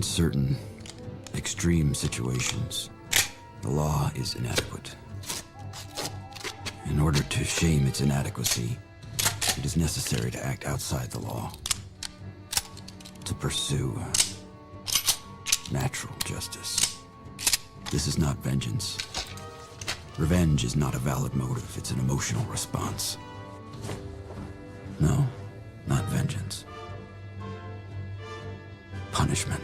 In certain extreme situations, the law is inadequate. In order to shame its inadequacy, it is necessary to act outside the law, to pursue natural justice. This is not vengeance. Revenge is not a valid motive, it's an emotional response. No, not vengeance. Punishment.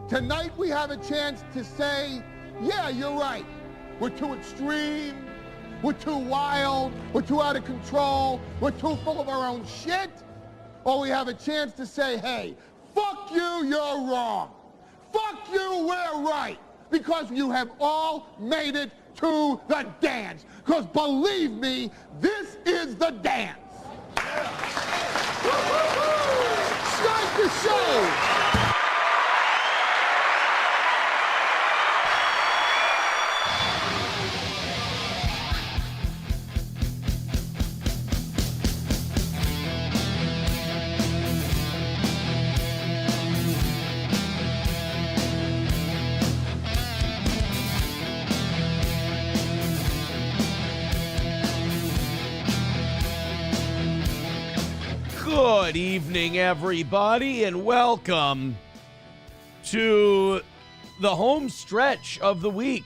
Tonight we have a chance to say, yeah, you're right. We're too extreme, we're too wild, we're too out of control, we're too full of our own shit. Or we have a chance to say, hey, fuck you, you're wrong. Fuck you, we're right. Because you have all made it to the dance. Because believe me, this is the dance. Start the show. Good evening, everybody, and welcome to the home stretch of the week.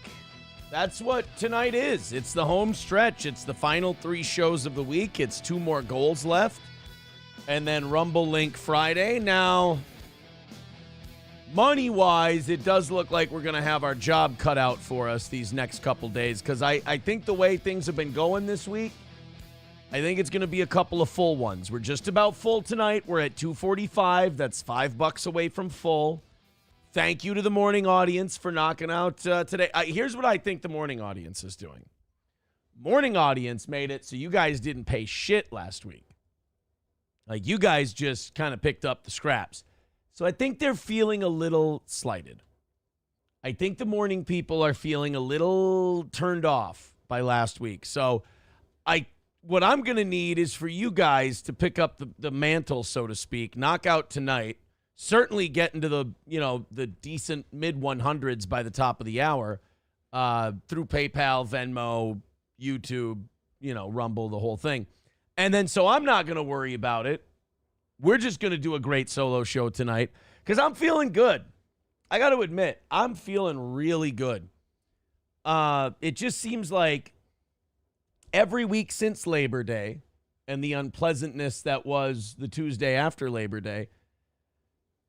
That's what tonight is. It's the home stretch. It's the final 3 shows of the week. It's 2 more goals left, and then Rumble Link Friday. Now, money-wise, it does look like we're going to have our job cut out for us these next couple days, because I think the way things have been going this week, I think it's going to be a couple of full ones. We're just about full tonight. We're at 245. That's $5 away from full. Thank you to the morning audience for knocking out today. Here's what I think the morning audience is doing. Morning audience made it so you guys didn't pay shit last week. Like, you guys just kind of picked up the scraps. So I think they're feeling a little slighted. I think the morning people are feeling a little turned off by last week. So what I'm going to need is for you guys to pick up the mantle, so to speak, knock out tonight, certainly get into the decent mid-100s by the top of the hour through PayPal, Venmo, YouTube, Rumble, the whole thing. And then so I'm not going to worry about it. We're just going to do a great solo show tonight because I'm feeling good. I got to admit, I'm feeling really good. It just seems like every week since Labor Day and the unpleasantness that was the Tuesday after Labor Day,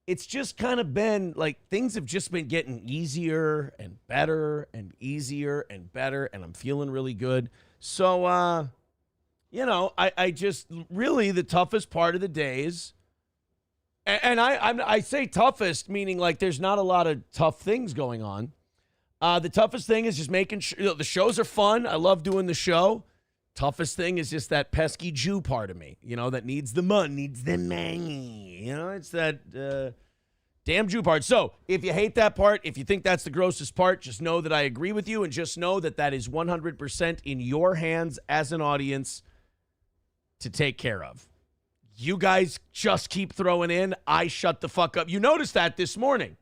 it's just kind of been like things have just been getting easier and better and easier and better, and I'm feeling really good. So, I just really the toughest part of the days, and I say toughest meaning like there's not a lot of tough things going on. The toughest thing is just making sure the shows are fun. I love doing the show. Toughest thing is just that pesky Jew part of me, that needs the money, needs the money. It's that damn Jew part. So if you hate that part, if you think that's the grossest part, just know that I agree with you, and just know that that is 100% in your hands as an audience to take care of. You guys just keep throwing in. I shut the fuck up. You noticed that this morning.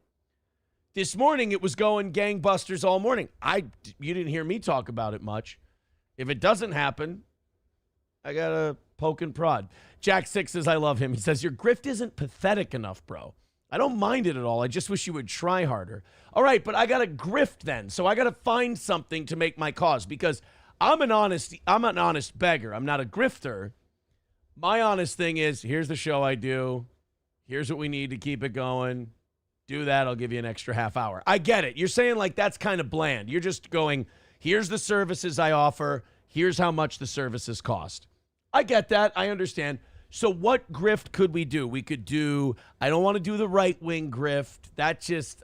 This morning it was going gangbusters all morning. You didn't hear me talk about it much. If it doesn't happen, I got to poke and prod. Jack 6 says, I love him. He says, your grift isn't pathetic enough, bro. I don't mind it at all. I just wish you would try harder. All right, but I got to grift then. So I got to find something to make my cause because I'm an honest beggar. I'm not a grifter. My honest thing is, here's the show I do. Here's what we need to keep it going. Do that. I'll give you an extra half hour. I get it. You're saying like that's kind of bland. You're just going, here's the services I offer. Here's how much the services cost. I get that. I understand. So what grift could we do? We could do, I don't want to do the right-wing grift.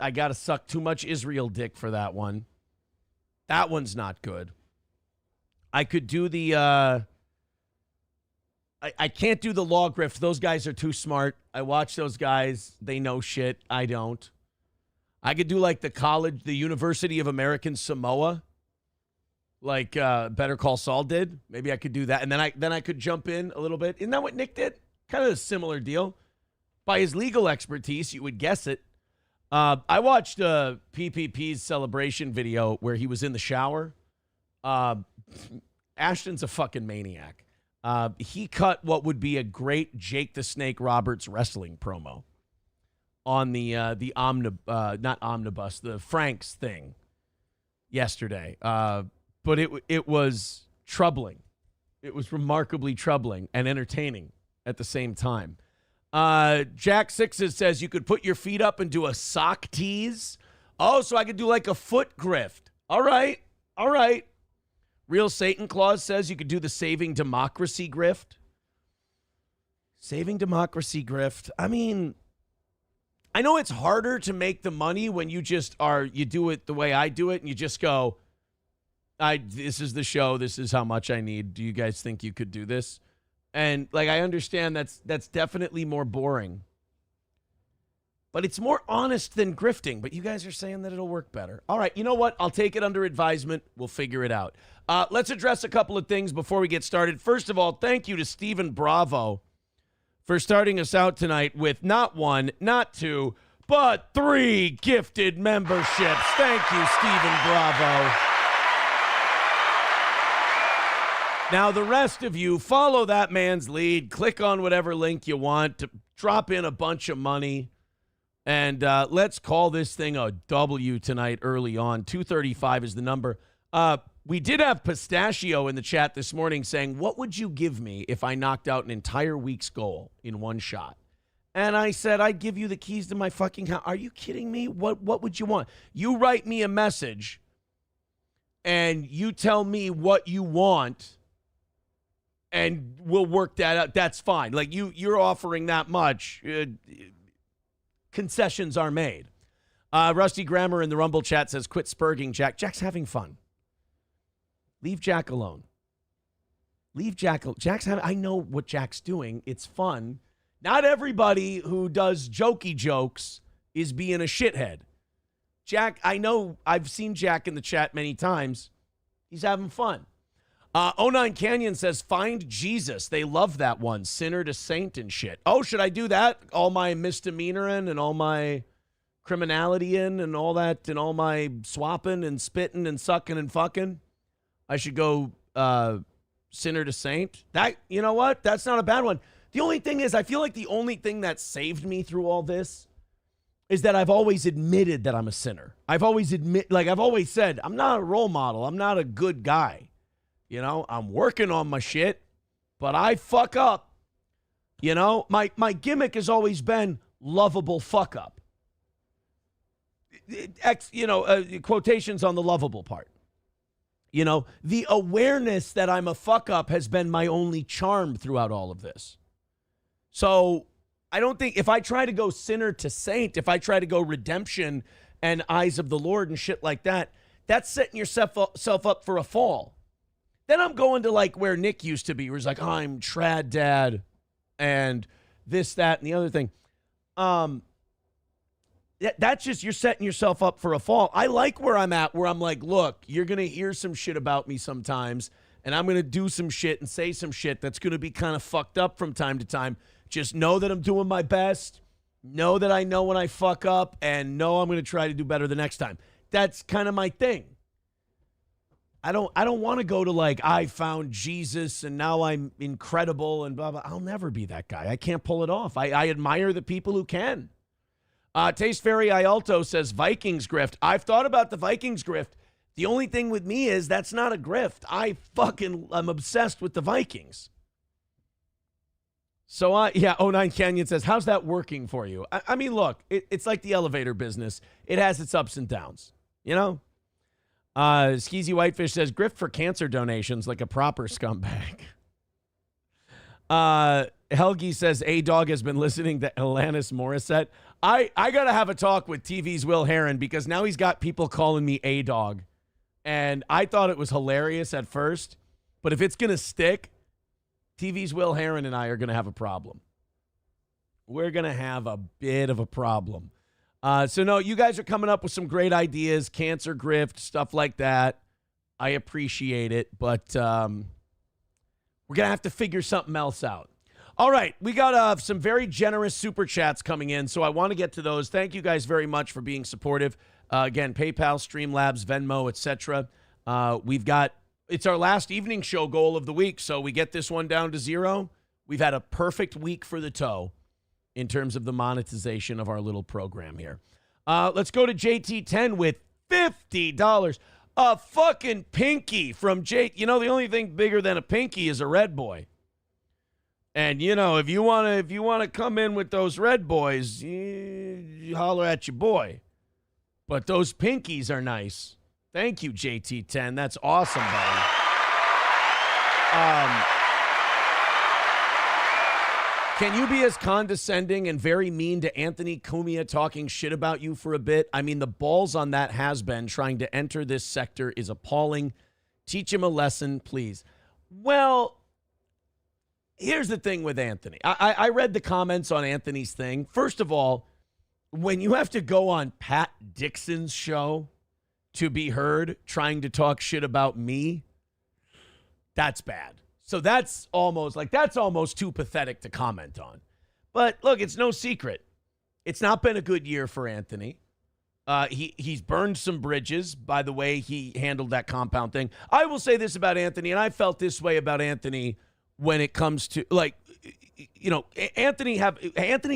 I got to suck too much Israel dick for that one. That one's not good. I could do the, I can't do the law grift. Those guys are too smart. I watch those guys. They know shit. I don't. I could do like the University of American Samoa. Like Better Call Saul did. Maybe I could do that. And then I could jump in a little bit. Isn't that what Nick did? kind of a similar deal. By his legal expertise, you would guess it. I watched PPP's celebration video where he was in the shower. Ashton's a fucking maniac. He cut what would be a great Jake the Snake Roberts wrestling promo on the Franks thing yesterday. But it was troubling. It was remarkably troubling and entertaining at the same time. Jack Sixes says you could put your feet up and do a sock tease. Oh, so I could do like a foot grift. All right. Real Satan Claus says you could do the Saving Democracy grift. Saving Democracy grift. I mean, I know it's harder to make the money when you do it the way I do it and you just go, this is the show. This is how much I need. Do you guys think you could do this? And like, I understand that's definitely more boring, but it's more honest than grifting. But you guys are saying that it'll work better. All right. You know what? I'll take it under advisement. We'll figure it out. Let's address a couple of things before we get started. First of all, thank you to Stephen Bravo for starting us out tonight with not one, not two, but 3 gifted memberships. Thank you, Stephen Bravo. Now, the rest of you, follow that man's lead. Click on whatever link you want to drop in a bunch of money. And let's call this thing a W tonight early on. 235 is the number. We did have Pistachio in the chat this morning saying, what would you give me if I knocked out an entire week's goal in one shot? And I said, I'd give you the keys to my fucking house. Are you kidding me? What would you want? You write me a message and you tell me what you want and we'll work that out. That's fine. Like you're offering that much. Concessions are made. Rusty Grammar in the Rumble chat says, quit spurging Jack. Jack's having fun. Leave Jack alone. Leave Jack alone. I know what Jack's doing. It's fun. Not everybody who does jokey jokes is being a shithead. Jack, I know I've seen Jack in the chat many times. He's having fun. 09 Canyon says, find Jesus. They love that one. Sinner to saint and shit. Oh, should I do that? All my misdemeanor in and all my criminality in and all that and all my swapping and spitting and sucking and fucking? I should go sinner to saint? That, you know what? That's not a bad one. The only thing is, I feel like the only thing that saved me through all this is that I've always admitted that I'm a sinner. I've always said, I'm not a role model. I'm not a good guy. You know, I'm working on my shit, but I fuck up. You know, my gimmick has always been lovable fuck up. Quotations on the lovable part. You know, the awareness that I'm a fuck up has been my only charm throughout all of this. So I don't think if I try to go sinner to saint, if I try to go redemption and eyes of the Lord and shit like that, that's setting yourself up for a fall. Then I'm going to like where Nick used to be, where he's like, I'm trad dad and this, that, and the other thing. That's just, you're setting yourself up for a fall. I like where I'm at, where I'm like, look, you're going to hear some shit about me sometimes, and I'm going to do some shit and say some shit that's going to be kind of fucked up from time to time. Just know that I'm doing my best. Know that I know when I fuck up, and know I'm going to try to do better the next time. That's kind of my thing. I don't want to go to like, I found Jesus and now I'm incredible and blah, blah. I'll never be that guy. I can't pull it off. I admire the people who can. Taste Fairy Ialto says Vikings grift. I've thought about the Vikings grift. The only thing with me is that's not a grift. I'm obsessed with the Vikings. So, 09 Canyon says, how's that working for you? I mean, look, it's like the elevator business. It has its ups and downs, you know? Skeezy Whitefish says, grift for cancer donations like a proper scumbag. Helgi says, A-Dog has been listening to Alanis Morissette. I got to have a talk with TV's Will Heron because now he's got people calling me A-Dog. And I thought it was hilarious at first. But if it's going to stick, TV's Will Heron and I are going to have a problem. We're going to have a bit of a problem. So, no, you guys are coming up with some great ideas, cancer grift, stuff like that. I appreciate it, but we're going to have to figure something else out. All right, we got some very generous super chats coming in, so I want to get to those. Thank you guys very much for being supportive. Again, PayPal, Streamlabs, Venmo, etc. It's our last evening show goal of the week, so we get this one down to 0. We've had a perfect week for the toe in terms of the monetization of our little program here. Let's go to JT10 with $50. A fucking pinky from J. You know, the only thing bigger than a pinky is a red boy. And you know, if you wanna come in with those red boys, you holler at your boy. But those pinkies are nice. Thank you, JT10. That's awesome, buddy. Can you be as condescending and very mean to Anthony Cumia talking shit about you for a bit? I mean, the balls on that has-been trying to enter this sector is appalling. Teach him a lesson, please. Well, here's the thing with Anthony. I read the comments on Anthony's thing. First of all, when you have to go on Pat Dixon's show to be heard trying to talk shit about me, that's bad. So that's almost too pathetic to comment on. But look, it's no secret. It's not been a good year for Anthony. He's burned some bridges by the way he handled that compound thing. I will say this about Anthony, and I felt this way about Anthony when it comes to, like, you know, Anthony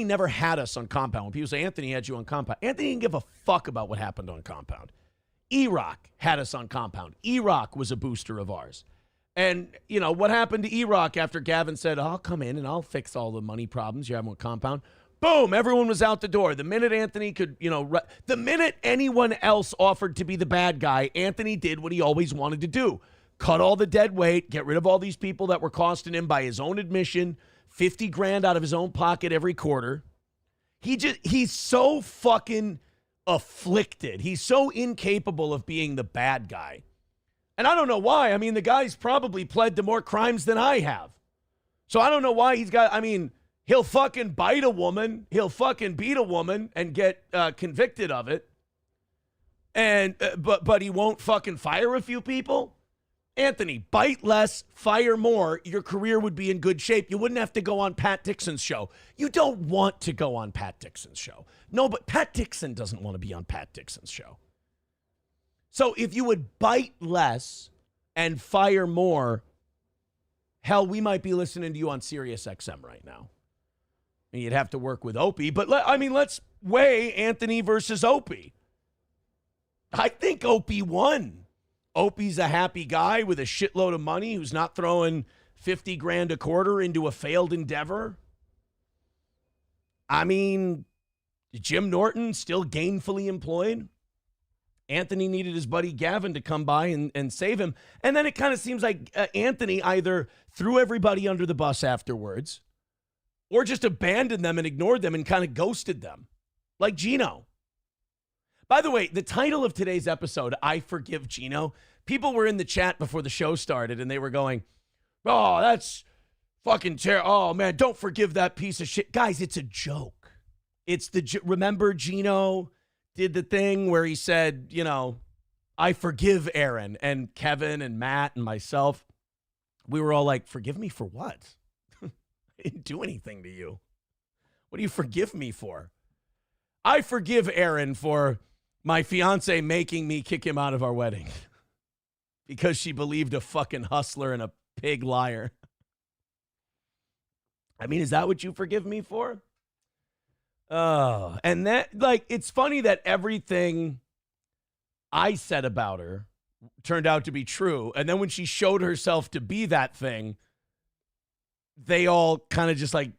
never had us on compound. When people say Anthony had you on compound, Anthony didn't give a fuck about what happened on compound. E-Rock had us on compound. E-Rock was a booster of ours. And, you know, what happened to E-Rock after Gavin said, I'll come in and I'll fix all the money problems you're having with compound? Boom, everyone was out the door. The minute Anthony could, you know, the minute anyone else offered to be the bad guy, Anthony did what he always wanted to do. Cut all the dead weight, get rid of all these people that were costing him, by his own admission, $50,000 out of his own pocket every quarter. He's so fucking afflicted. He's so incapable of being the bad guy. And I don't know why. I mean, the guy's probably pled to more crimes than I have. So I don't know why he'll fucking bite a woman. He'll fucking beat a woman and get convicted of it. And but he won't fucking fire a few people. Anthony, bite less, fire more. Your career would be in good shape. You wouldn't have to go on Pat Dixon's show. You don't want to go on Pat Dixon's show. No, but Pat Dixon doesn't want to be on Pat Dixon's show. So if you would bite less and fire more, hell, we might be listening to you on Sirius XM right now. And you'd have to work with Opie. But, let's weigh Anthony versus Opie. I think Opie won. Opie's a happy guy with a shitload of money who's not throwing $50,000 a quarter into a failed endeavor. I mean, Jim Norton still gainfully employed. Anthony needed his buddy Gavin to come by and save him. And then it kind of seems like Anthony either threw everybody under the bus afterwards or just abandoned them and ignored them and kind of ghosted them, like Geno. By the way, the title of today's episode, I Forgive Geno, people were in the chat before the show started and they were going, oh, that's fucking terrible. Oh, man, don't forgive that piece of shit. Guys, it's a joke. Remember Geno did the thing where he said, you know, I forgive Aaron, and Kevin and Matt and myself. We were all like, forgive me for what? I didn't do anything to you. What do you forgive me for? I forgive Aaron for my fiance making me kick him out of our wedding because she believed a fucking hustler and a pig liar. I mean, is that what you forgive me for? Oh, and that, like, it's funny that everything I said about her turned out to be true. And then when she showed herself to be that thing, they all kind of just like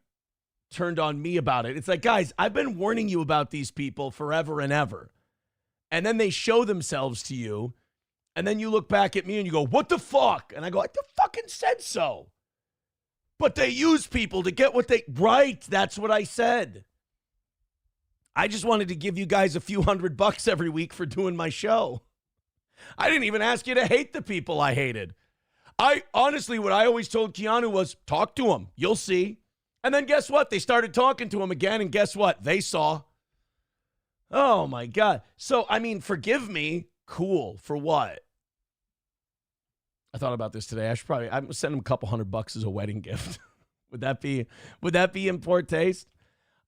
turned on me about it. It's like, guys, I've been warning you about these people forever and ever. And then they show themselves to you. And then you look back at me and you go, what the fuck? And I go, I fucking said so. But they use people to get what they, right. That's what I said. I just wanted to give you guys a few $100 every week for doing my show. I didn't even ask you to hate the people I hated. Honestly, what I always told Keanu was, talk to him. You'll see. And then guess what? They started talking to him again, and guess what? They saw. Oh, my God. So, I mean, forgive me. Cool. For what? I thought about this today. I'm sending him a couple $100 as a wedding gift. Would that be in poor taste?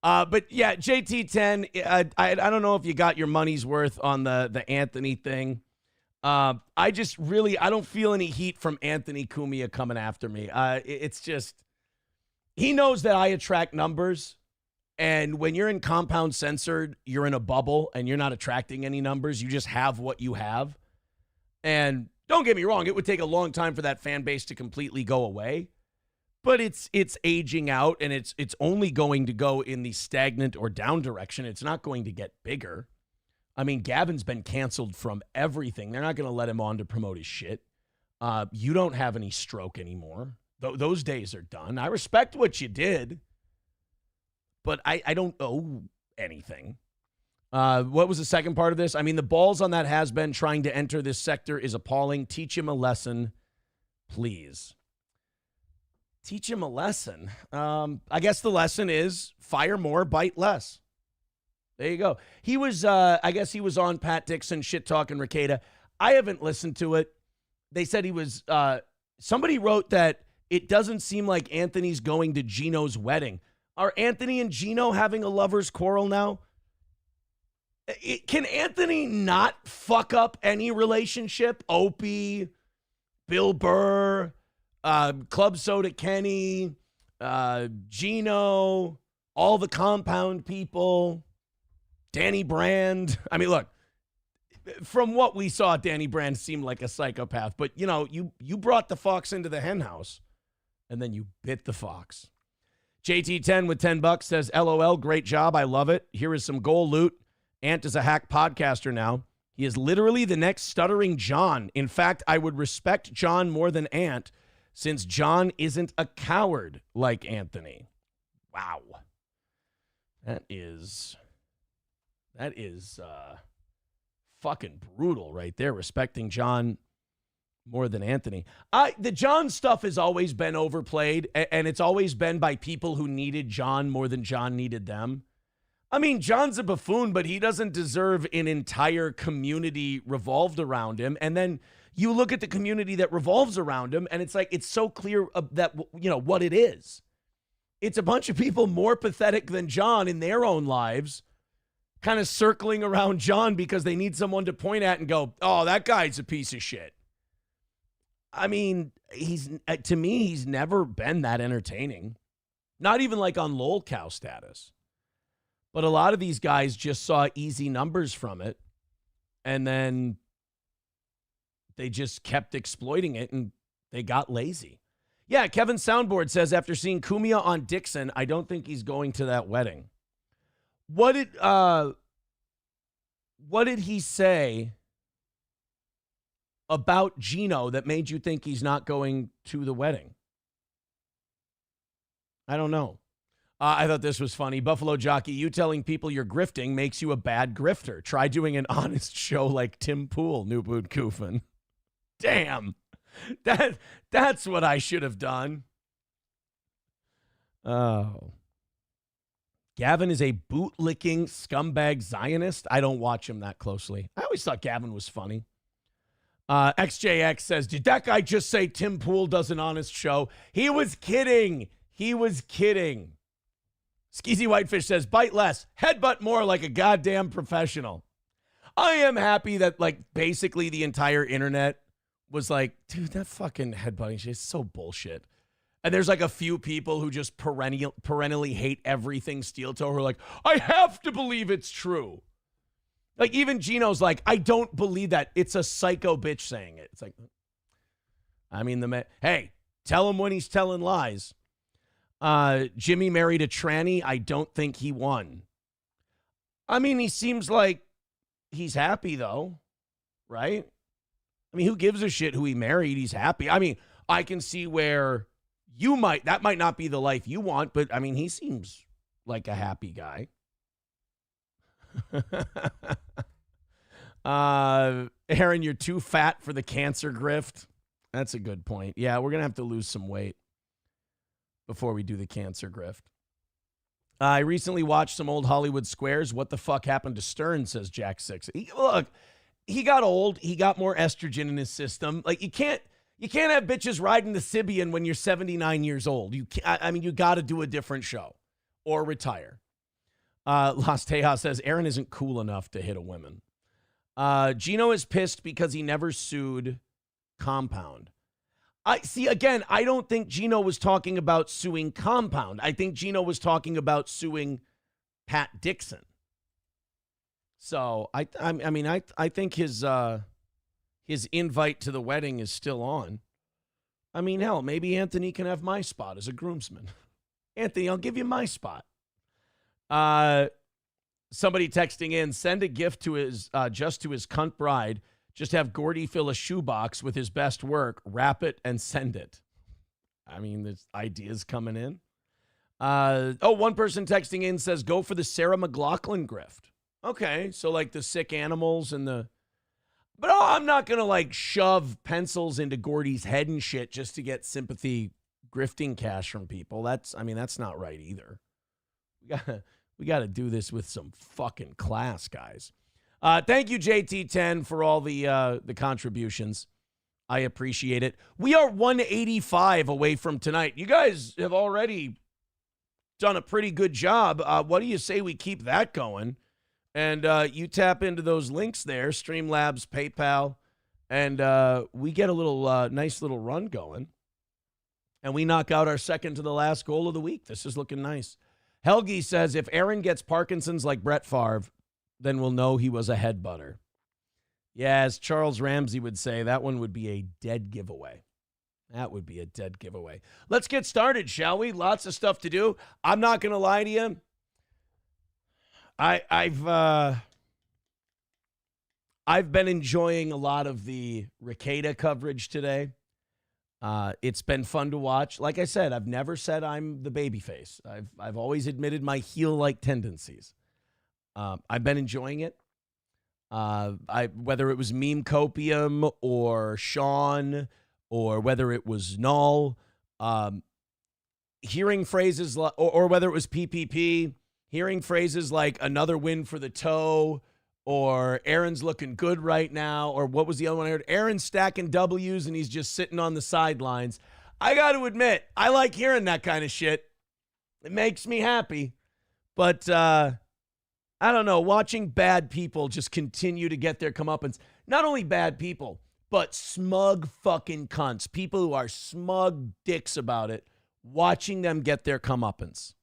But yeah, JT10, I don't know if you got your money's worth on the Anthony thing. I don't feel any heat from Anthony Cumia coming after me. It's just, he knows that I attract numbers. And when you're in compound censored, you're in a bubble and you're not attracting any numbers. You just have what you have. And don't get me wrong, it would take a long time for that fan base to completely go away. But it's aging out, and it's only going to go in the stagnant or down direction. It's not going to get bigger. I mean, Gavin's been canceled from everything. They're not going to let him on to promote his shit. You don't have any stroke anymore. Those days are done. I respect what you did, but I don't owe anything. What was the second part of this? I mean, the balls on that has-been trying to enter this sector is appalling. Teach him a lesson, please. Teach him a lesson. I guess the lesson is fire more, bite less. There you go. He was, I guess he was on Pat Dixon, Shit Talking Ricada. I haven't listened to it. They said he was, somebody wrote that it doesn't seem like Anthony's going to Geno's wedding. Are Anthony and Geno having a lover's quarrel now? Can Anthony not fuck up any relationship? Opie, Bill Burr, Club Soda Kenny, Geno, all the compound people, Danny Brand. I mean, look, from what we saw, Danny Brand seemed like a psychopath. But, you know, you brought the fox into the hen house, and then you bit the fox. JT10 with $10 says, LOL, great job. I love it. Here is some goal loot. Ant is a hack podcaster now. He is literally the next stuttering John. In fact, I would respect John more than Ant, since John isn't a coward like Anthony. Wow. That is fucking brutal right there, respecting John more than Anthony. The John stuff has always been overplayed, and it's always been by people who needed John more than John needed them. I mean, John's a buffoon, but he doesn't deserve an entire community revolved around him. And then you look at the community that revolves around him, and it's like, it's so clear that, you know, what it is. It's a bunch of people more pathetic than John in their own lives, kind of circling around John because they need someone to point at and go, oh, that guy's a piece of shit. I mean, to me, he's never been that entertaining. Not even like on lol cow status. But a lot of these guys just saw easy numbers from it, and then they just kept exploiting it, and they got lazy. Yeah, Kevin Soundboard says, after seeing Cumia on Dixon, I don't think he's going to that wedding. What did he say about Geno that made you think he's not going to the wedding? I don't know. I thought this was funny. Buffalo Jockey, you telling people you're grifting makes you a bad grifter. Try doing an honest show like Tim Pool, New Boot Koofin. Damn. That's what I should have done. Oh. Gavin is a bootlicking scumbag Zionist. I don't watch him that closely. I always thought Gavin was funny. XJX says, did that guy just say Tim Pool does an honest show? He was kidding. He was kidding. Skeezy Whitefish says, bite less, headbutt more like a goddamn professional. I am happy that, like, basically the entire internet was like, dude, that fucking headbutting shit is so bullshit. And there's like a few people who just perennially hate everything steel toe who are like, I have to believe it's true. Like, even Geno's like, I don't believe that. It's a psycho bitch saying it. It's like, I mean, hey, tell him when he's telling lies. Jimmy married a tranny. I don't think he won. I mean, he seems like he's happy, though, right? I mean, who gives a shit who he married? He's happy. I mean, I can see where that might not be the life you want, but I mean, he seems like a happy guy. Aaron, you're too fat for the cancer grift. That's a good point. Yeah, we're going to have to lose some weight before we do the cancer grift. I recently watched some old Hollywood Squares. What the fuck happened to Stern, says Jack 6. Look, he got old. He got more estrogen in his system. Like, you You can't have bitches riding the Sibian when you're 79 years old. You can't, I mean, you got to do a different show or retire. Las Tejas says Aaron isn't cool enough to hit a woman. Geno is pissed because he never sued Compound. I don't think Geno was talking about suing Compound. I think Geno was talking about suing Pat Dixon. So I think his invite to the wedding is still on. I mean, hell, maybe Anthony can have my spot as a groomsman. Anthony, I'll give you my spot. Somebody texting in, send a gift to his just to his cunt bride. Just have Gordy fill a shoebox with his best work, wrap it, and send it. I mean, there's ideas coming in. One person texting in says, go for the Sarah McLachlan grift. Okay, so like the sick animals and the... But I'm not going to like shove pencils into Gordy's head and shit just to get sympathy grifting cash from people. That's not right either. We got to do this with some fucking class, guys. Thank you, JT10, for all the contributions. I appreciate it. We are 185 away from tonight. You guys have already done a pretty good job. What do you say we keep that going? And you tap into those links there, Streamlabs, PayPal, and we get a little nice little run going. And we knock out our second to the last goal of the week. This is looking nice. Helgi says, if Aaron gets Parkinson's like Brett Favre, then we'll know he was a headbutter. Yeah, as Charles Ramsey would say, that one would be a dead giveaway. That would be a dead giveaway. Let's get started, shall we? Lots of stuff to do. I'm not going to lie to you. I've been enjoying a lot of the Rekieta coverage today. It's been fun to watch. Like I said, I've never said I'm the babyface. I've always admitted my heel-like tendencies. I've been enjoying it. Whether it was Meme Copium or Sean or whether it was Null, hearing phrases or whether it was PPP, hearing phrases like another win for the toe or Aaron's looking good right now, or what was the other one I heard? Aaron's stacking W's and he's just sitting on the sidelines. I got to admit, I like hearing that kind of shit. It makes me happy. But I don't know, watching bad people just continue to get their comeuppance. Not only bad people, but smug fucking cunts. People who are smug dicks about it, watching them get their comeuppance.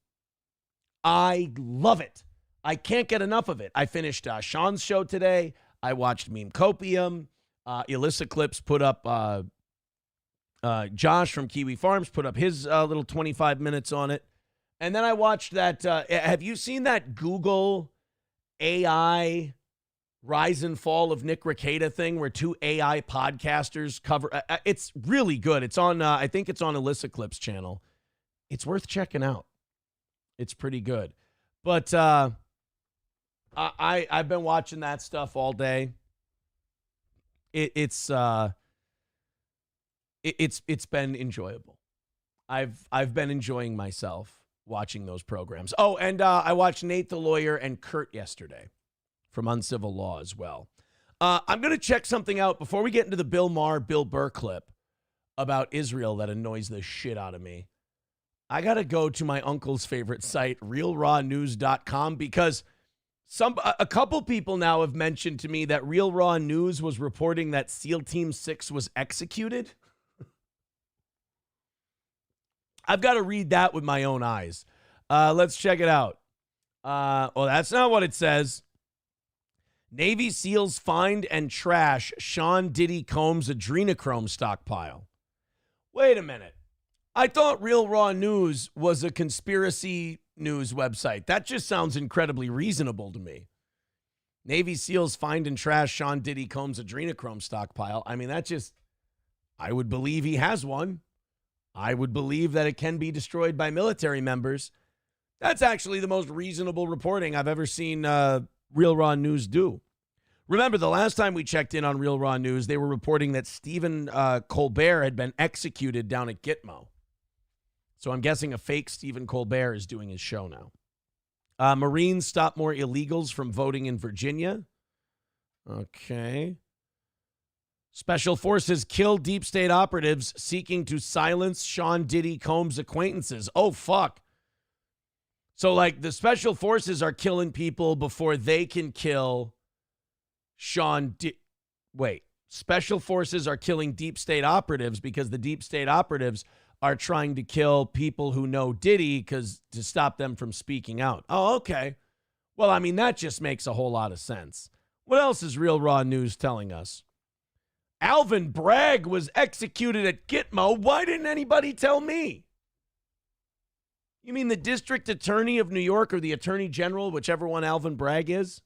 I love it. I can't get enough of it. I finished Sean's show today. I watched Meme Copium. Alyssa Clips put up, Josh from Kiwi Farms put up his little 25 minutes on it. And then I watched that. Have you seen that Google AI rise and fall of Nick Rekieta thing where two AI podcasters cover? It's really good. It's on, I think it's on Alyssa Clips channel. It's worth checking out. It's pretty good. But I've been watching that stuff all day. It's been enjoyable. I've been enjoying myself watching those programs. Oh, and I watched Nate the Lawyer and Kurt yesterday from Uncivil Law as well. I'm going to check something out before we get into the Maher, Bill Burr clip about Israel that annoys the shit out of me. I got to go to my uncle's favorite site, realrawnews.com, because a couple people now have mentioned to me that Real Raw News was reporting that SEAL Team 6 was executed. I've got to read that with my own eyes. Let's check it out. Well, that's not what it says. Navy SEALs find and trash Sean Diddy Combs' adrenochrome stockpile. Wait a minute. I thought Real Raw News was a conspiracy news website. That just sounds incredibly reasonable to me. Navy SEALs find and trash Sean Diddy Combs' adrenochrome stockpile. I mean, I would believe he has one. I would believe that it can be destroyed by military members. That's actually the most reasonable reporting I've ever seen Real Raw News do. Remember, the last time we checked in on Real Raw News, they were reporting that Stephen Colbert had been executed down at Gitmo. So I'm guessing a fake Stephen Colbert is doing his show now. Marines stop more illegals from voting in Virginia. Okay. Special forces kill deep state operatives seeking to silence Sean Diddy Combs' acquaintances. Oh, fuck. So, like, the special forces are killing people before they can kill Sean Diddy. Wait. Special forces are killing deep state operatives because the deep state operatives are trying to kill people who know Diddy to stop them from speaking out. Oh, okay. Well, I mean, that just makes a whole lot of sense. What else is Real Raw News telling us? Alvin Bragg was executed at Gitmo. Why didn't anybody tell me? You mean the district attorney of New York or the attorney general, whichever one Alvin Bragg is?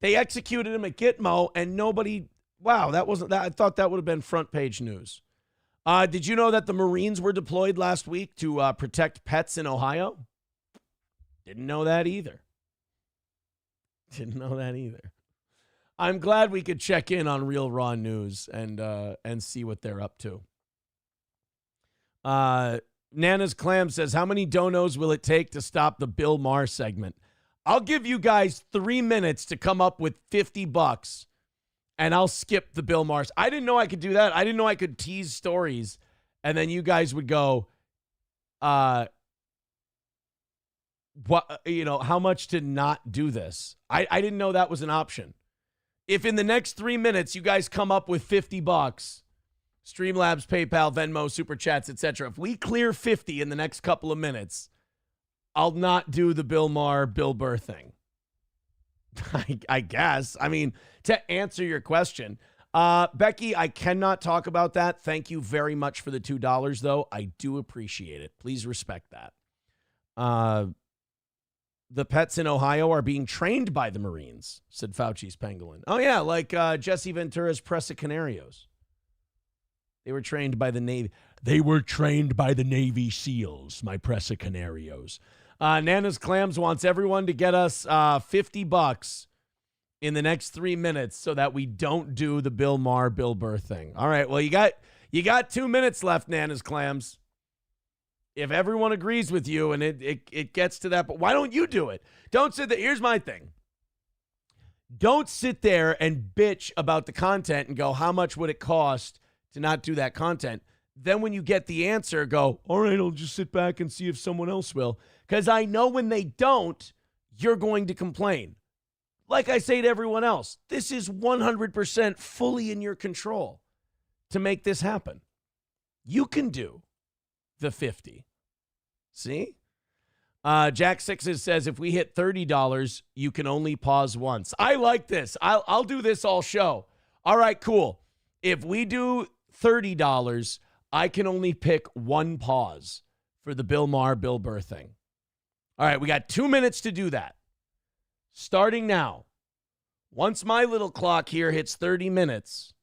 They executed him at Gitmo and nobody, wow, that wasn't that. I thought that would have been front page news. Did you know that the Marines were deployed last week to protect pets in Ohio? Didn't know that either. Didn't know that either. I'm glad we could check in on Real Raw News and see what they're up to. Nana's Clam says, how many donos will it take to stop the Bill Maher segment? I'll give you guys 3 minutes to come up with $50 and I'll skip the Bill Maher. I didn't know I could do that. I didn't know I could tease stories and then you guys would go, what, how much to not do this? I didn't know that was an option. If in the next 3 minutes you guys come up with $50, Streamlabs, PayPal, Venmo, Super Chats, etc. If we clear 50 in the next couple of minutes, I'll not do the Bill Maher, Bill Burr thing. I guess. I mean, to answer your question, Becky, I cannot talk about that. Thank you very much for the $2, though. I do appreciate it. Please respect that. The pets in Ohio are being trained by the Marines, said Fauci's pangolin. Oh, yeah, like Jesse Ventura's Presa Canarios. They were trained by the Navy. They were trained by the Navy SEALs, my Presa Canarios. Nana's Clams wants everyone to get us $50 in the next 3 minutes so that we don't do the Bill Maher, Bill Burr thing. All right, well, you got 2 minutes left, Nana's Clams. If everyone agrees with you and it gets to that, but why don't you do it? Don't sit there. Here's my thing. Don't sit there and bitch about the content and go, how much would it cost to not do that content? Then when you get the answer, go, all right, I'll just sit back and see if someone else will. Because I know when they don't, you're going to complain. Like I say to everyone else, this is 100% fully in your control to make this happen. You can do the 50. See? Jack Sixes says, if we hit $30, you can only pause once. I like this. I'll do this all show. All right, cool. If we do $30, I can only pick one pause for the Bill Maher, Bill Burr thing. All right, we got 2 minutes to do that. Starting now. Once my little clock here hits 30 minutes,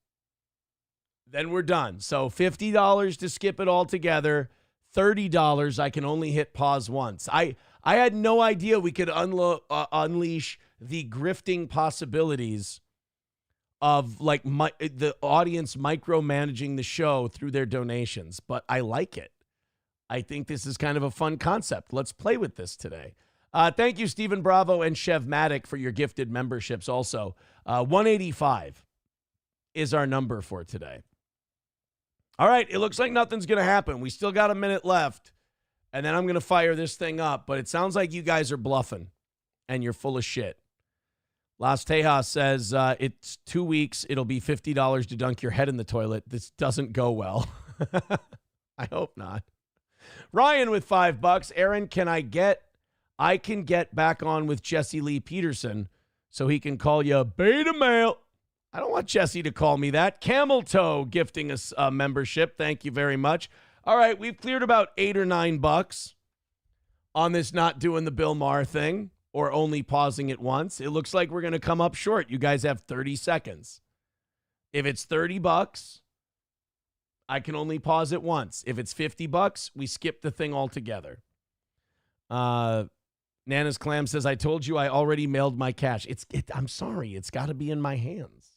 then we're done. So $50 to skip it all together. $30, I can only hit pause once. I had no idea we could unleash the grifting possibilities of like the audience micromanaging the show through their donations, but I like it. I think this is kind of a fun concept. Let's play with this today. Thank you, Stephen Bravo and Chevmatic, for your gifted memberships also. 185 is our number for today. All right, it looks like nothing's going to happen. We still got a minute left, and then I'm going to fire this thing up, but it sounds like you guys are bluffing, and you're full of shit. Las Tejas says, it's 2 weeks. It'll be $50 to dunk your head in the toilet. This doesn't go well. I hope not. Ryan with $5. Aaron, I can get back on with Jesse Lee Peterson so he can call you beta male. I don't want Jesse to call me that. Camel Toe gifting us a membership. Thank you very much. All right, we've cleared about $8 or $9 on this not doing the Bill Maher thing or only pausing it once. It looks like we're going to come up short. You guys have 30 seconds. If it's $30, I can only pause it once. If it's $50, we skip the thing altogether. Nana's Clam says, I told you I already mailed my cash. I'm sorry. It's got to be in my hands.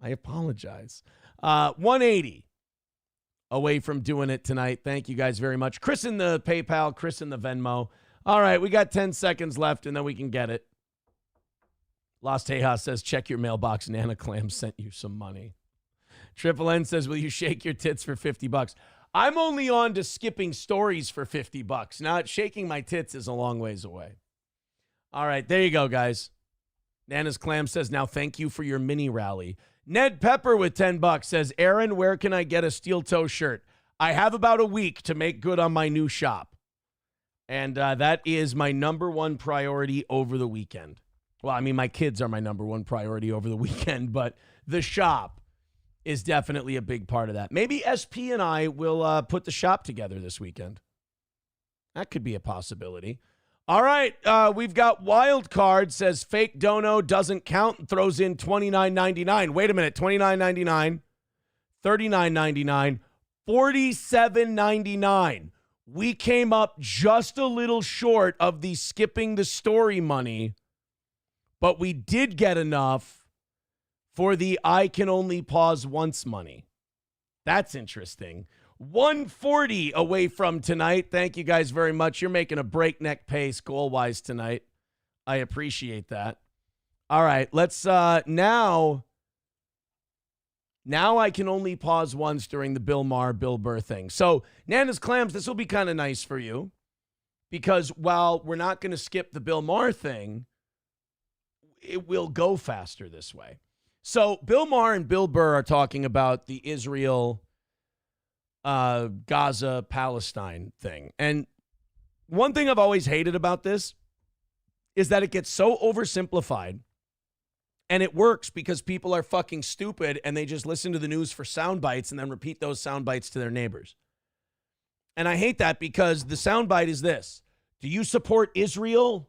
I apologize. 180 away from doing it tonight. Thank you guys very much. Chris in the PayPal, Chris in the Venmo. All right, we got 10 seconds left, and then we can get it. Lost Tejas says, check your mailbox. Nana Clam sent you some money. Triple N says, will you shake your tits for $50? I'm only on to skipping stories for $50. Not shaking my tits is a long ways away. All right, there you go, guys. Nana's Clam says, now thank you for your mini rally. Ned Pepper with $10 says, Aaron, where can I get a steel toe shirt? I have about a week to make good on my new shop. And that is my number one priority over the weekend. Well, I mean, my kids are my number one priority over the weekend, but the shop is definitely a big part of that. Maybe SP and I will put the shop together this weekend. That could be a possibility. All right, we've got Wild Card says fake dono doesn't count and throws in $29.99. Wait a minute, $29.99, $39.99, $47.99. We came up just a little short of the skipping the story money, but we did get enough for the I can only pause once money. That's interesting. 140 away from tonight. Thank you guys very much. You're making a breakneck pace goal-wise tonight. I appreciate that. All right, let's now I can only pause once during the Maher, Bill Burr thing. So, Nana's Clams, this will be kind of nice for you because while we're not going to skip the Maher thing, it will go faster this way. So, Maher and Bill Burr are talking about the Israel Gaza, Palestine thing. And one thing I've always hated about this is that it gets so oversimplified, and it works because people are fucking stupid and they just listen to the news for sound bites and then repeat those sound bites to their neighbors. And I hate that because the sound bite is this: do you support Israel?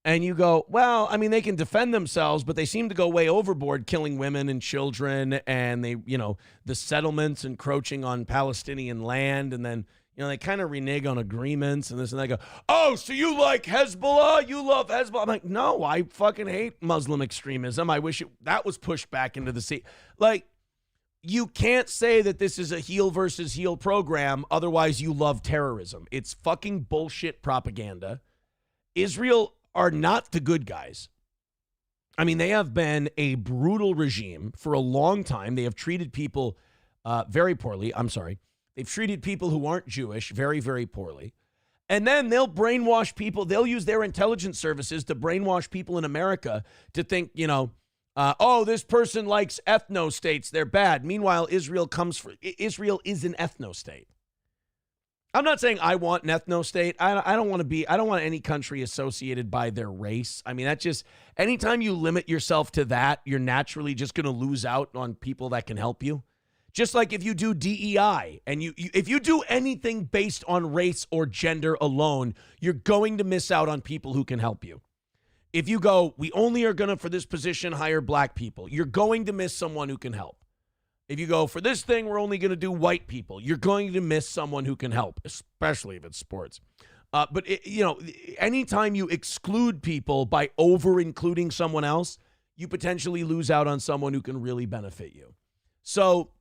And you go, well, I mean, they can defend themselves, but they seem to go way overboard, killing women and children, and they, the settlements encroaching on Palestinian land, and then, they kind of renege on agreements and this and that. Go, oh, so you like Hezbollah? You love Hezbollah? I'm like, no, I fucking hate Muslim extremism. I wish that was pushed back into the sea. Like, you can't say that this is a heel versus heel program, otherwise you love terrorism. It's fucking bullshit propaganda. Israel are not the good guys. I mean, they have been a brutal regime for a long time. They have treated people very poorly. I'm sorry. They've treated people who aren't Jewish very, very poorly. And then they'll brainwash people. They'll use their intelligence services to brainwash people in America to think, oh, this person likes ethno-states. They're bad. Meanwhile, Israel is an ethno-state. I'm not saying I want an ethno-state. I don't want any country associated by their race. I mean, that just, anytime you limit yourself to that, you're naturally just going to lose out on people that can help you. Just like if you do DEI and if you do anything based on race or gender alone, you're going to miss out on people who can help you. If you go, we only are going to, for this position, hire black people, you're going to miss someone who can help. If you go, for this thing, we're only going to do white people, you're going to miss someone who can help, especially if it's sports. But anytime you exclude people by over-including someone else, you potentially lose out on someone who can really benefit you. So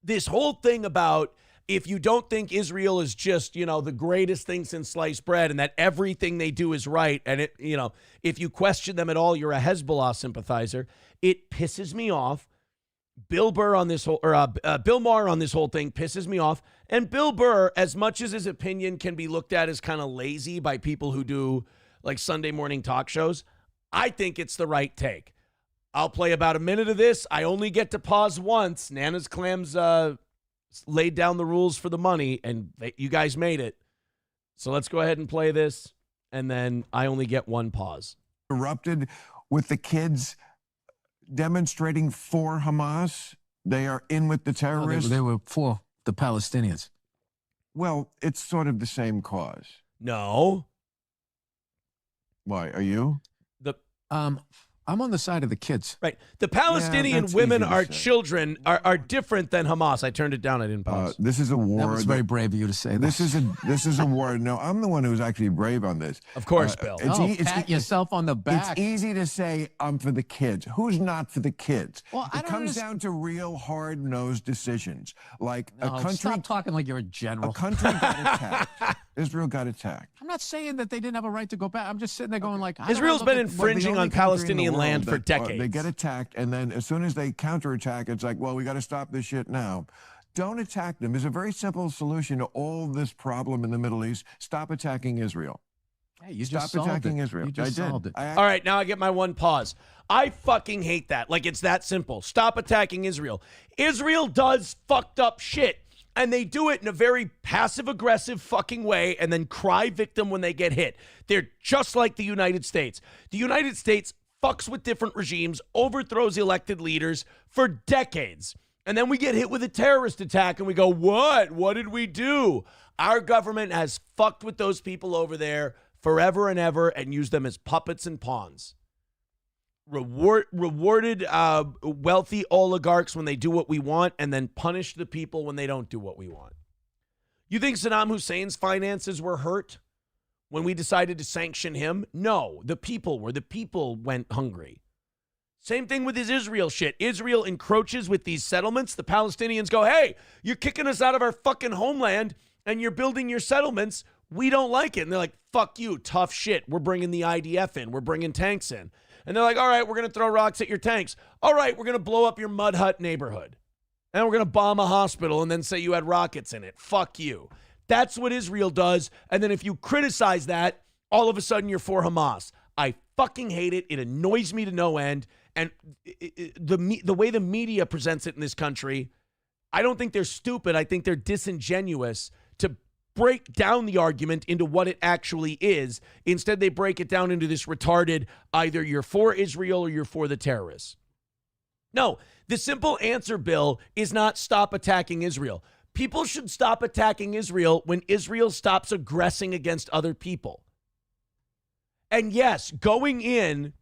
this whole thing about if you don't think Israel is just, the greatest thing since sliced bread and that everything they do is right, and if you question them at all, you're a Hezbollah sympathizer, it pisses me off. Bill Maher on this whole thing pisses me off. And Bill Burr, as much as his opinion can be looked at as kind of lazy by people who do like Sunday morning talk shows, I think it's the right take. I'll play about a minute of this. I only get to pause once. Nana's Clams laid down the rules for the money, and you guys made it. So let's go ahead and play this, and then I only get one pause. Erupted with the kids demonstrating for Hamas. They are in with the terrorists. They were for the Palestinians. Well, it's sort of the same cause. No. Why, are you? I'm on the side of the kids. Right. The Palestinian that's women easy to are say. children are different than Hamas. I turned it down. I didn't pause. This is a war. That was very brave of you to say that. This is a war. No, I'm the one who's actually brave on this. Of course, Bill. Pat yourself on the back. It's easy to say I'm for the kids. Who's not for the kids? Well, it comes down to real hard-nosed decisions. Like a country. Stop talking like you're a general. A country got attacked. Israel got attacked. I'm not saying that they didn't have a right to go back. I'm just sitting there going like, Israel's been infringing the only on country in the Palestinian world land for that, decades. They get attacked, and then as soon as they counterattack, it's like, well, we got to stop this shit now. Don't attack them. There's a very simple solution to all this problem in the Middle East. Stop attacking Israel. Hey, you Stop just solved attacking it. Israel. You just solved it. All right, now I get my one pause. I fucking hate that. Like, it's that simple. Stop attacking Israel. Israel does fucked up shit, and they do it in a very passive-aggressive fucking way and then cry victim when they get hit. They're just like the United States. The United States fucks with different regimes, overthrows elected leaders for decades. And then we get hit with a terrorist attack and we go, what? What did we do? Our government has fucked with those people over there forever and ever and used them as puppets and pawns. Rewarded wealthy oligarchs when they do what we want and then punish the people when they don't do what we want. You think Saddam Hussein's finances were hurt when we decided to sanction him? No, the people were. The people went hungry. Same thing with his Israel shit. Israel encroaches with these settlements. The Palestinians go, hey, you're kicking us out of our fucking homeland and you're building your settlements. We don't like it. And they're like, fuck you, tough shit. We're bringing the IDF in. We're bringing tanks in. And they're like, all right, we're going to throw rocks at your tanks. All right, we're going to blow up your mud hut neighborhood. And we're going to bomb a hospital and then say you had rockets in it. Fuck you. That's what Israel does. And then if you criticize that, all of a sudden you're for Hamas. I fucking hate it. It annoys me to no end. And the way the media presents it in this country, I don't think they're stupid. I think they're disingenuous to break down the argument into what it actually is. Instead, they break it down into this retarded, either you're for Israel or you're for the terrorists. No, the simple answer, Bill, is not stop attacking Israel. People should stop attacking Israel when Israel stops aggressing against other people. And yes, going in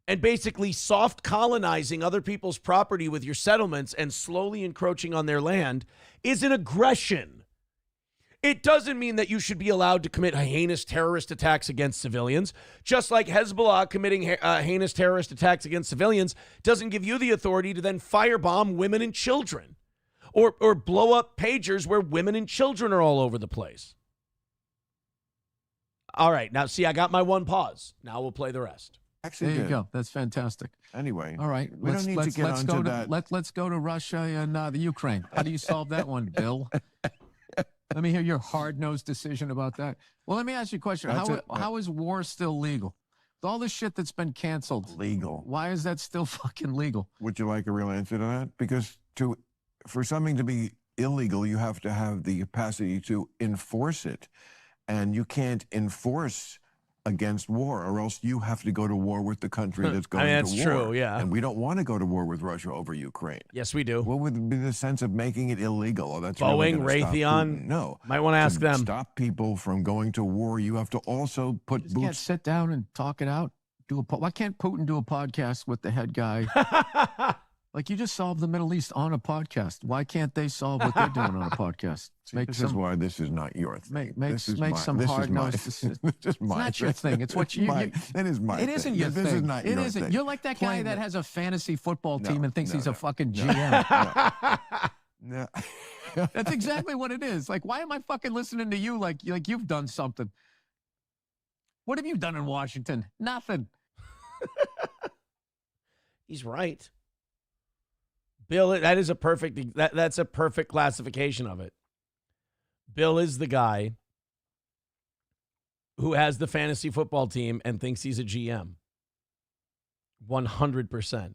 and basically soft colonizing other people's property with your settlements and slowly encroaching on their land is an aggression. It doesn't mean that you should be allowed to commit heinous terrorist attacks against civilians, just like Hezbollah committing heinous terrorist attacks against civilians doesn't give you the authority to then firebomb women and children or blow up pagers where women and children are all over the place. All right, now see, I got my one pause. Now we'll play the rest. Actually, There you go. That's fantastic. Anyway, All right. we don't need to get onto that. Let's go to Russia and the Ukraine. How do you solve that one, Bill? Let me hear your hard-nosed decision about that. Well, let me ask you a question. How is war still legal? With all this shit that's been canceled. Legal. Why is that still fucking legal? Would you like a real answer to that? Because for something to be illegal, you have to have the capacity to enforce it. And you can't enforce against war, or else you have to go to war with the country that's going to war. That's true, yeah. And we don't want to go to war with Russia over Ukraine. Yes, we do. What would be the sense of making it illegal? Oh, that's Boeing, really gonna stop Raytheon? Putin. No. Might want to ask them. Stop people from going to war. You have to also put Just can't boots. sit down and talk it out. Why can't Putin do a podcast with the head guy? Like, you just solved the Middle East on a podcast. Why can't they solve what they're doing on a podcast? This is why this is not your thing. Make some hard-nosed decisions. It's not your thing. It's what you. It is my thing. It isn't your thing. This is not It your isn't. thing. You're like that guy Playing that the- has a fantasy football No, team and thinks no, he's no, a fucking no. GM. No. That's exactly what it is. Like, why am I fucking listening to you like you've done something? What have you done in Washington? Nothing. He's right. Bill, that is a perfect, that's a perfect classification of it. Bill is the guy who has the fantasy football team and thinks he's a GM. 100%.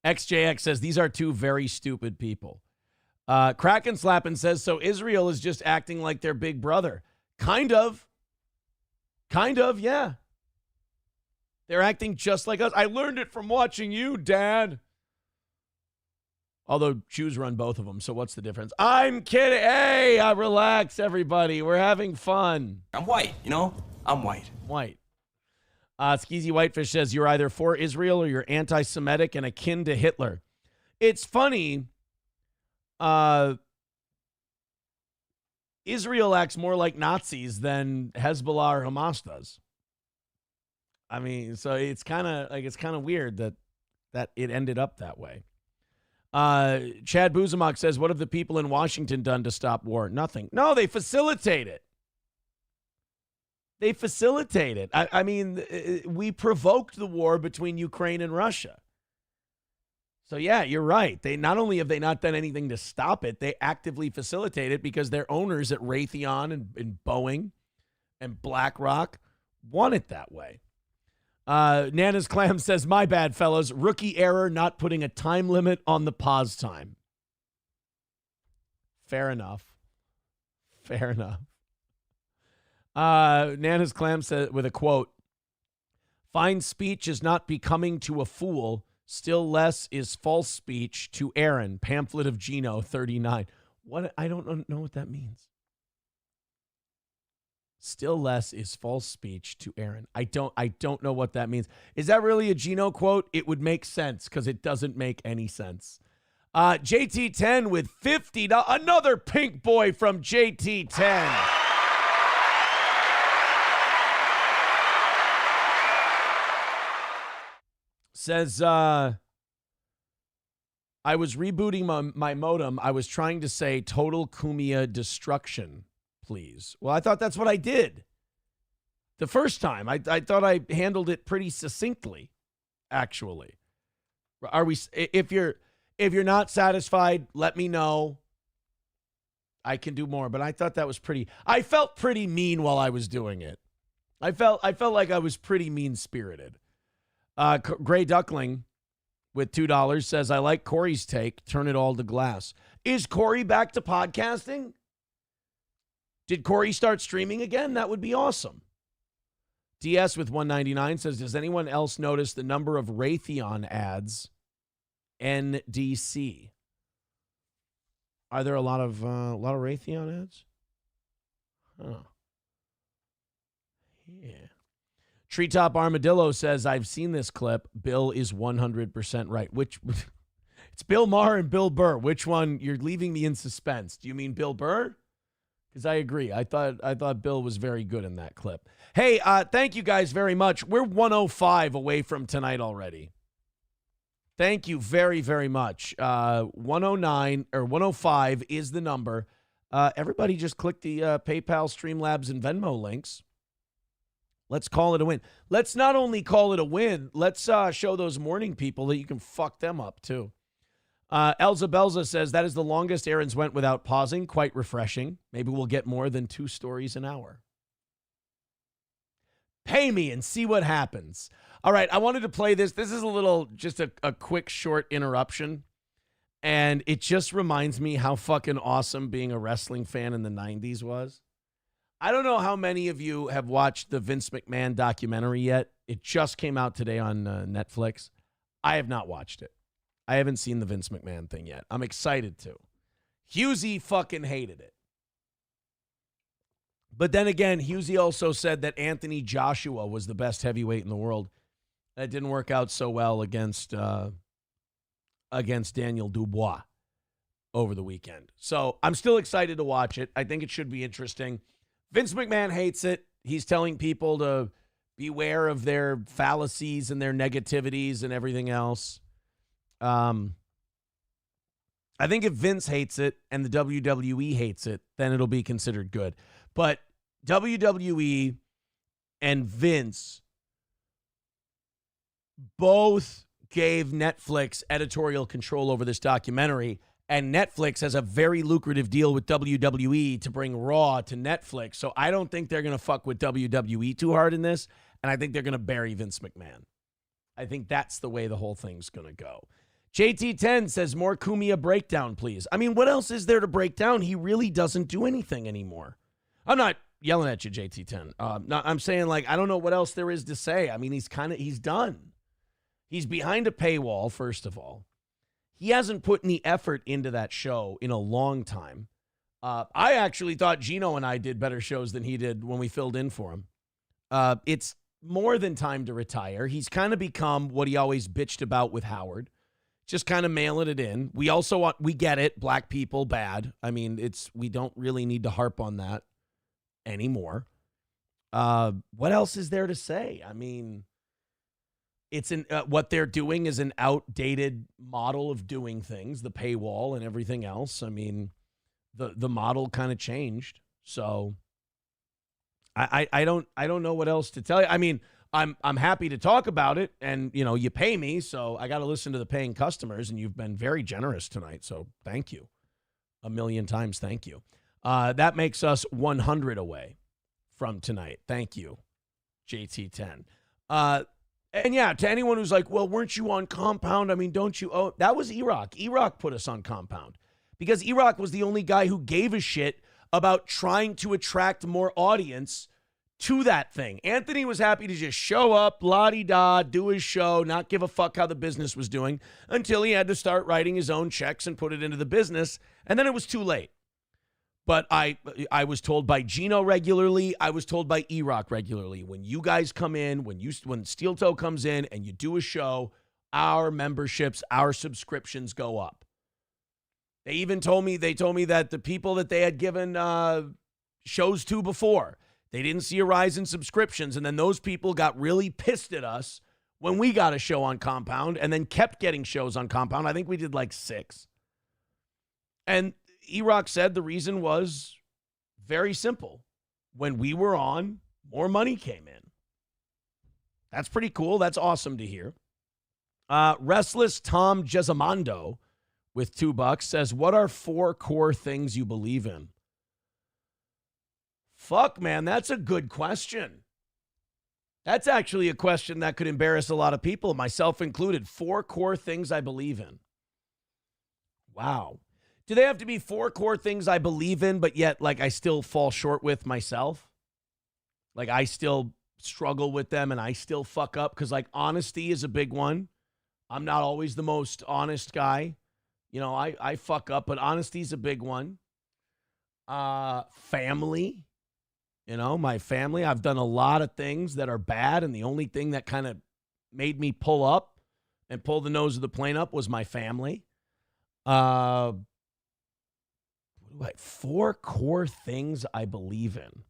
XJX says, these are two very stupid people. Kraken Slappin says, so Israel is just acting like their big brother. Kind of, yeah. They're acting just like us. I learned it from watching you, Dad. Although Jews run both of them, so what's the difference? I'm kidding. Hey, relax, everybody. We're having fun. I'm white, I'm white. White. Skeezy Whitefish says, you're either for Israel or you're anti-Semitic and akin to Hitler. It's funny. Israel acts more like Nazis than Hezbollah or Hamas does. I mean, so it's kind of weird that it ended up that way. Chad Buzamok says, what have the people in Washington done to stop war? Nothing. No, they facilitate it. They facilitate it. I mean, we provoked the war between Ukraine and Russia. So, yeah, you're right. They not only have they not done anything to stop it, they actively facilitate it because their owners at Raytheon and Boeing and BlackRock want it that way. Nana's Clam says, my bad, fellas. Rookie error not putting a time limit on the pause time. Fair enough. Fair enough. Nana's Clam said with a quote, fine speech is not becoming to a fool. Still less is false speech to Aaron. Pamphlet of Geno, 39. What? I don't know what that means. Still less is false speech to Aaron. I don't know what that means. Is that really a Geno quote? It would make sense because it doesn't make any sense. JT10 with $50. Another pink boy from JT10. Says, I was rebooting my modem. I was trying to say total Kumia destruction, please. Well, I thought that's what I did the first time. I thought I handled it pretty succinctly, actually. Are we? If you're not satisfied, let me know. I can do more, but I thought that was pretty. I felt pretty mean while I was doing it. I felt like I was pretty mean-spirited. Gray Duckling with $2 says, I like Corey's take. Turn it all to glass. Is Corey back to podcasting? Did Corey start streaming again? That would be awesome. DS with $1.99 says, does anyone else notice the number of Raytheon ads? NDC. Are there a lot of Raytheon ads? Huh. Yeah. Treetop Armadillo says, I've seen this clip. Bill is 100% right. It's Bill Maher and Bill Burr. Which one? You're leaving me in suspense. Do you mean Bill Burr? Because I agree. I thought Bill was very good in that clip. Hey, thank you guys very much. We're 105 away from tonight already. Thank you very, very much. 109 or 105 is the number. Everybody just click the PayPal, Streamlabs, and Venmo links. Let's call it a win. Let's not only call it a win, let's show those morning people that you can fuck them up too. Elza Belza says, that is the longest Aaron's went without pausing. Quite refreshing. Maybe we'll get more than 2 stories an hour. Pay me and see what happens. All right, I wanted to play this. This is just a quick, short interruption. And it just reminds me how fucking awesome being a wrestling fan in the 90s was. I don't know how many of you have watched the Vince McMahon documentary yet. It just came out today on Netflix. I have not watched it. I haven't seen the Vince McMahon thing yet. I'm excited to. Husey fucking hated it. But then again, Husey also said that Anthony Joshua was the best heavyweight in the world. That didn't work out so well against Daniel Dubois over the weekend. So I'm still excited to watch it. I think it should be interesting. Vince McMahon hates it. He's telling people to beware of their fallacies and their negativities and everything else. I think if Vince hates it and the WWE hates it, then it'll be considered good. But WWE and Vince both gave Netflix editorial control over this documentary, and Netflix has a very lucrative deal with WWE to bring Raw to Netflix. So I don't think they're going to fuck with WWE too hard in this, and I think they're going to bury Vince McMahon. I think that's the way the whole thing's going to go. JT10 says, more Kumia breakdown, please. I mean, what else is there to break down? He really doesn't do anything anymore. I'm not yelling at you, JT10. I'm saying, like, I don't know what else there is to say. I mean, he's done. He's behind a paywall, first of all. He hasn't put any effort into that show in a long time. I actually thought Geno and I did better shows than he did when we filled in for him. It's more than time to retire. He's kind of become what he always bitched about with Howard. Just kind of mailing it in. We also we get it. Black people, bad. I mean, we don't really need to harp on that anymore. What else is there to say? I mean, it's what they're doing is an outdated model of doing things, the paywall and everything else. I mean, the model kind of changed. So I don't know what else to tell you. I mean, I'm happy to talk about it, and you pay me, so I got to listen to the paying customers, and you've been very generous tonight, so thank you. A million times thank you. That makes us 100 away from tonight. Thank you, JT10. And yeah, to anyone who's like, well, weren't you on Compound? I mean, don't you owe? That was E-Rock. E-Rock put us on Compound because E-Rock was the only guy who gave a shit about trying to attract more audience to that thing. Anthony was happy to just show up, la-di-da, do his show, not give a fuck how the business was doing until he had to start writing his own checks and put it into the business. And then it was too late. But I was told by Geno regularly, I was told by E-Rock regularly, when you guys come in, when Steel Toe comes in and you do a show, our memberships, our subscriptions go up. They even told me that the people that they had given shows to before, they didn't see a rise in subscriptions, and then those people got really pissed at us when we got a show on Compound and then kept getting shows on Compound. I think we did like 6. And E-Rock said the reason was very simple. When we were on, more money came in. That's pretty cool. That's awesome to hear. Restless Tom Jesamando with $2 says, what are 4 core things you believe in? Fuck, man, that's a good question. That's actually a question that could embarrass a lot of people, myself included. 4 core things I believe in. Wow. Do they have to be 4 core things I believe in, but yet, like, I still fall short with myself? Like, I still struggle with them and I still fuck up? Because, like, honesty is a big one. I'm not always the most honest guy. I fuck up, but honesty is a big one. Family. My family. I've done a lot of things that are bad, and the only thing that kind of made me pull up and pull the nose of the plane up was my family. 4 core things I believe in.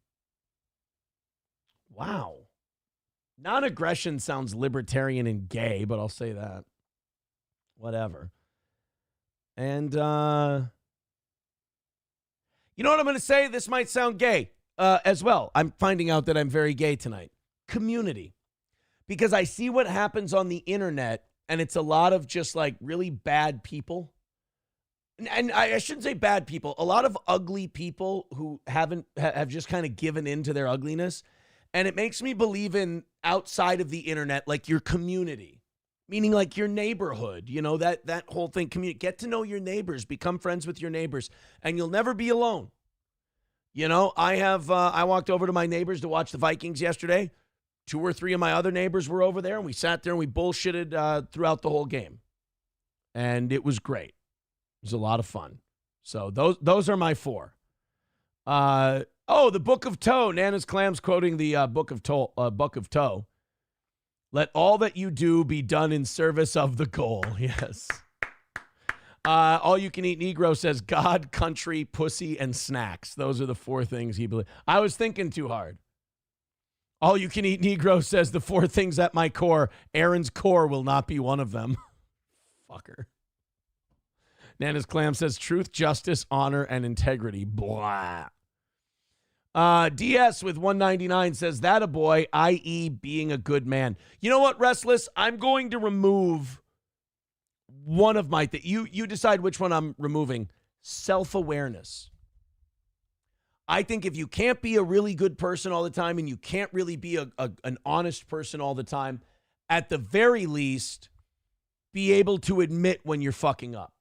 Wow. Non-aggression sounds libertarian and gay, but I'll say that. Whatever. And, you know what I'm going to say? This might sound gay as well. I'm finding out that I'm very gay tonight. Community. Because I see what happens on the internet, and it's a lot of just like really bad people. And I shouldn't say bad people, a lot of ugly people who have just kind of given in to their ugliness. And it makes me believe in outside of the internet, like your community, meaning like your neighborhood, that whole thing. Get to know your neighbors, become friends with your neighbors, and you'll never be alone. I walked over to my neighbors to watch the Vikings yesterday. 2 or 3 of my other neighbors were over there, and we sat there and we bullshitted throughout the whole game. And it was great. It was a lot of fun. So those are my 4. The Book of Toe. Nana's Clams quoting the Book of Toe. Let all that you do be done in service of the goal. Yes. All You Can Eat Negro says God, country, pussy, and snacks. Those are the 4 things he believes. I was thinking too hard. All You Can Eat Negro says the 4 things at my core. Aaron's core will not be one of them. Fucker. Nana's Clam says truth, justice, honor, and integrity. Blah. DS with 199 says that a boy, i.e. being a good man. You know what, Restless? I'm going to remove one of my things. You decide which one I'm removing. Self-awareness. I think if you can't be a really good person all the time and you can't really be an honest person all the time, at the very least, be able to admit when you're fucking up.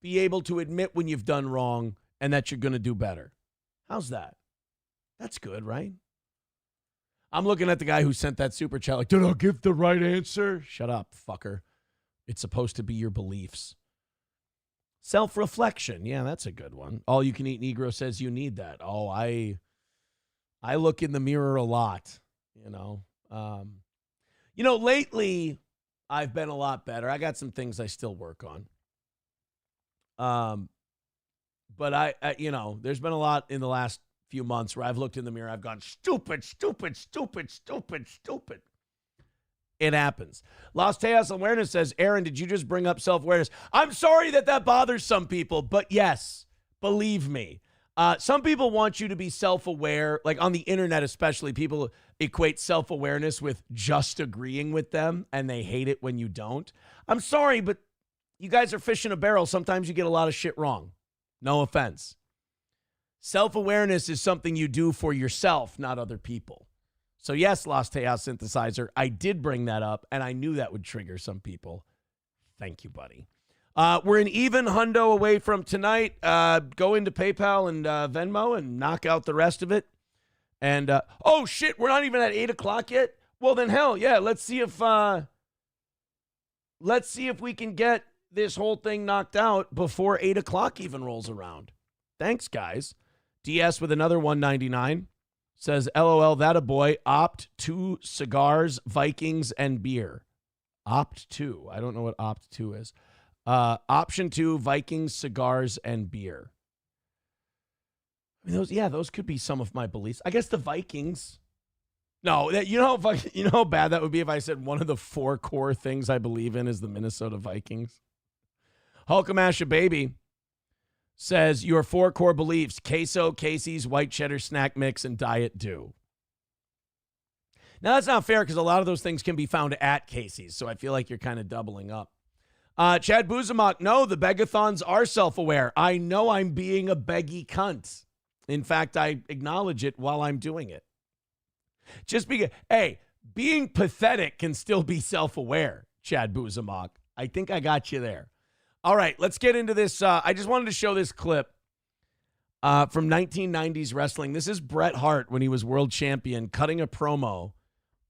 Be able to admit when you've done wrong and that you're going to do better. How's that? That's good, right? I'm looking at the guy who sent that super chat like, did I give the right answer? Shut up, fucker. It's supposed to be your beliefs. Self-reflection. Yeah, that's a good one. All You Can Eat Negro says you need that. Oh, I look in the mirror a lot, lately I've been a lot better. I got some things I still work on. But I there's been a lot in the last few months where I've looked in the mirror, I've gone, stupid. It happens. Lost Chaos Awareness says, Aaron, did you just bring up self-awareness? I'm sorry that bothers some people, but yes, believe me, Some people want you to be self-aware, like on the internet especially. People equate self-awareness with just agreeing with them, and they hate it when you don't. I'm sorry, but you guys are fish in a barrel. Sometimes you get a lot of shit wrong. No offense. Self-awareness is something you do for yourself, not other people. So yes, Los Tejas Synthesizer, I did bring that up, and I knew that would trigger some people. Thank you, buddy. We're an even hundo away from tonight. Go into PayPal and Venmo and knock out the rest of it. And, oh, shit, we're not even at 8 o'clock yet? Well, then, hell, yeah, let's see if we can get this whole thing knocked out before 8 o'clock even rolls around. Thanks, guys. DS with another $1.99 says, LOL, that a boy. Opt 2 cigars, Vikings, and beer. Opt 2. I don't know what Opt 2 is. Option 2, Vikings, cigars, and beer. I mean, those could be some of my beliefs. I guess the Vikings. No, you know how bad that would be if I said one of the 4 core things I believe in is the Minnesota Vikings. Hulkamasha Baby says your 4 core beliefs: queso, Casey's, white cheddar snack mix, and Diet Dew. Now, that's not fair because a lot of those things can be found at Casey's, so I feel like you're kind of doubling up. Chad Buzamok, no, the Begathons are self-aware. I know I'm being a beggy cunt. In fact, I acknowledge it while I'm doing it. Just because, hey, being pathetic can still be self-aware, Chad Buzamok. I think I got you there. All right, let's get into this. I just wanted to show this clip from 1990s wrestling. This is Bret Hart when he was world champion, cutting a promo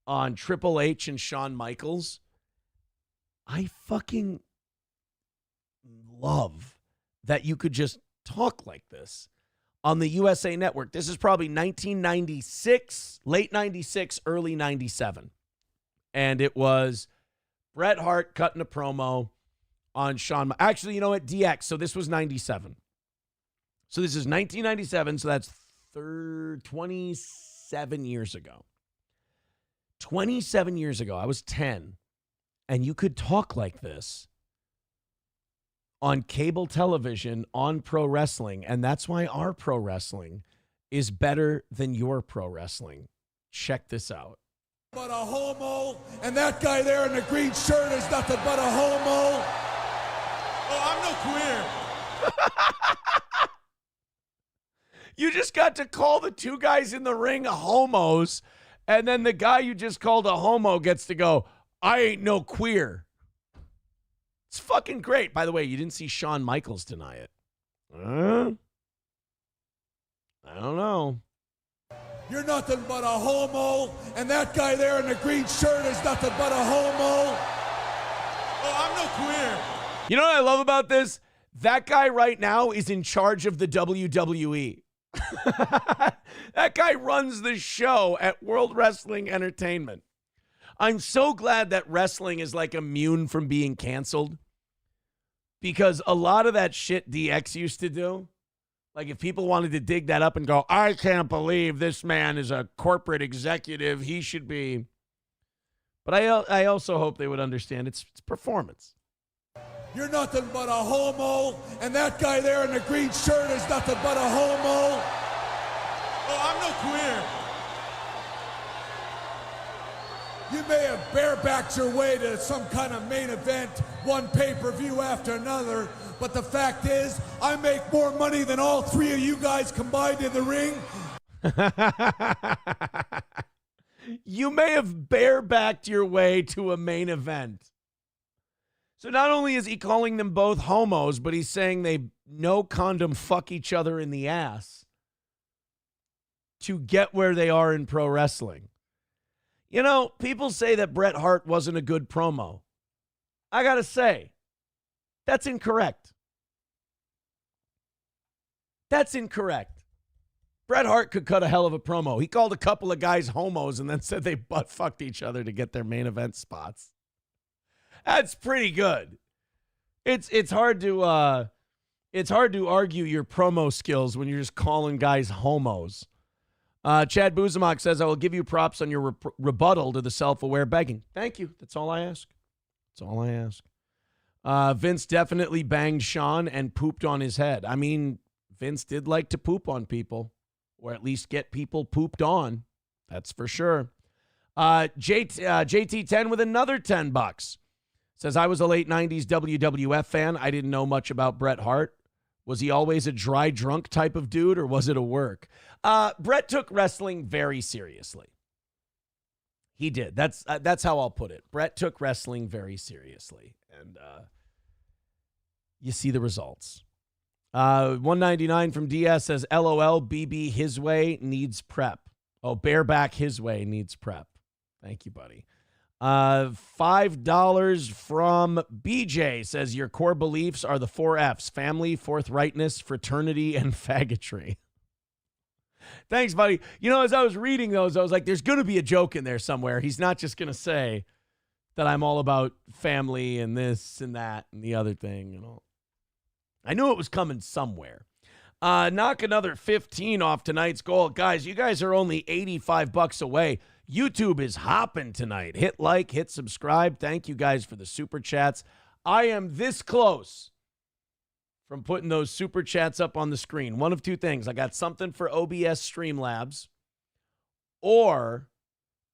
on Triple H and Shawn Michaels. I fucking love that you could just talk like this on the USA Network. This is probably 1996, late 96, early 97. And it was Bret Hart cutting a promo on Shawn. Actually, you know what? DX. So this was 97. So this is 1997. So that's 27 years ago. 27 years ago, I was 10. And you could talk like this on cable television, on pro wrestling. And that's why our pro wrestling is better than your pro wrestling. Check this out. But a homo, and that guy there in the green shirt is nothing but a homo. Oh, I'm no queer. You just got to call the 2 guys in the ring homos, and then the guy you just called a homo gets to go, I ain't no queer. It's fucking great. By the way, you didn't see Shawn Michaels deny it. I don't know. You're nothing but a homo, and that guy there in the green shirt is nothing but a homo. Oh, I'm no queer. You know what I love about this? That guy right now is in charge of the WWE. That guy runs the show at World Wrestling Entertainment. I'm so glad that wrestling is like immune from being canceled, because a lot of that shit DX used to do, like if people wanted to dig that up and go, I can't believe this man is a corporate executive, he should be. But I also hope they would understand it's performance. You're nothing but a homo, and that guy there in the green shirt is nothing but a homo. Oh, I'm no queer. You may have barebacked your way to some kind of main event, one pay-per-view after another, but the fact is, I make more money than all 3 of you guys combined in the ring. You may have barebacked your way to a main event. So not only is he calling them both homos, but he's saying they no condom fuck each other in the ass to get where they are in pro wrestling. You know, people say that Bret Hart wasn't a good promo. I got to say, that's incorrect. That's incorrect. Bret Hart could cut a hell of a promo. He called a couple of guys homos and then said they butt fucked each other to get their main event spots. That's pretty good. It's hard to argue your promo skills when you're just calling guys homos. Chad Buzamok says, I will give you props on your rebuttal to the self-aware begging. Thank you. That's all I ask. That's all I ask. Vince definitely banged Shawn and pooped on his head. I mean, Vince did like to poop on people, or at least get people pooped on. That's for sure. JT10 with another $10. Says, I was a late 90s WWF fan. I didn't know much about Bret Hart. Was he always a dry drunk type of dude, or was it a work? Bret took wrestling very seriously. He did. That's how I'll put it. Bret took wrestling very seriously. And you see the results. 199 from DS says, LOL, BB his way needs prep. Oh, bareback his way needs prep. Thank you, buddy. $5 from BJ says, your core beliefs are the 4 Fs: family, forthrightness, fraternity, and faggotry. Thanks, buddy. You know, as I was reading those, I was like, there's going to be a joke in there somewhere. He's not just going to say that I'm all about family and this and that and the other thing. You know, I knew it was coming somewhere. Knock another 15 off tonight's goal. Guys, you guys are only $85 away. YouTube is hopping tonight. Hit like, hit subscribe. Thank you guys for the super chats. I am this close from putting those super chats up on the screen. One of two things. I got something for OBS Streamlabs, or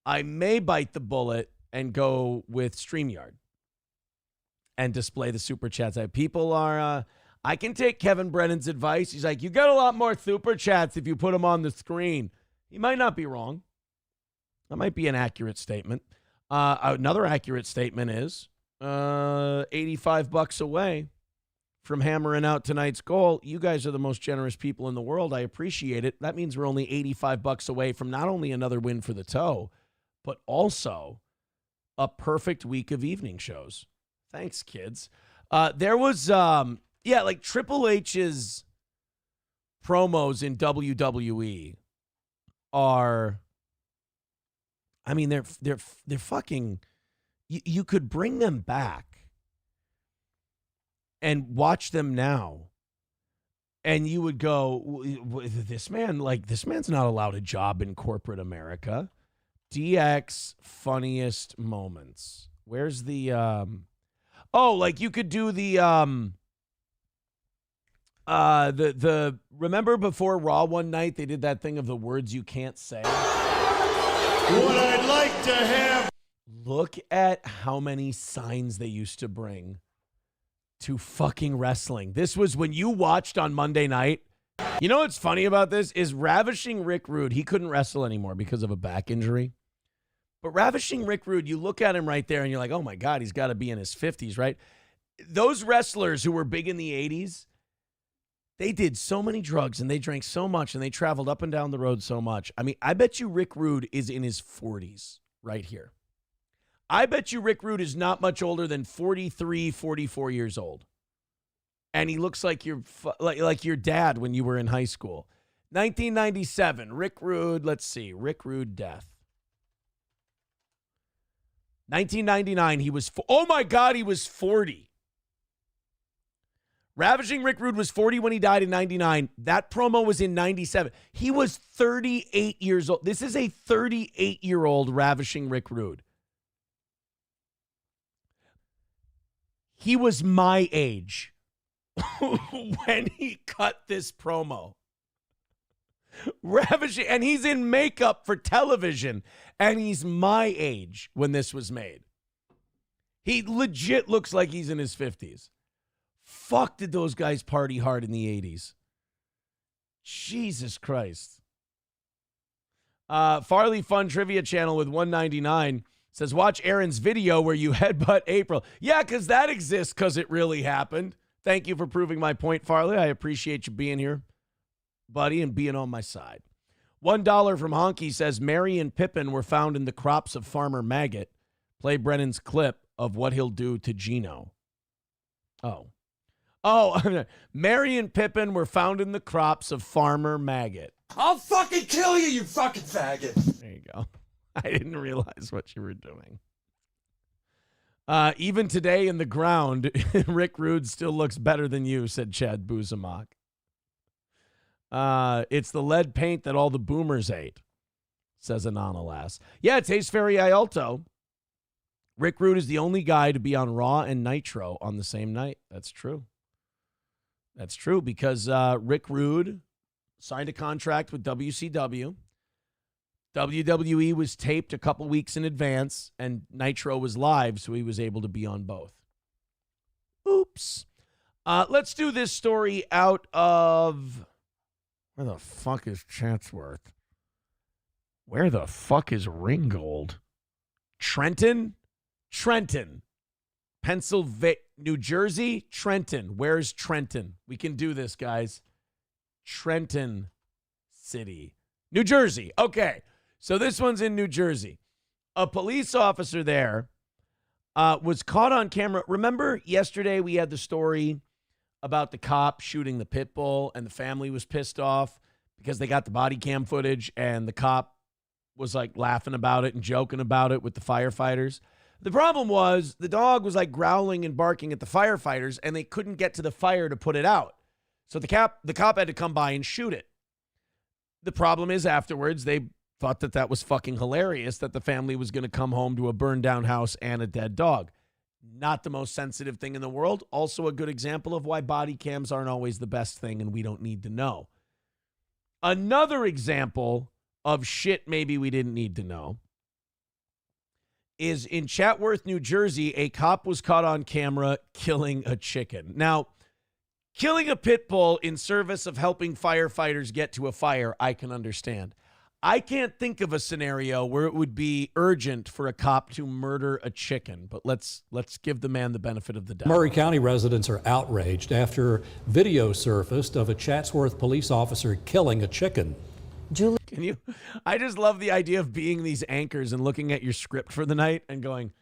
I may bite the bullet and go with StreamYard and display the super chats. People are, I can take Kevin Brennan's advice. He's like, you got a lot more super chats if you put them on the screen. He might not be wrong. That might be an accurate statement. Another accurate statement is $85 away from hammering out tonight's goal. You guys are the most generous people in the world. I appreciate it. That means we're only $85 away from not only another win for the toe, but also a perfect week of evening shows. Thanks, kids. There was, like Triple H's promos in WWE are, I mean, they're fucking, you could bring them back and watch them now, and you would go, this man's not allowed a job in corporate America. DX funniest moments. Where's the, you could do the remember before Raw one night, they did that thing of the words you can't say? What I'd like to have. Look at how many signs they used to bring to fucking wrestling. This was when you watched on Monday night. You know what's funny about this is Ravishing Rick Rude. He couldn't wrestle anymore because of a back injury. But Ravishing Rick Rude, you look at him right there and you're like, oh my God, he's got to be in his 50s, right? Those wrestlers who were big in the 80s, they did so many drugs and they drank so much and they traveled up and down the road so much. I mean, I bet you Rick Rude is in his 40s right here. I bet you Rick Rude is not much older than 43, 44 years old. And he looks like like your dad when you were in high school. 1997, Rick Rude, let's see, Rick Rude death. 1999, he was, oh my God, he was 40. Ravishing Rick Rude was 40 when he died in 99. That promo was in 97. He was 38 years old. This is a 38-year-old Ravishing Rick Rude. He was my age when he cut this promo. Ravishing, and he's in makeup for television, and he's my age when this was made. He legit looks like he's in his 50s. Fuck, did those guys party hard in the 80s. Jesus Christ. Farley Fun Trivia Channel with 199 says, watch Aaron's video where you headbutt April. Yeah, because that exists because it really happened. Thank you for proving my point, Farley. I appreciate you being here, buddy, and being on my side. $1 from Honky says, Mary and Pippin were found in the crops of Farmer Maggot. Play Brennan's clip of what he'll do to Geno. Oh, Mary and Pippin were found in the crops of Farmer Maggot. I'll fucking kill you, you fucking faggot. There you go. I didn't realize what you were doing. Even today in the ground, Rick Rude still looks better than you, said Chad Buzamak. It's the lead paint that all the boomers ate, says Ananalas. Yeah, it tastes very Ialto. Rick Rude is the only guy to be on Raw and Nitro on the same night. That's true. That's true because Rick Rude signed a contract with WCW. WWE was taped a couple weeks in advance, and Nitro was live, so he was able to be on both. Oops. Let's do this story out of... Where the fuck is Chatsworth? Where the fuck is Ringgold? Trenton? Trenton. Pennsylvania, New Jersey? Trenton. Where's Trenton? We can do this, guys. Trenton City. New Jersey. Okay. So this one's in New Jersey. A police officer there was caught on camera. Remember yesterday we had the story about the cop shooting the pit bull and the family was pissed off because they got the body cam footage and the cop was like laughing about it and joking about it with the firefighters. The problem was the dog was like growling and barking at the firefighters and they couldn't get to the fire to put it out. So the cop had to come by and shoot it. The problem is afterwards they thought that was fucking hilarious that the family was going to come home to a burned down house and a dead dog. Not the most sensitive thing in the world. Also a good example of why body cams aren't always the best thing and we don't need to know. Another example of shit maybe we didn't need to know is in Chatsworth, New Jersey, a cop was caught on camera killing a chicken. Now, killing a pit bull in service of helping firefighters get to a fire, I can understand. I can't think of a scenario where it would be urgent for a cop to murder a chicken, but let's give the man the benefit of the doubt. Murray County residents are outraged after video surfaced of a Chatsworth police officer killing a chicken. Julie, can you? I just love the idea of being these anchors and looking at your script for the night and going,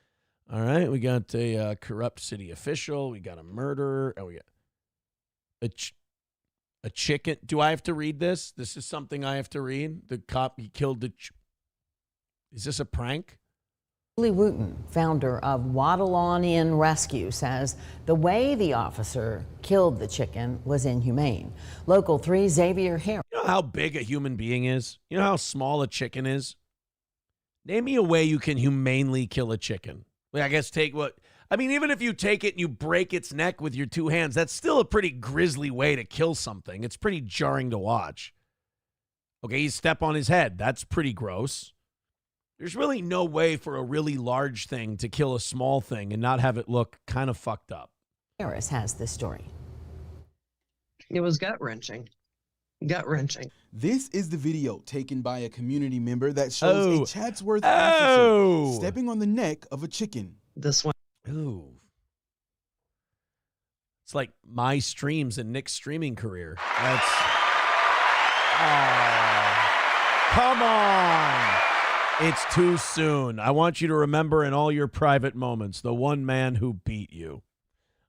all right, we got a corrupt city official, we got a murderer, we got a chicken. Do I have to read this? This is something I have to read? The cop, he killed the... Is this a prank? Julie Wooten, founder of Waddle On In Rescue, says the way the officer killed the chicken was inhumane. Local 3 Xavier Harris. You know how big a human being is? You know how small a chicken is? Name me a way you can humanely kill a chicken. I guess take what... I mean, even if you take it and you break its neck with your 2 hands, that's still a pretty grisly way to kill something. It's pretty jarring to watch. Okay, you step on his head. That's pretty gross. There's really no way for a really large thing to kill a small thing and not have it look kind of fucked up. Harris has this story. It was gut-wrenching. Gut-wrenching. This is the video taken by a community member that shows a Chatsworth officer stepping on the neck of a chicken. This one. Ooh. It's like my streams and Nick's streaming career. That's... Come on. It's too soon. I want you to remember in all your private moments the one man who beat you.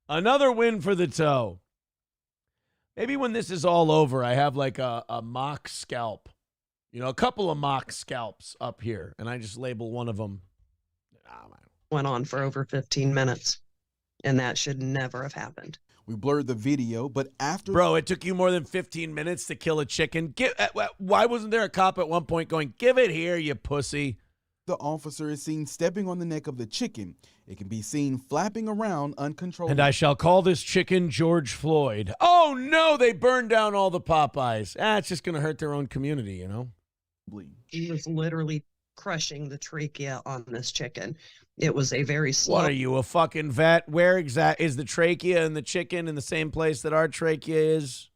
Another win for the toe. Maybe when this is all over, I have like a mock scalp. You know, a couple of mock scalps up here, and I just label one of them. Went on for over 15 minutes, and that should never have happened. We blurred the video, but after... Bro, it took you more than 15 minutes to kill a chicken. Why wasn't there a cop at one point going, give it here, you pussy? The officer is seen stepping on the neck of the chicken. It can be seen flapping around uncontrollably. And I shall call this chicken George Floyd. Oh, no, they burned down all the Popeyes. It's just going to hurt their own community, you know? He was literally crushing the trachea on this chicken. It was a very slow... What are you, a fucking vet? Where exactly is the trachea and the chicken in the same place that our trachea is?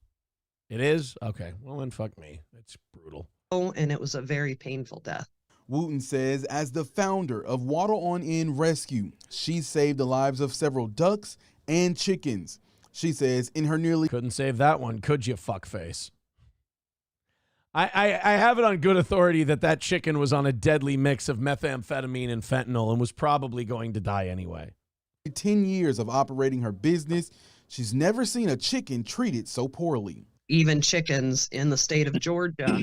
It is? Okay, well then fuck me. It's brutal. And it was a very painful death. Wooten says as the founder of Waddle On In Rescue, she saved the lives of several ducks and chickens. She says in her nearly... Couldn't save that one, could you, fuckface? I have it on good authority that chicken was on a deadly mix of methamphetamine and fentanyl and was probably going to die anyway. 10 years of operating her business, she's never seen a chicken treated so poorly. Even chickens in the state of Georgia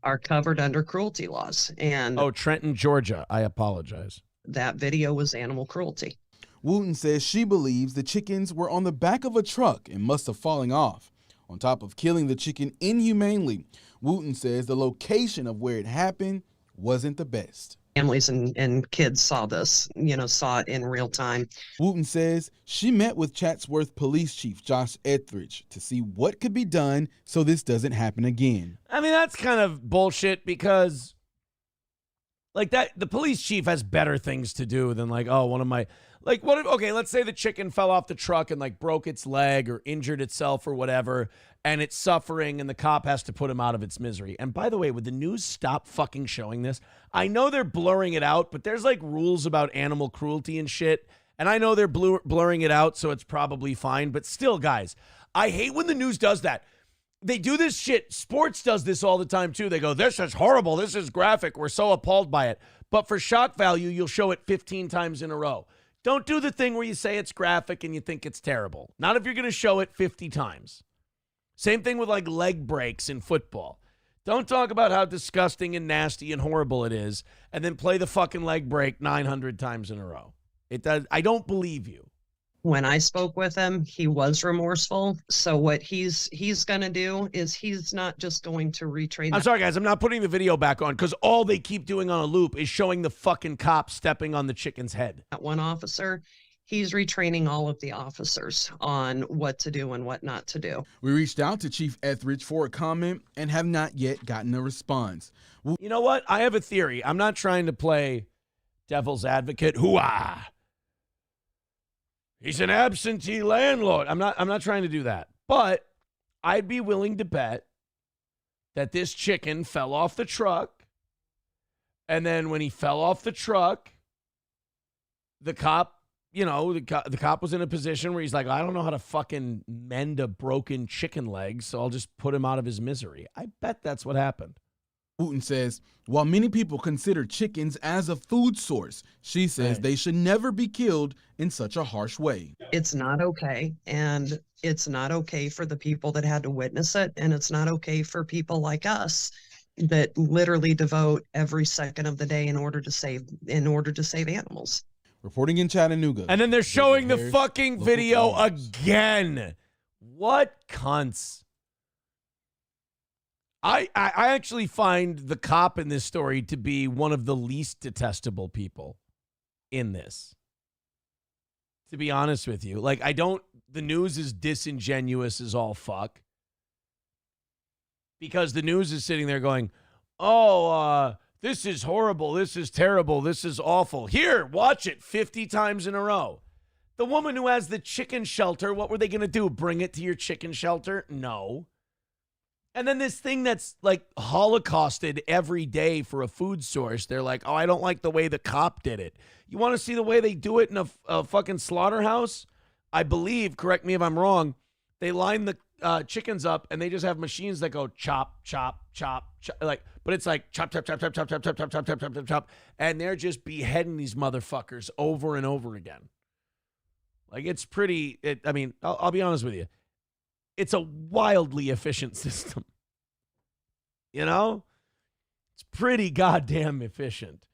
are covered under cruelty laws. And oh, Trenton, Georgia. I apologize. That video was animal cruelty. Wooten says she believes the chickens were on the back of a truck and must have fallen off. On top of killing the chicken inhumanely, Wooten says the location of where it happened wasn't the best. families and kids saw this, saw it in real time. Wooten says she met with Chatsworth Police Chief Josh Etheridge to see what could be done so this doesn't happen again. I mean, that's kind of bullshit because, like, that the police chief has better things to do than, like, oh, one of my, like, what if, okay, let's say the chicken fell off the truck and, like, broke its leg or injured itself or whatever, and it's suffering and the cop has to put him out of its misery. And by the way, would the news stop fucking showing this? I know they're blurring it out, but there's, like, rules about animal cruelty and shit, and I know they're blurring it out, so it's probably fine, but still, guys, I hate when the news does that. They do this shit. Sports does this all the time, too. They go, this is horrible. This is graphic. We're so appalled by it. But for shock value, you'll show it 15 times in a row. Don't do the thing where you say it's graphic and you think it's terrible. Not if you're going to show it 50 times. Same thing with, like, leg breaks in football. Don't talk about how disgusting and nasty and horrible it is and then play the fucking leg break 900 times in a row. It does. I don't believe you. When I spoke with him, he was remorseful. So what he's going to do is he's not just going to retrain. I'm sorry, guys. I'm not putting the video back on because all they keep doing on a loop is showing the fucking cop stepping on the chicken's head. That one officer, he's retraining all of the officers on what to do and what not to do. We reached out to Chief Etheridge for a comment and have not yet gotten a response. You know what? I have a theory. I'm not trying to play devil's advocate. Hoo-ah. He's an absentee landlord. I'm not trying to do that. But I'd be willing to bet that this chicken fell off the truck. And then when he fell off the truck, the cop, the cop was in a position where he's like, I don't know how to fucking mend a broken chicken leg, so I'll just put him out of his misery. I bet that's what happened. Wooten says, while many people consider chickens as a food source, she says they should never be killed in such a harsh way. It's not okay, and it's not okay for the people that had to witness it, and it's not okay for people like us that literally devote every second of the day in order to save animals. Reporting in Chattanooga. And then they're showing the fucking video again. What cunts. I actually find the cop in this story to be one of the least detestable people in this. To be honest with you. Like, the news is disingenuous as all fuck. Because the news is sitting there going, this is horrible, this is terrible, this is awful. Here, watch it 50 times in a row. The woman who has the chicken shelter, what were they going to do? Bring it to your chicken shelter? No. And then this thing that's like holocausted every day for a food source. They're like, I don't like the way the cop did it. You want to see the way they do it in a fucking slaughterhouse? I believe, correct me if I'm wrong, they line the chickens up and they just have machines that go chop, chop, chop, chop. But it's like chop, chop, chop, chop, chop, chop, chop, chop, chop, chop, chop, chop, chop. And they're just beheading these motherfuckers over and over again. Like, it's pretty, I'll be honest with you. It's a wildly efficient system. It's pretty goddamn efficient.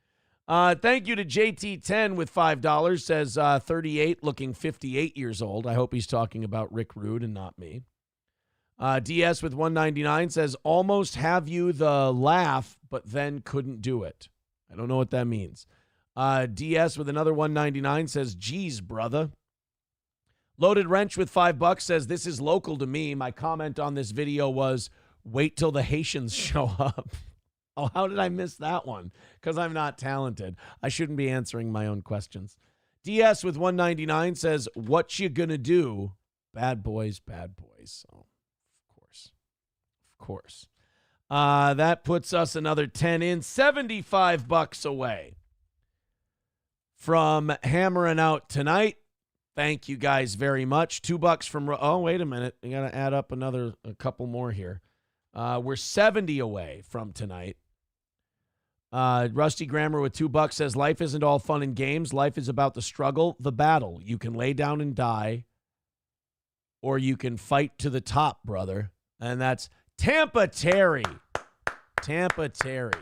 Thank you to JT10 with $5. Says 38, looking 58 years old. I hope he's talking about Rick Rude and not me. DS with $1.99 says, almost have you the laugh, but then couldn't do it. I don't know what that means. DS with another $1.99 says, geez, brother. Loaded Wrench with $5 says, this is local to me. My comment on this video was, wait till the Haitians show up. Oh, how did I miss that one? Because I'm not talented. I shouldn't be answering my own questions. DS with $1.99 says, what you gonna do? Bad boys, bad boys. Oh, of course. That puts us another 10 in, $75 away from hammering out tonight. Thank you guys very much. $2 from, wait a minute. You got to add up a couple more here. We're 70 away from tonight. Rusty Grammar with $2 says, life isn't all fun and games. Life is about the struggle, the battle. You can lay down and die, or you can fight to the top, brother. And that's Tampa Terry. Tampa Terry.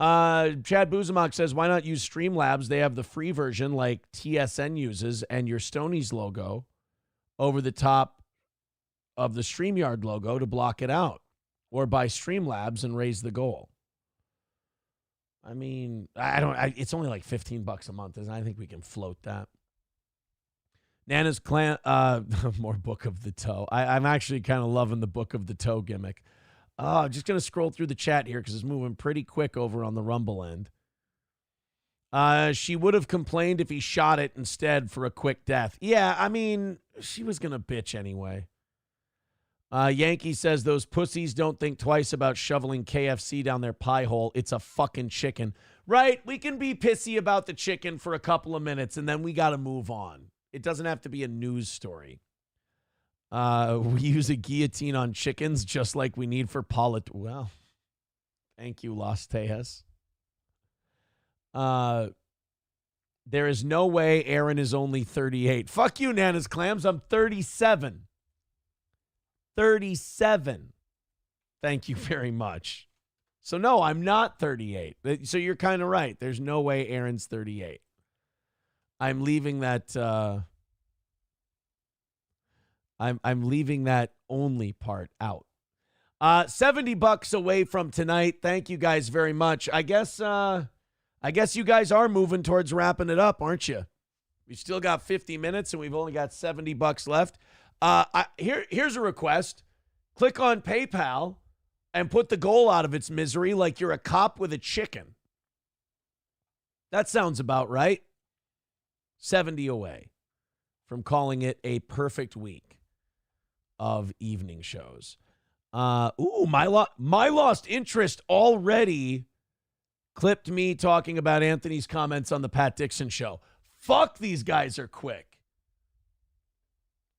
Chad Buzamok says, why not use Streamlabs? They have the free version like TSN uses, and your Stoney's logo over the top of the StreamYard logo to block it out. Or buy Streamlabs and raise the goal. I mean, it's only like $15 a month, and I think we can float that. Nana's clan, more Book of the Toe. I'm actually kind of loving the Book of the Toe gimmick. I'm just going to scroll through the chat here because it's moving pretty quick over on the Rumble end. She would have complained if he shot it instead for a quick death. Yeah, I mean, she was going to bitch anyway. Yankee says those pussies don't think twice about shoveling KFC down their pie hole. It's a fucking chicken. Right? We can be pissy about the chicken for a couple of minutes, and then we got to move on. It doesn't have to be a news story. We use a guillotine on chickens just like we need for Well, thank you, Los Tejas. There is no way Aaron is only 38. Fuck you, Nana's Clams. I'm 37. 37. Thank you very much. So, no, I'm not 38. So you're kind of right. There's no way Aaron's 38. I'm leaving that I'm leaving that only part out. $70 away from tonight. Thank you guys very much. I guess you guys are moving towards wrapping it up, aren't you? We still got 50 minutes and we've only got $70 left. Here's a request. Click on PayPal and put the goal out of its misery like you're a cop with a chicken. That sounds about right. 70 away from calling it a perfect week of evening shows. My Lost Interest already clipped me talking about Anthony's comments on the Pat Dixon show. Fuck, these guys are quick.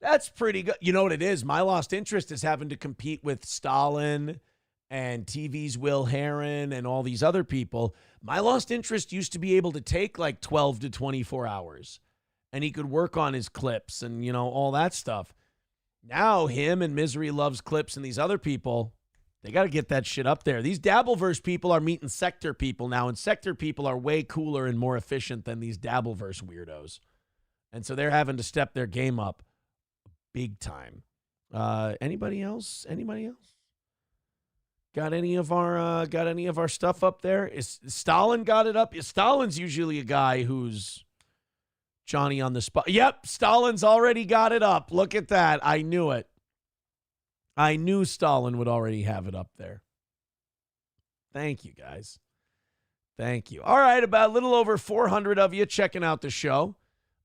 That's pretty good. You know what it is? My Lost Interest is having to compete with Stalin and TV's Will Heron and all these other people. My Lost Interest used to be able to take like 12 to 24 hours, and he could work on his clips and, all that stuff. Now him and Misery Loves Clips and these other people, they got to get that shit up there. These Dabbleverse people are meeting Sector people now, and Sector people are way cooler and more efficient than these Dabbleverse weirdos. And so they're having to step their game up big time. Anybody else? Got any of our stuff up there? Is Stalin got it up? Stalin's usually a guy who's Johnny on the spot. Yep, Stalin's already got it up. Look at that. I knew it. I knew Stalin would already have it up there. Thank you, guys. Thank you. All right, about a little over 400 of you checking out the show.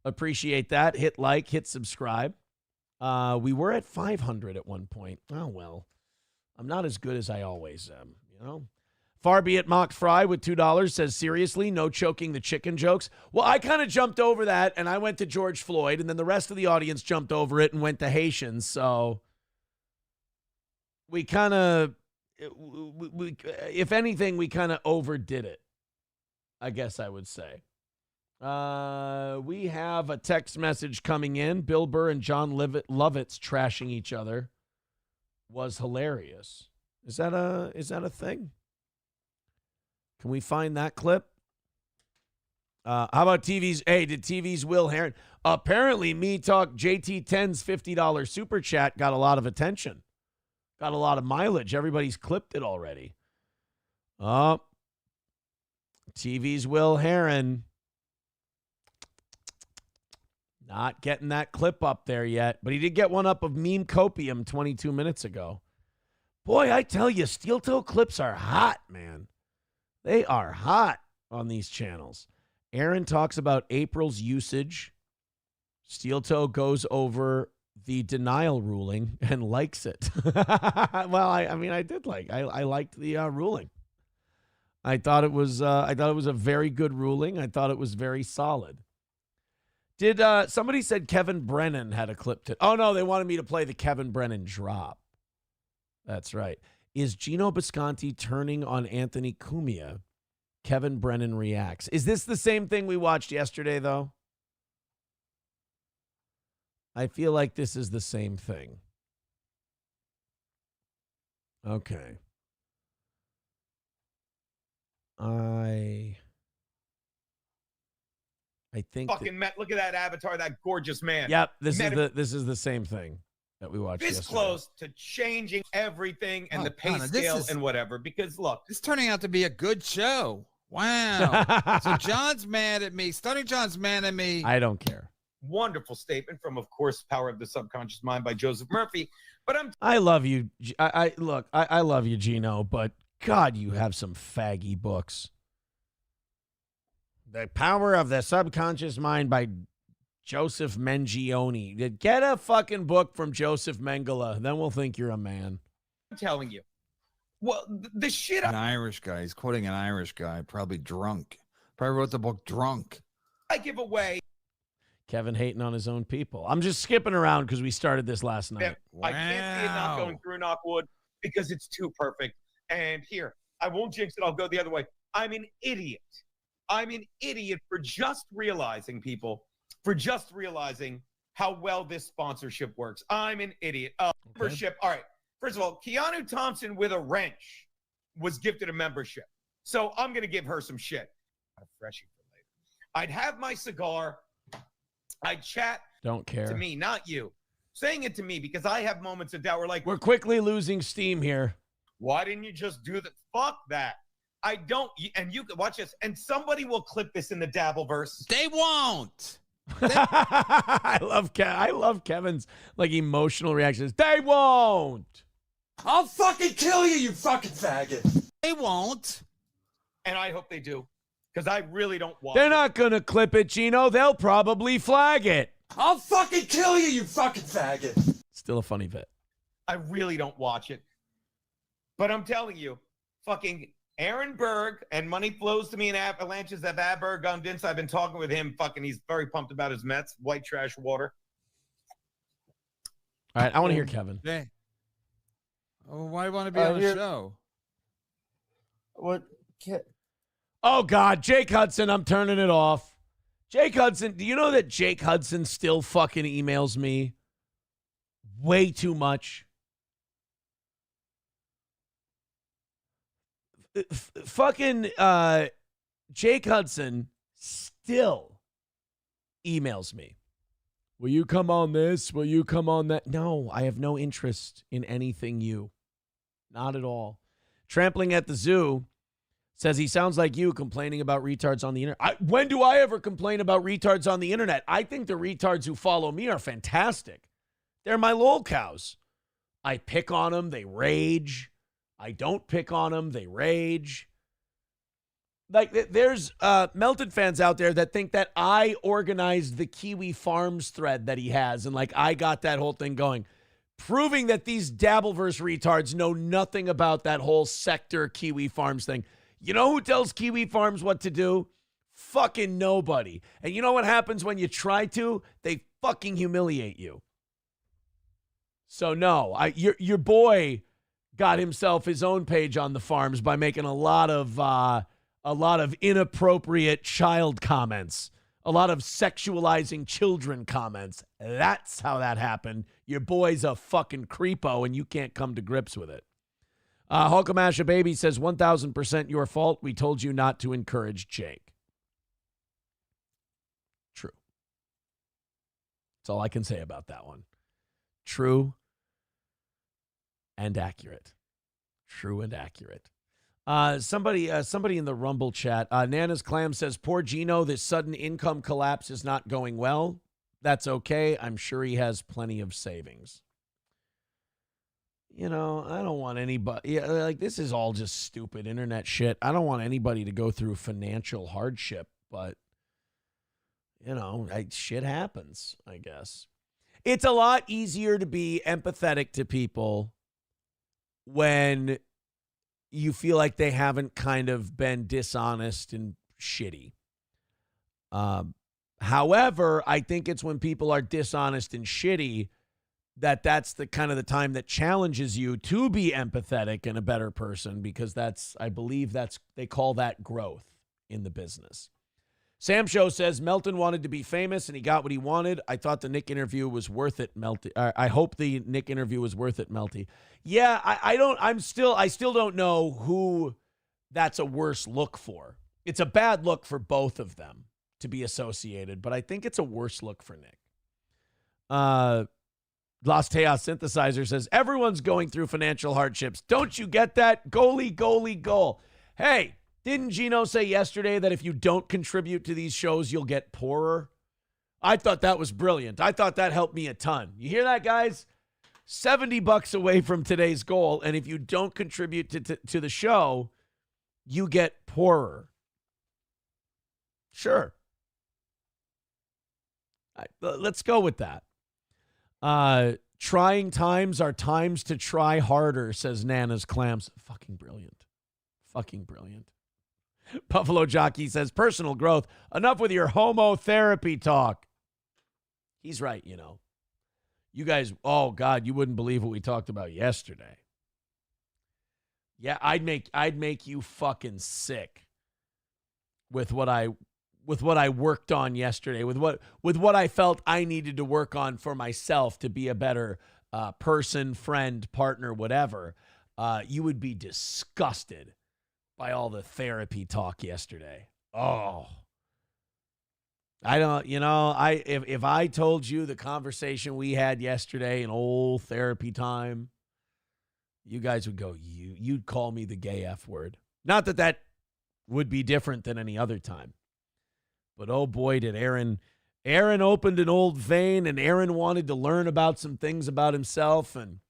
Appreciate that. Hit like, hit subscribe. We were at 500 at one point. Oh, well. I'm not as good as I always am, Far be it Mock Fry with $2 says, seriously, no choking the chicken jokes? Well, I kind of jumped over that, and I went to George Floyd, and then the rest of the audience jumped over it and went to Haitians, so we kind of, if anything, we kind of overdid it, I guess I would say. We have a text message coming in. Bill Burr and John Lovitz trashing each other was hilarious. Is that a thing? Can we find that clip? How about TV's? Hey, did TV's Will Heron? Apparently, Me Talk JT10's $50 super chat got a lot of attention. Got a lot of mileage. Everybody's clipped it already. TV's Will Heron. Not getting that clip up there yet, but he did get one up of Meme Copium 22 minutes ago. Boy, I tell you, Steel Toe clips are hot, man. They are hot on these channels. Aaron talks about April's usage. Steel Toe goes over the denial ruling and likes it. Well, I did like. I liked the ruling. I thought it was a very good ruling. I thought it was very solid. Did somebody said Kevin Brennan had a clip to? Oh no, they wanted me to play the Kevin Brennan drop. That's right. Is Geno Bisconti turning on Anthony Cumia? Kevin Brennan reacts. Is this the same thing we watched yesterday, though? I feel like this is the same thing. Okay. I think fucking met. Look at that avatar, that gorgeous man. Yep, this is the same thing that we watched. This close to changing everything and the pay scale and whatever. Because look, it's turning out to be a good show. Wow. So John's mad at me. Stunning John's mad at me. I don't care. Wonderful statement from, of course, Power of the Subconscious Mind by Joseph Murphy. But I love you. I love you, Geno, but God, you have some faggy books. The Power of the Subconscious Mind by Joseph Mangione. Get a fucking book from Joseph Mengele, then we'll think you're a man. I'm telling you. Well, the shit. An Irish guy. He's quoting an Irish guy, probably drunk. Probably wrote the book drunk. I give away. Kevin hating on his own people. I'm just skipping around because we started this last night. I can't see it not going through knockwood because it's too perfect. And here, I won't jinx it. I'll go the other way. I'm an idiot. I'm an idiot for just realizing, people, for just realizing how well this sponsorship works. I'm an idiot. Membership. All right. First of all, Keanu Thompson with a wrench was gifted a membership. So I'm going to give her some shit. A freshie for later. I'd have my cigar. I'd chat. Don't care. To me, not you. Saying it to me because I have moments of doubt. We're quickly losing steam here. Why didn't you just do that? Fuck that. I don't. And you can watch this. And somebody will clip this in the Dabbleverse. They won't. I love Kevin's like emotional reactions. They won't. I'll fucking kill you, you fucking faggot. They won't. And I hope they do. Because I really don't watch They're not going to clip it, Geno. They'll probably flag it. I'll fucking kill you, you fucking faggot. Still a funny bit. I really don't watch it. But I'm telling you, fucking Aaron Berg and money flows to me in avalanches of Aberg on Vince. I've been talking with him. Fucking, he's very pumped about his Mets. White trash water. All right, I want to hear Kevin. Yeah. Oh, why do you want to be on the show? What? Oh, God, Jake Hudson, I'm turning it off. Jake Hudson, do you know that Jake Hudson still fucking emails me way too much? Fucking Jake Hudson still emails me. Will you come on this? Will you come on that? No, I have no interest in anything you. Not at all. Trampling at the Zoo says he sounds like you complaining about retards on the internet. When do I ever complain about retards on the internet? I think the retards who follow me are fantastic. They're my lol cows. I pick on them, they rage. I don't pick on them, they rage. Like, there's Melted fans out there that think that I organized the Kiwi Farms thread that he has, and like I got that whole thing going, proving that these Dabbleverse retards know nothing about that whole sector Kiwi Farms thing. You know who tells Kiwi Farms what to do? Fucking nobody. And you know what happens when you try to? They fucking humiliate you. So no, your boy got himself his own page on the farms by making a lot of inappropriate child comments, a lot of sexualizing children comments. That's how that happened. Your boy's a fucking creepo, and you can't come to grips with it. Hulkamasha Baby says 1,000% your fault. We told you not to encourage Jake. True. That's all I can say about that one. True and accurate. True and accurate. Somebody in the Rumble chat, Nana's Clam says, poor Geno, this sudden income collapse is not going well. That's okay. I'm sure he has plenty of savings. You know, I don't want anybody, like, this is all just stupid internet shit. I don't want anybody to go through financial hardship, but, you know, shit happens, I guess. It's a lot easier to be empathetic to people when you feel like they haven't kind of been dishonest and shitty. However, I think it's when people are dishonest and shitty that's the kind of the time that challenges you to be empathetic and a better person, because I believe they call that growth in the business. Sam Show says Melton wanted to be famous and he got what he wanted. I thought the Nick interview was worth it, Melty. I hope the Nick interview was worth it, Melty. Yeah, I still don't know who that's a worse look for. It's a bad look for both of them to be associated, but I think it's a worse look for Nick. Los Teos Synthesizer says, everyone's going through financial hardships. Don't you get that? Goalie, goal. Hey, Didn't Geno say yesterday that if you don't contribute to these shows, you'll get poorer? I thought that was brilliant. I thought that helped me a ton. You hear that, guys? $70 away from today's goal, and if you don't contribute to the show, you get poorer. Sure. Let's go with that. Trying times are times to try harder, says Nana's Clams. Fucking brilliant. Fucking brilliant. Buffalo Jockey says, personal growth. Enough with your homotherapy talk. He's right, you know. You guys, oh, God, you wouldn't believe what we talked about yesterday. Yeah, I'd make you fucking sick with what I worked on yesterday, with what I felt I needed to work on for myself to be a better person, friend, partner, whatever. You would be disgusted by all the therapy talk yesterday. Oh, I don't, you know, if I told you the conversation we had yesterday, an old therapy time, you guys would go, you'd call me the gay F word. Not that that would be different than any other time. But oh boy, did Aaron opened an old vein, and Aaron wanted to learn about some things about himself, and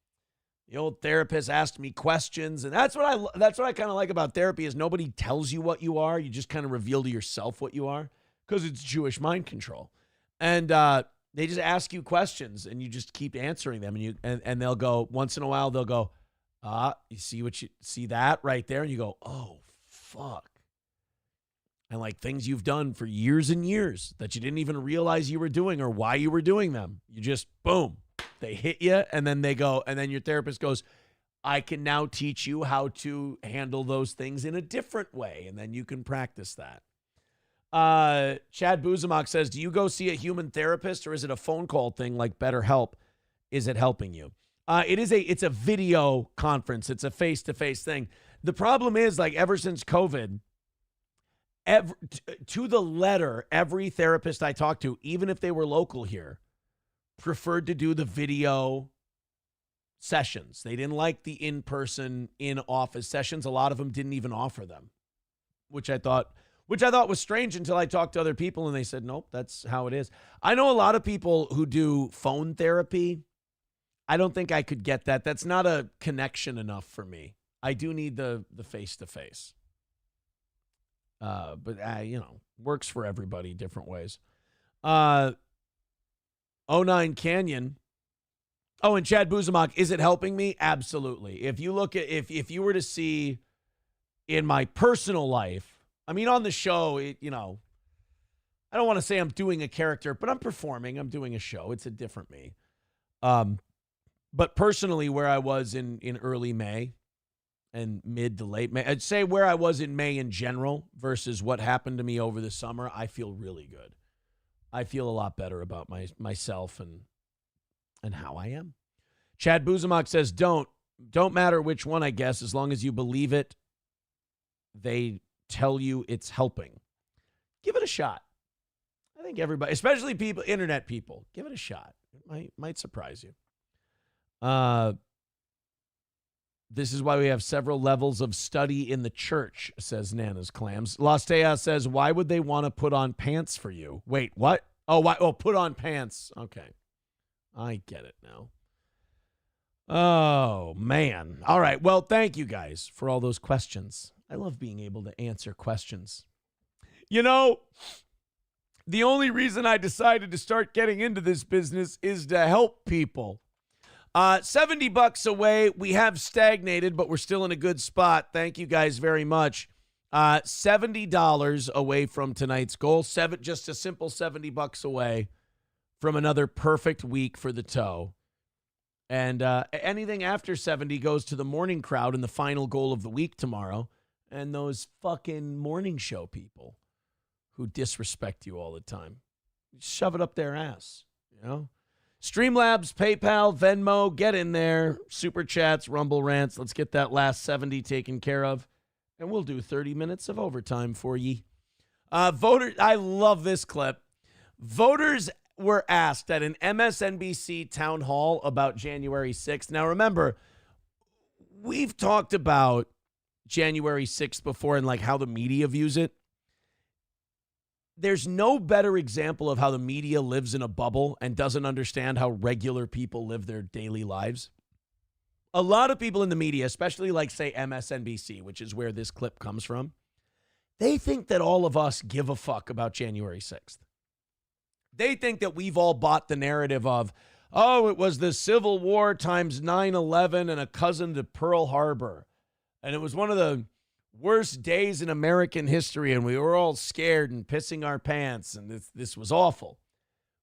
the old therapist asked me questions, and that's what I kind of like about therapy is nobody tells you what you are. You just kind of reveal to yourself what you are because it's Jewish mind control. And they just ask you questions, and you just keep answering them, and they'll go, once in a while they'll go, you see that right there, and you go, oh fuck. And like things you've done for years and years that you didn't even realize you were doing or why you were doing them. You just, boom, they hit you, and then they go, and then your therapist goes, I can now teach you how to handle those things in a different way, and then you can practice that. Chad Buzamok says, do you go see a human therapist, or is it a phone call thing like BetterHelp? Is it helping you? It's a video conference. It's a face-to-face thing. The problem is, like, ever since COVID, to the letter, every therapist I talked to, even if they were local here, preferred to do the video sessions. They didn't like the in-person, in-office sessions. A lot of them didn't even offer them, which I thought was strange until I talked to other people, and they said, nope, that's how it is. I know a lot of people who do phone therapy. I don't think I could get that. That's not a connection enough for me. I do need the face-to-face. But works for everybody different ways. 09 Canyon. Oh, and Chad Buzamok, is it helping me? Absolutely. If you look at, if you were to see in my personal life, I mean, on the show, I don't want to say I'm doing a character, but I'm performing. I'm doing a show. It's a different me. But personally, where I was in early May, and mid to late May, I'd say where I was in May in general versus what happened to me over the summer, I feel really good. I feel a lot better about myself and how I am. Chad Buzamok says, don't matter which one, I guess, as long as you believe it, they tell you it's helping. Give it a shot. I think everybody, especially people, internet people, give it a shot. It might surprise you. This is why we have several levels of study in the church, says Nana's Clams. Lastea says, why would they want to put on pants for you? Wait, what? Oh, why? Oh, put on pants. Okay. I get it now. Oh, man. All right. Well, thank you guys for all those questions. I love being able to answer questions. You know, the only reason I decided to start getting into this business is to help people. $70 away. We have stagnated, but we're still in a good spot. Thank you guys very much. $70 away from tonight's goal. Just a simple $70 away from another perfect week for the toe. And anything after 70 goes to the morning crowd and the final goal of the week tomorrow. And those fucking morning show people who disrespect you all the time. Shove it up their ass, you know? Streamlabs, PayPal, Venmo, get in there. Super chats, Rumble rants. Let's get that last 70 taken care of. And we'll do 30 minutes of overtime for ye. Voters, I love this clip. Voters were asked at an MSNBC town hall about January 6th. Now, remember, we've talked about January 6th before and like how the media views it. There's no better example of how the media lives in a bubble and doesn't understand how regular people live their daily lives. A lot of people in the media, especially like, say, MSNBC, which is where this clip comes from, they think that all of us give a fuck about January 6th. They think that we've all bought the narrative of, oh, it was the Civil War times 9/11 and a cousin to Pearl Harbor. And it was one of the worst days in American history, and we were all scared and pissing our pants, and this was awful.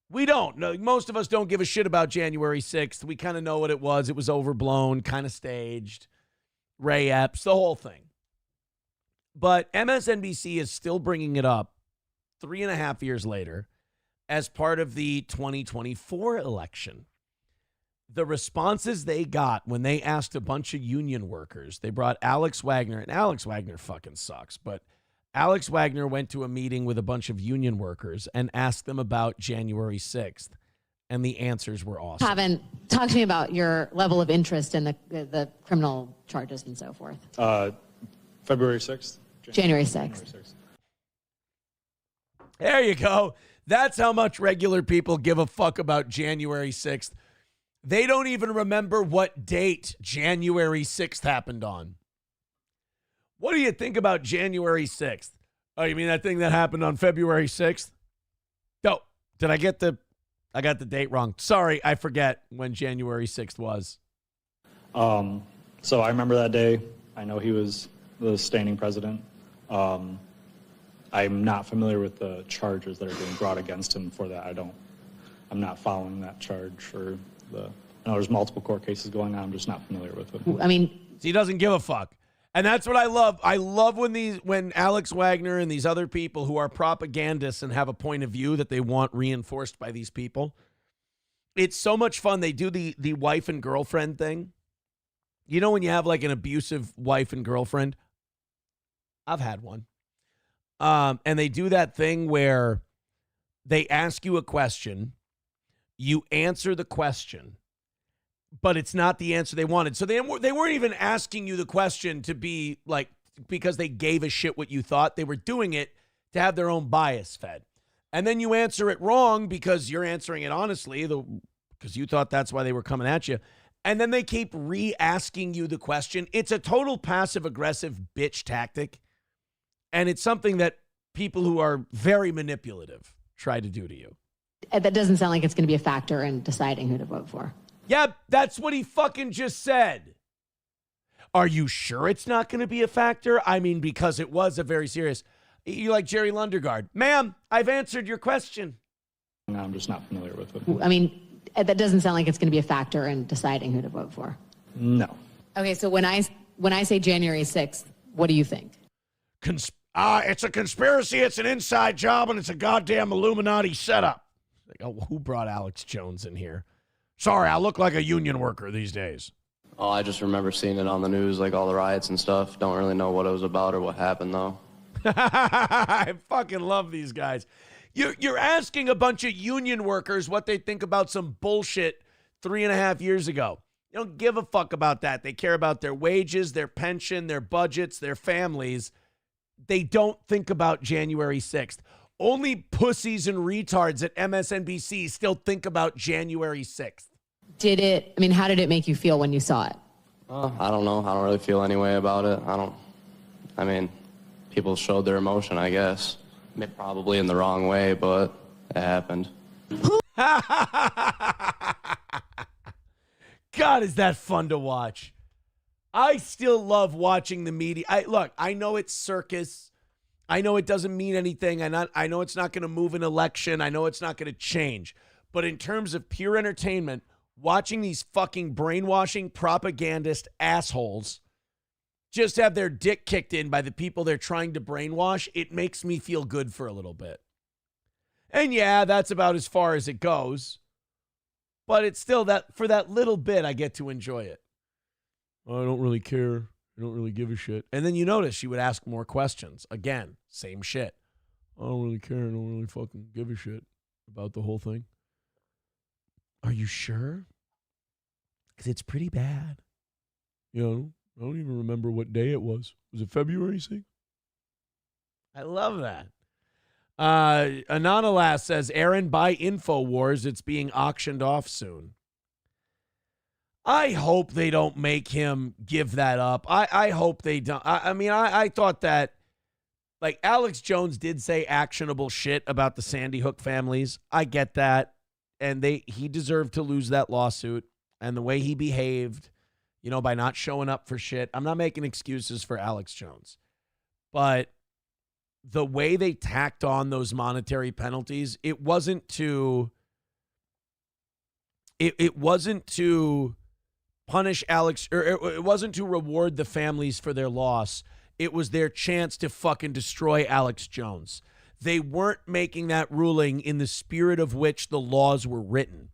We don't. No, most of us don't give a shit about January 6th. We kind of know what it was. It was overblown, kind of staged. Ray Epps, the whole thing. But MSNBC is still bringing it up 3.5 years later as part of the 2024 election. The responses they got when they asked a bunch of union workers, they brought Alex Wagner, and Alex Wagner fucking sucks, but Alex Wagner went to a meeting with a bunch of union workers and asked them about January 6th, and the answers were awesome. Talk to me about your level of interest in the criminal charges and so forth. February 6th? January 6th. There you go. That's how much regular people give a fuck about January 6th. They don't even remember what date January 6th happened on. What do you think about January 6th? Oh, you mean that thing that happened on February 6th? No, did I got the date wrong. Sorry, I forget when January 6th was. So I remember that day. I know he was the standing president. I'm not familiar with the charges that are being brought against him for that. I'm not following that charge or I know there's multiple court cases going on. I'm just not familiar with it. I mean, he doesn't give a fuck. And that's what I love. I love when Alex Wagner and these other people who are propagandists and have a point of view that they want reinforced by these people. It's so much fun. They do the wife and girlfriend thing. You know when you have like an abusive wife and girlfriend? I've had one. And they do that thing where they ask you a question, you answer the question, but it's not the answer they wanted. So they weren't even asking you the question to be like, because they gave a shit what you thought. They were doing it to have their own bias fed. And then you answer it wrong because you're answering it honestly, because you thought that's why they were coming at you. And then they keep re-asking you the question. It's a total passive-aggressive bitch tactic. And it's something that people who are very manipulative try to do to you. That doesn't sound like it's going to be a factor in deciding who to vote for. Yeah, that's what he fucking just said. Are you sure it's not going to be a factor? I mean, because it was a very serious... You like Jerry Lundegaard. Ma'am, I've answered your question. No, I'm just not familiar with it. I mean, that doesn't sound like it's going to be a factor in deciding who to vote for. No. Okay, so when I say January 6th, what do you think? It's a conspiracy, it's an inside job, and it's a goddamn Illuminati setup. Like, oh, who brought Alex Jones in here? Sorry, I look like a union worker these days. Oh, I just remember seeing it on the news, like all the riots and stuff. Don't really know what it was about or what happened, though. I fucking love these guys. You're asking a bunch of union workers what they think about some bullshit 3.5 years ago. They don't give a fuck about that. They care about their wages, their pension, their budgets, their families. They don't think about January 6th. Only pussies and retards at MSNBC still think about January 6th. How did it make you feel when you saw it? I don't know. I don't really feel any way about it. People showed their emotion, I guess. Probably in the wrong way, but it happened. God, is that fun to watch. I still love watching the media. I know it's circus. I know it doesn't mean anything. I know it's not going to move an election. I know it's not going to change. But in terms of pure entertainment, watching these fucking brainwashing propagandist assholes just have their dick kicked in by the people they're trying to brainwash, it makes me feel good for a little bit. And yeah, that's about as far as it goes. But it's still that for that little bit, I get to enjoy it. Oh, I don't really care. I don't really give a shit. And then you notice she would ask more questions. Again, same shit. I don't really care. I don't really fucking give a shit about the whole thing. Are you sure? Because it's pretty bad. You know, I don't even remember what day it was. Was it February 6th? I love that. Ananalas says, Aaron, buy InfoWars. It's being auctioned off soon. I hope they don't make him give that up. I hope they don't. I thought that, like, Alex Jones did say actionable shit about the Sandy Hook families. I get that. And he deserved to lose that lawsuit. And the way he behaved, by not showing up for shit. I'm not making excuses for Alex Jones. But the way they tacked on those monetary penalties, it wasn't to punish Alex, or it wasn't to reward the families for their loss. It was their chance to fucking destroy Alex Jones. They weren't making that ruling in the spirit of which the laws were written.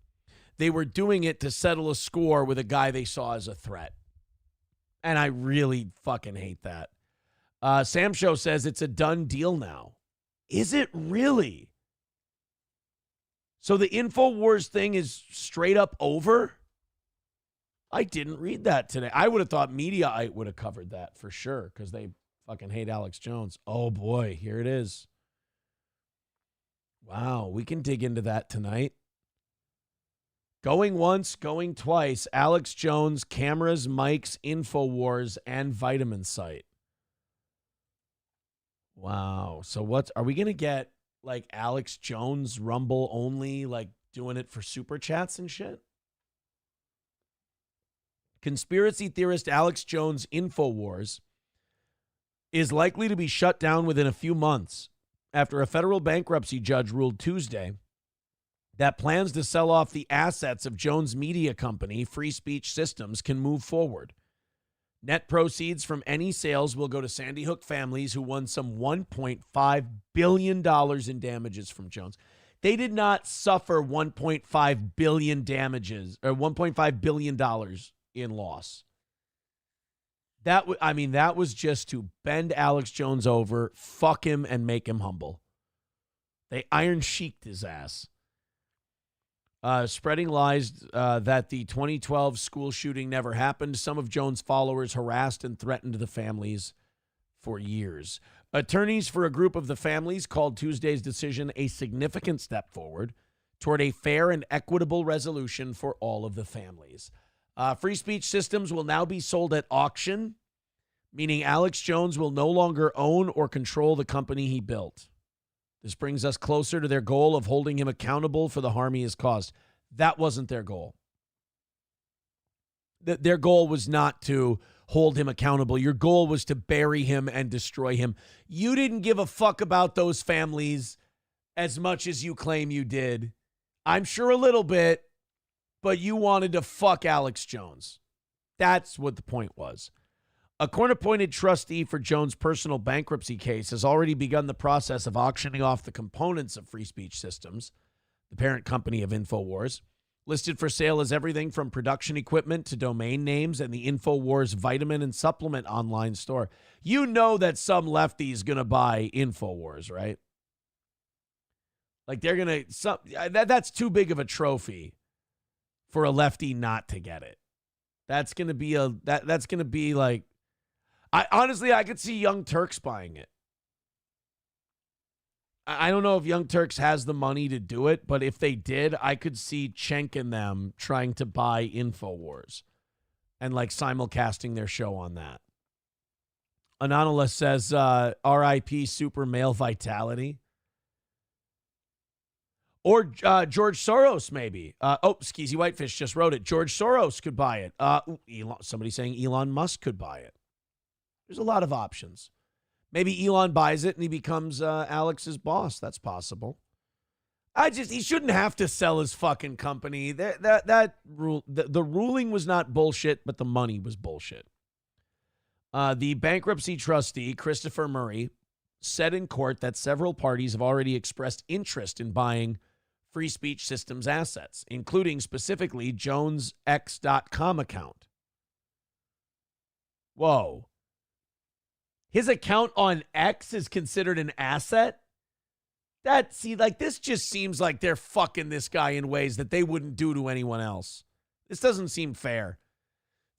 They were doing it to settle a score with a guy they saw as a threat. And I really fucking hate that. Sam Show says it's a done deal now. Is it really? So the InfoWars thing is straight up over? I didn't read that today. I would have thought Mediaite would have covered that for sure because they fucking hate Alex Jones. Oh, boy, here it is. Wow, we can dig into that tonight. Going once, going twice. Alex Jones, cameras, mics, InfoWars, and Vitamin Site. Wow. So are we going to get like Alex Jones Rumble only, like doing it for super chats and shit? Conspiracy theorist Alex Jones InfoWars is likely to be shut down within a few months after a federal bankruptcy judge ruled Tuesday that plans to sell off the assets of Jones' media company, Free Speech Systems, can move forward. Net proceeds from any sales will go to Sandy Hook families who won some $1.5 billion in damages from Jones. They did not suffer $1.5 billion damages or $1.5 billion in loss. That was just to bend Alex Jones over, fuck him, and make him humble. They iron sheiked his ass. Spreading lies that the 2012 school shooting never happened. Some of Jones' followers harassed and threatened the families for years. Attorneys for a group of the families called Tuesday's decision a significant step forward toward a fair and equitable resolution for all of the families. Free Speech Systems will now be sold at auction, meaning Alex Jones will no longer own or control the company he built. This brings us closer to their goal of holding him accountable for the harm he has caused. That wasn't their goal. Their goal was not to hold him accountable. Your goal was to bury him and destroy him. You didn't give a fuck about those families as much as you claim you did. I'm sure a little bit, but you wanted to fuck Alex Jones. That's what the point was. A court-appointed trustee for Jones' personal bankruptcy case has already begun the process of auctioning off the components of Free Speech Systems, the parent company of InfoWars. Listed for sale is everything from production equipment to domain names and the InfoWars vitamin and supplement online store. You know that some lefty is going to buy InfoWars, right? Like they're going to... That's too big of a trophy for a lefty not to get it. That's going to be that's going to be like... I could see Young Turks buying it. I don't know if Young Turks has the money to do it, but if they did, I could see Cenk and them trying to buy InfoWars and like simulcasting their show on that. Anonymous says, RIP Super Male Vitality. Or George Soros, maybe. Skeezy Whitefish just wrote it. George Soros could buy it. Somebody saying Elon Musk could buy it. There's a lot of options. Maybe Elon buys it and he becomes Alex's boss. That's possible. He shouldn't have to sell his fucking company. The ruling was not bullshit, but the money was bullshit. The bankruptcy trustee, Christopher Murray, said in court that several parties have already expressed interest in buying Free Speech Systems assets, including specifically Jones' X.com account. Whoa. His account on X is considered an asset? This just seems like they're fucking this guy in ways that they wouldn't do to anyone else. This doesn't seem fair.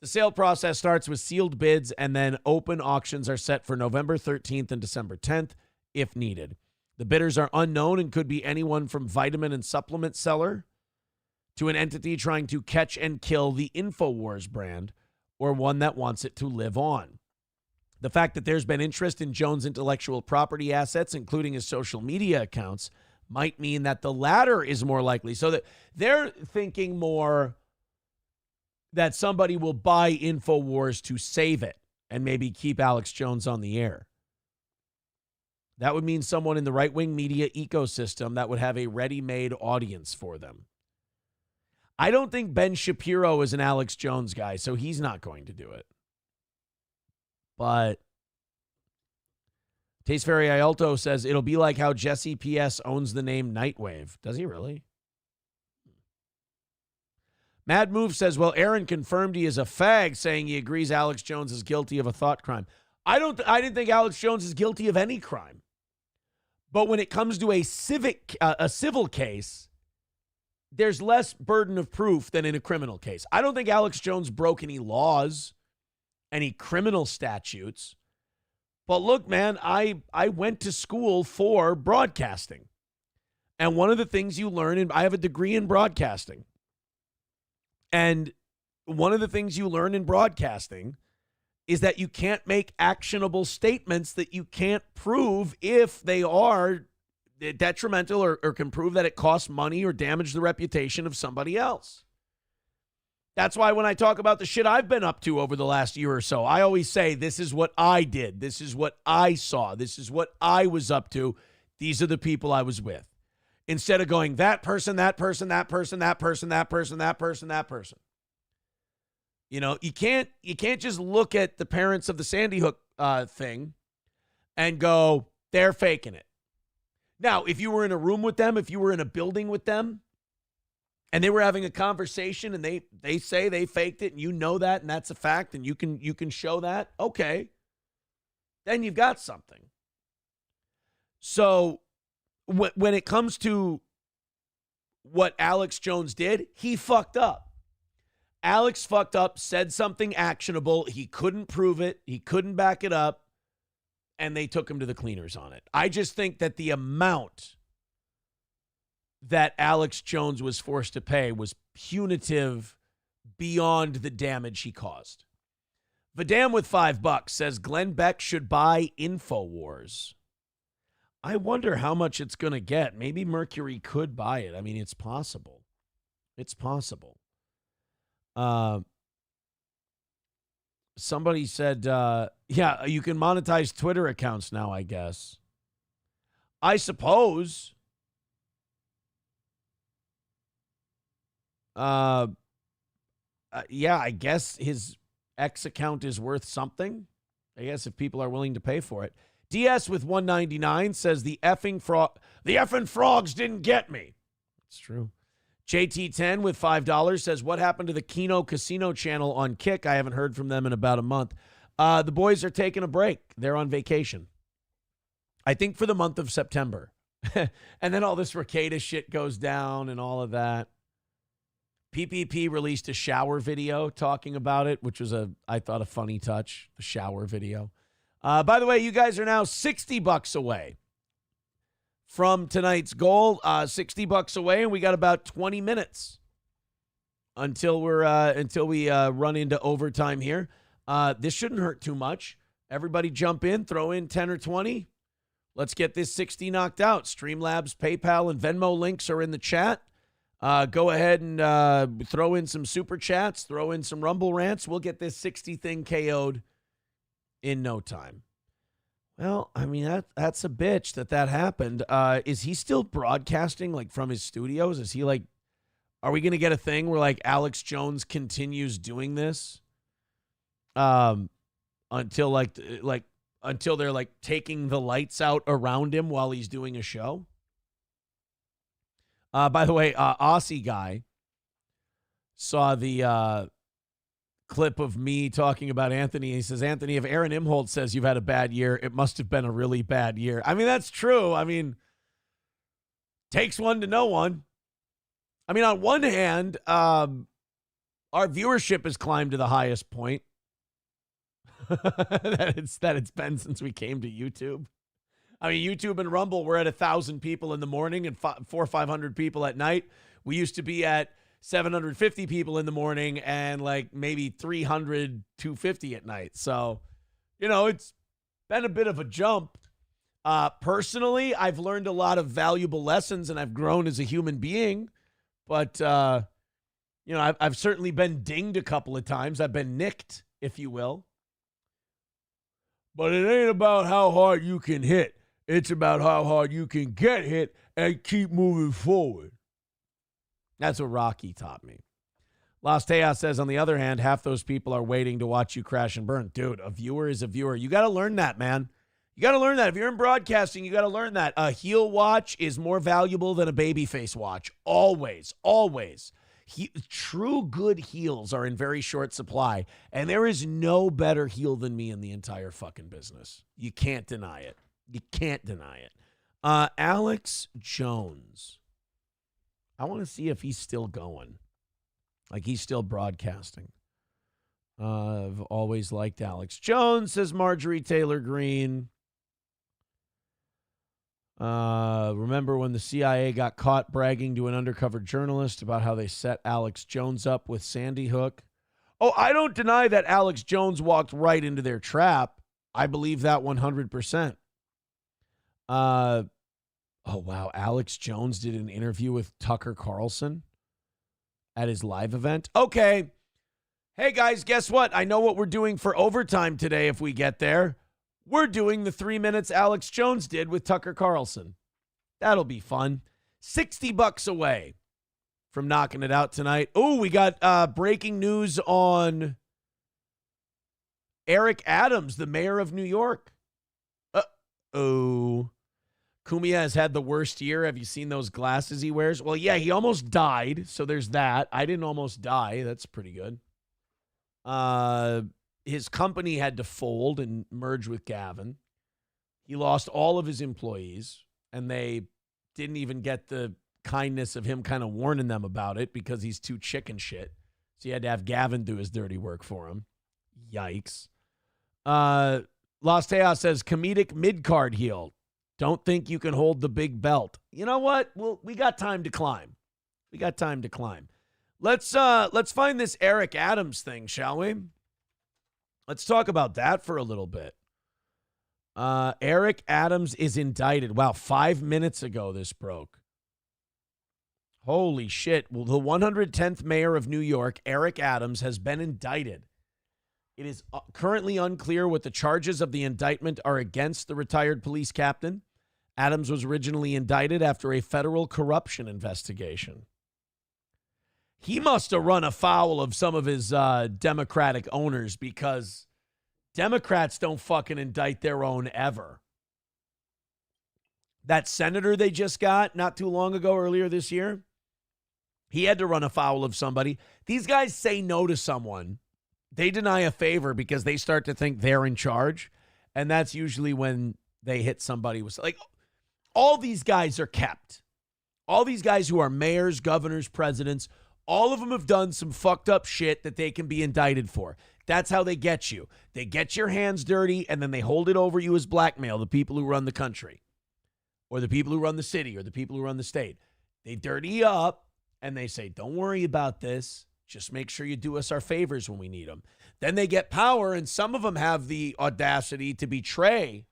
The sale process starts with sealed bids, and then open auctions are set for November 13th and December 10th if needed. The bidders are unknown and could be anyone from vitamin and supplement seller to an entity trying to catch and kill the InfoWars brand or one that wants it to live on. The fact that there's been interest in Jones' intellectual property assets, including his social media accounts, might mean that the latter is more likely. So that they're thinking more that somebody will buy InfoWars to save it and maybe keep Alex Jones on the air. That would mean someone in the right-wing media ecosystem that would have a ready-made audience for them. I don't think Ben Shapiro is an Alex Jones guy, so he's not going to do it. But Taste Fairy Ialto says it'll be like how Jesse P.S. owns the name Nightwave. Does he really? Mad Move says, well, Aaron confirmed he is a fag, saying he agrees Alex Jones is guilty of a thought crime. I didn't think Alex Jones is guilty of any crime. But when it comes to a civil case, there's less burden of proof than in a criminal case. I don't think Alex Jones broke any laws, any criminal statutes. But look, man, I went to school for broadcasting. And one of the things you learn, I have a degree in broadcasting. And one of the things you learn in broadcasting is that you can't make actionable statements that you can't prove if they are detrimental or can prove that it costs money or damage the reputation of somebody else. That's why when I talk about the shit I've been up to over the last year or so, I always say, this is what I did. This is what I saw. This is what I was up to. These are the people I was with. Instead of going, that person, that person, that person, that person, that person, that person, that person. You know, you can't just look at the parents of the Sandy Hook thing and go, they're faking it. Now, if you were in a room with them, if you were in a building with them, and they were having a conversation and they say they faked it and you know that and that's a fact and you can show that, okay, then you've got something. So when it comes to what Alex Jones did, he fucked up. Alex fucked up, said something actionable. He couldn't prove it. He couldn't back it up. And they took him to the cleaners on it. I just think that the amount that Alex Jones was forced to pay was punitive beyond the damage he caused. Vidam with $5 says Glenn Beck should buy InfoWars. I wonder how much it's going to get. Maybe Mercury could buy it. I mean, it's possible. It's possible. Somebody said, yeah, you can monetize Twitter accounts now, I guess. I suppose. Yeah, I guess his X account is worth something. I guess if people are willing to pay for it. DS with $1.99 says the effing frogs didn't get me. It's true. JT10 with $5 says, what happened to the Geno Casino channel on Kick? I haven't heard from them in about a month. The boys are taking a break. They're on vacation. I think for the month of September. And then all this Ricada shit goes down and all of that. PPP released a shower video talking about it, which was I thought a funny touch, the shower video. By the way, you guys are now $60 away from tonight's goal. $60 away, and we got about 20 minutes until we run into overtime here. This shouldn't hurt too much. Everybody jump in, throw in 10 or 20. Let's get this 60 knocked out. Streamlabs, PayPal, and Venmo links are in the chat. Go ahead and throw in some super chats, throw in some Rumble rants. We'll get this 60 thing KO'd in no time. Well, I mean, that's a bitch that happened. Is he still broadcasting like from his studios? Is he like, are we going to get a thing where like Alex Jones continues doing this until until they're like taking the lights out around him while he's doing a show? By the way, Aussie guy saw the clip of me talking about Anthony. He says, Anthony, if Aaron Imholt says you've had a bad year, it must have been a really bad year. I mean, that's true. I mean, takes one to know one. I mean, on one hand, Our viewership has climbed to the highest point that it's been since we came to YouTube. I mean, YouTube and Rumble, we're at 1,000 people in the morning and 400 or 500 people at night. We used to be at 750 people in the morning and like maybe 300, 250 at night. So, it's been a bit of a jump. Personally, I've learned a lot of valuable lessons and I've grown as a human being. But, I've certainly been dinged a couple of times. I've been nicked, if you will. But it ain't about how hard you can hit. It's about how hard you can get hit and keep moving forward. That's what Rocky taught me. Las Tejas says, on the other hand, half those people are waiting to watch you crash and burn. Dude, a viewer is a viewer. You got to learn that, man. You got to learn that. If you're in broadcasting, you got to learn that. A heel watch is more valuable than a babyface watch. Always, always. True good heels are in very short supply, and there is no better heel than me in the entire fucking business. You can't deny it. You can't deny it. Alex Jones. I want to see if he's still going. Like he's still broadcasting. I've always liked Alex Jones, says Marjorie Taylor Greene. Remember when the CIA got caught bragging to an undercover journalist about how they set Alex Jones up with Sandy Hook? Oh, I don't deny that Alex Jones walked right into their trap. I believe that 100%. Oh, wow. Alex Jones did an interview with Tucker Carlson at his live event. Okay. Hey, guys, guess what? I know what we're doing for overtime today if we get there. We're doing the 3 minutes Alex Jones did with Tucker Carlson. That'll be fun. $60 away from knocking it out tonight. Oh, we got breaking news on Eric Adams, the mayor of New York. Uh-oh. Cumia has had the worst year. Have you seen those glasses he wears? Well, yeah, he almost died, so there's that. I didn't almost die. That's pretty good. His company had to fold and merge with Gavin. He lost all of his employees, and they didn't even get the kindness of him kind of warning them about it because he's too chicken shit. So he had to have Gavin do his dirty work for him. Yikes. Las Tejas says, comedic mid-card heel. Don't think you can hold the big belt. You know what? Well, we got time to climb. We got time to climb. Let's find this Eric Adams thing, shall we? Let's talk about that for a little bit. Eric Adams is indicted. Wow, 5 minutes ago this broke. Holy shit. Well, the 110th mayor of New York, Eric Adams, has been indicted. It is currently unclear what the charges of the indictment are against the retired police captain. Adams was originally indicted after a federal corruption investigation. He must have run afoul of some of his Democratic owners because Democrats don't fucking indict their own ever. That senator they just got not too long ago, earlier this year, he had to run afoul of somebody. These guys say no to someone. They deny a favor because they start to think they're in charge. And that's usually when they hit somebody with, like, all these guys are kept. All these guys who are mayors, governors, presidents, all of them have done some fucked up shit that they can be indicted for. That's how they get you. They get your hands dirty and then they hold it over you as blackmail, the people who run the country or the people who run the city or the people who run the state. They dirty you up and they say, don't worry about this. Just make sure you do us our favors when we need them. Then they get power, and some of them have the audacity to betray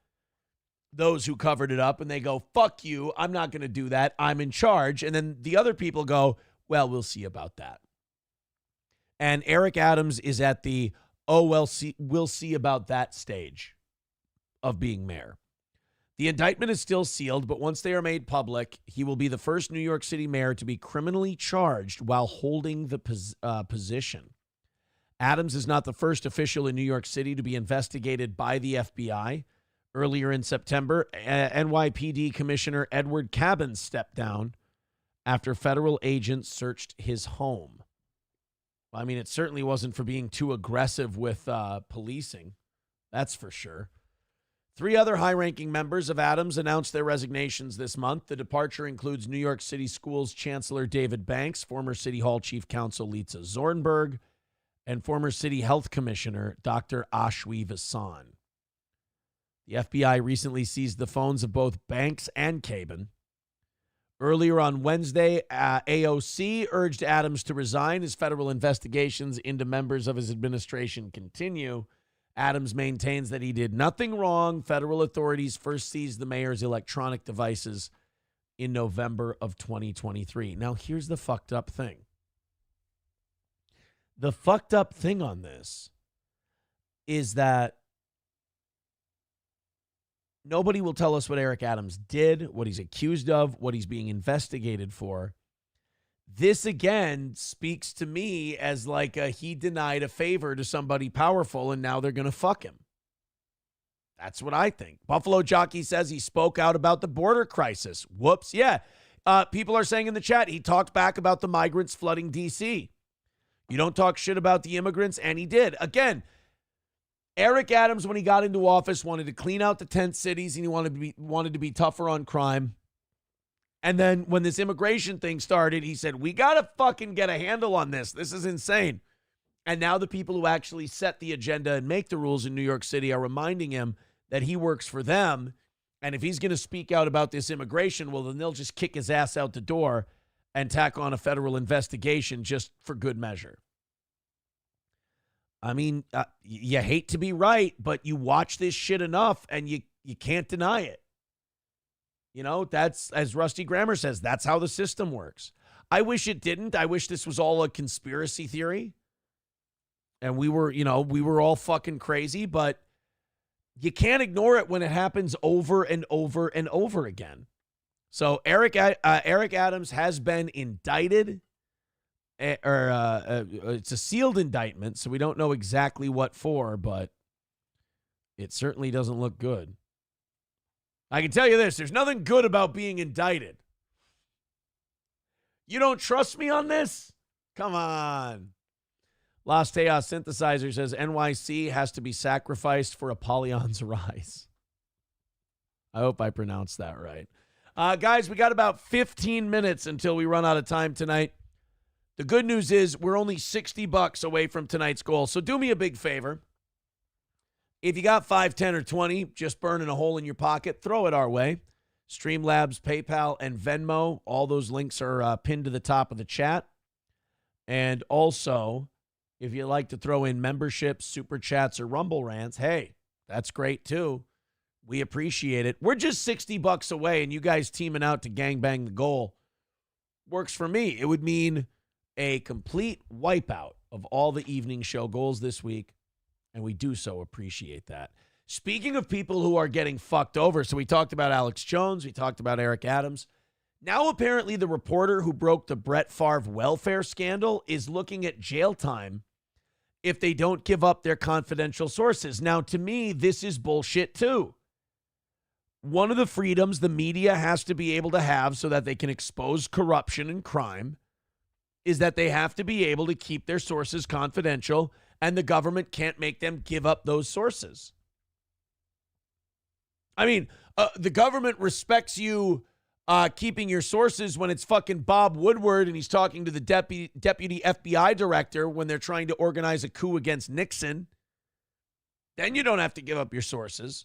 those who covered it up, and they go, fuck you, I'm not going to do that, I'm in charge. And then the other people go, well, we'll see about that. And Eric Adams is at the, we'll see about that stage of being mayor. The indictment is still sealed, but once they are made public, he will be the first New York City mayor to be criminally charged while holding the position. Adams is not the first official in New York City to be investigated by the FBI. Earlier in September, NYPD Commissioner Edward Cabin stepped down after federal agents searched his home. I mean, it certainly wasn't for being too aggressive with policing. That's for sure. 3 other high-ranking members of Adams announced their resignations this month. The departure includes New York City Schools Chancellor David Banks, former City Hall Chief Counsel Lisa Zornberg, and former city health commissioner Dr. Ashwi Vasan. The FBI recently seized the phones of both Banks and Cabin. Earlier on Wednesday, AOC urged Adams to resign as federal investigations into members of his administration continue. Adams maintains that he did nothing wrong. Federal authorities first seized the mayor's electronic devices in November of 2023. Now, here's the fucked up thing. The fucked up thing on this is that nobody will tell us what Eric Adams did, what he's accused of, what he's being investigated for. This, again, speaks to me as like he denied a favor to somebody powerful, and now they're going to fuck him. That's what I think. Buffalo Jockey says he spoke out about the border crisis. Whoops, yeah. People are saying in the chat he talked back about the migrants flooding D.C. You don't talk shit about the immigrants, and he did. Again, Eric Adams, when he got into office, wanted to clean out the tent cities, and he wanted to be tougher on crime. And then when this immigration thing started, he said, we got to fucking get a handle on this. This is insane. And now the people who actually set the agenda and make the rules in New York City are reminding him that he works for them. And if he's going to speak out about this immigration, well, then they'll just kick his ass out the door and tack on a federal investigation just for good measure. I mean, you hate to be right, but you watch this shit enough and you can't deny it. You know, that's, as Rusty Grammer says, that's how the system works. I wish it didn't. I wish this was all a conspiracy theory. And we were all fucking crazy, but you can't ignore it when it happens over and over and over again. So Eric Adams has been indicted. It's a sealed indictment, so we don't know exactly what for, but it certainly doesn't look good. I can tell you this, there's nothing good about being indicted. You don't trust me on this? Come on. Las Tejas Synthesizer says NYC has to be sacrificed for Apollyon's rise. I hope I pronounced that right. Guys, we got about 15 minutes until we run out of time tonight. The good news is we're only $60 away from tonight's goal. So do me a big favor. If you got 5, 10, or 20 just burning a hole in your pocket, throw it our way. Streamlabs, PayPal, and Venmo. All those links are pinned to the top of the chat. And also, if you'd like to throw in memberships, super chats, or Rumble rants, hey, that's great too. We appreciate it. We're just $60 away, and you guys teaming out to gangbang the goal works for me. It would mean a complete wipeout of all the evening show goals this week, and we do so appreciate that. Speaking of people who are getting fucked over, so we talked about Alex Jones, we talked about Eric Adams. Now apparently the reporter who broke the Brett Favre welfare scandal is looking at jail time if they don't give up their confidential sources. Now, to me, this is bullshit too. One of the freedoms the media has to be able to have so that they can expose corruption and crime is that they have to be able to keep their sources confidential, and the government can't make them give up those sources. I mean, the government respects you keeping your sources when it's fucking Bob Woodward and he's talking to the deputy FBI director when they're trying to organize a coup against Nixon. Then you don't have to give up your sources.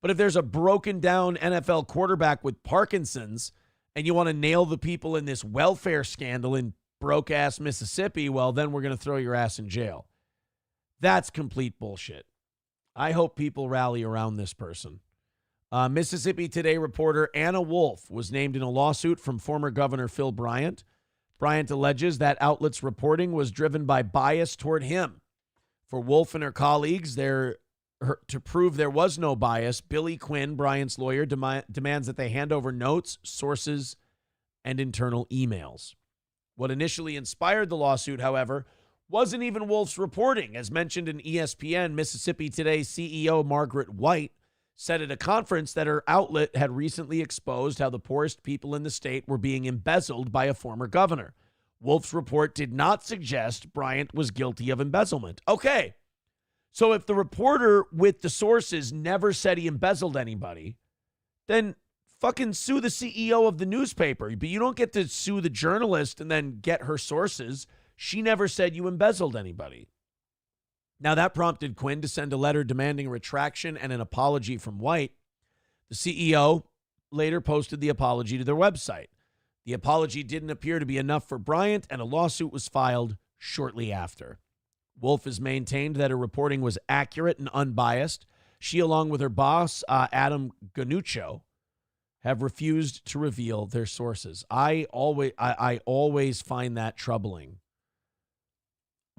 But if there's a broken down NFL quarterback with Parkinson's and you want to nail the people in this welfare scandal in broke-ass Mississippi, well, then we're going to throw your ass in jail. That's complete bullshit. I hope people rally around this person. Mississippi Today reporter Anna Wolf was named in a lawsuit from former Governor Phil Bryant. Bryant alleges that outlet's reporting was driven by bias toward him. For Wolf and her colleagues, to prove there was no bias, Billy Quinn, Bryant's lawyer, demands that they hand over notes, sources, and internal emails. What initially inspired the lawsuit, however, wasn't even Wolf's reporting. As mentioned in ESPN, Mississippi Today CEO Margaret White said at a conference that her outlet had recently exposed how the poorest people in the state were being embezzled by a former governor. Wolf's report did not suggest Bryant was guilty of embezzlement. Okay, so if the reporter with the sources never said he embezzled anybody, then fucking sue the CEO of the newspaper. But you don't get to sue the journalist and then get her sources. She never said you embezzled anybody. Now, that prompted Quinn to send a letter demanding a retraction and an apology from White. The CEO later posted the apology to their website. The apology didn't appear to be enough for Bryant, and a lawsuit was filed shortly after. Wolf has maintained that her reporting was accurate and unbiased. She, along with her boss, Adam Ganuccio, have refused to reveal their sources. I always find that troubling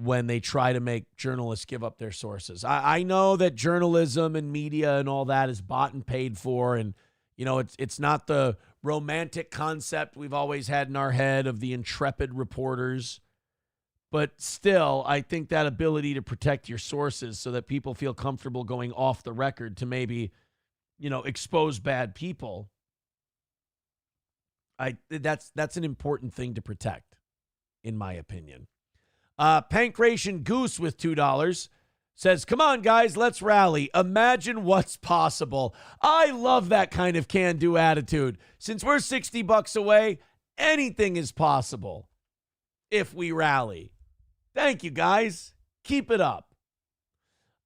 when they try to make journalists give up their sources. I know that journalism and media and all that is bought and paid for, and it's not the romantic concept we've always had in our head of the intrepid reporters. But still, I think that ability to protect your sources so that people feel comfortable going off the record to maybe, expose bad people, that's an important thing to protect, in my opinion. Pancration Goose with $2 says, come on, guys, let's rally. Imagine what's possible. I love that kind of can-do attitude. Since we're $60 away, anything is possible if we rally. Thank you, guys. Keep it up.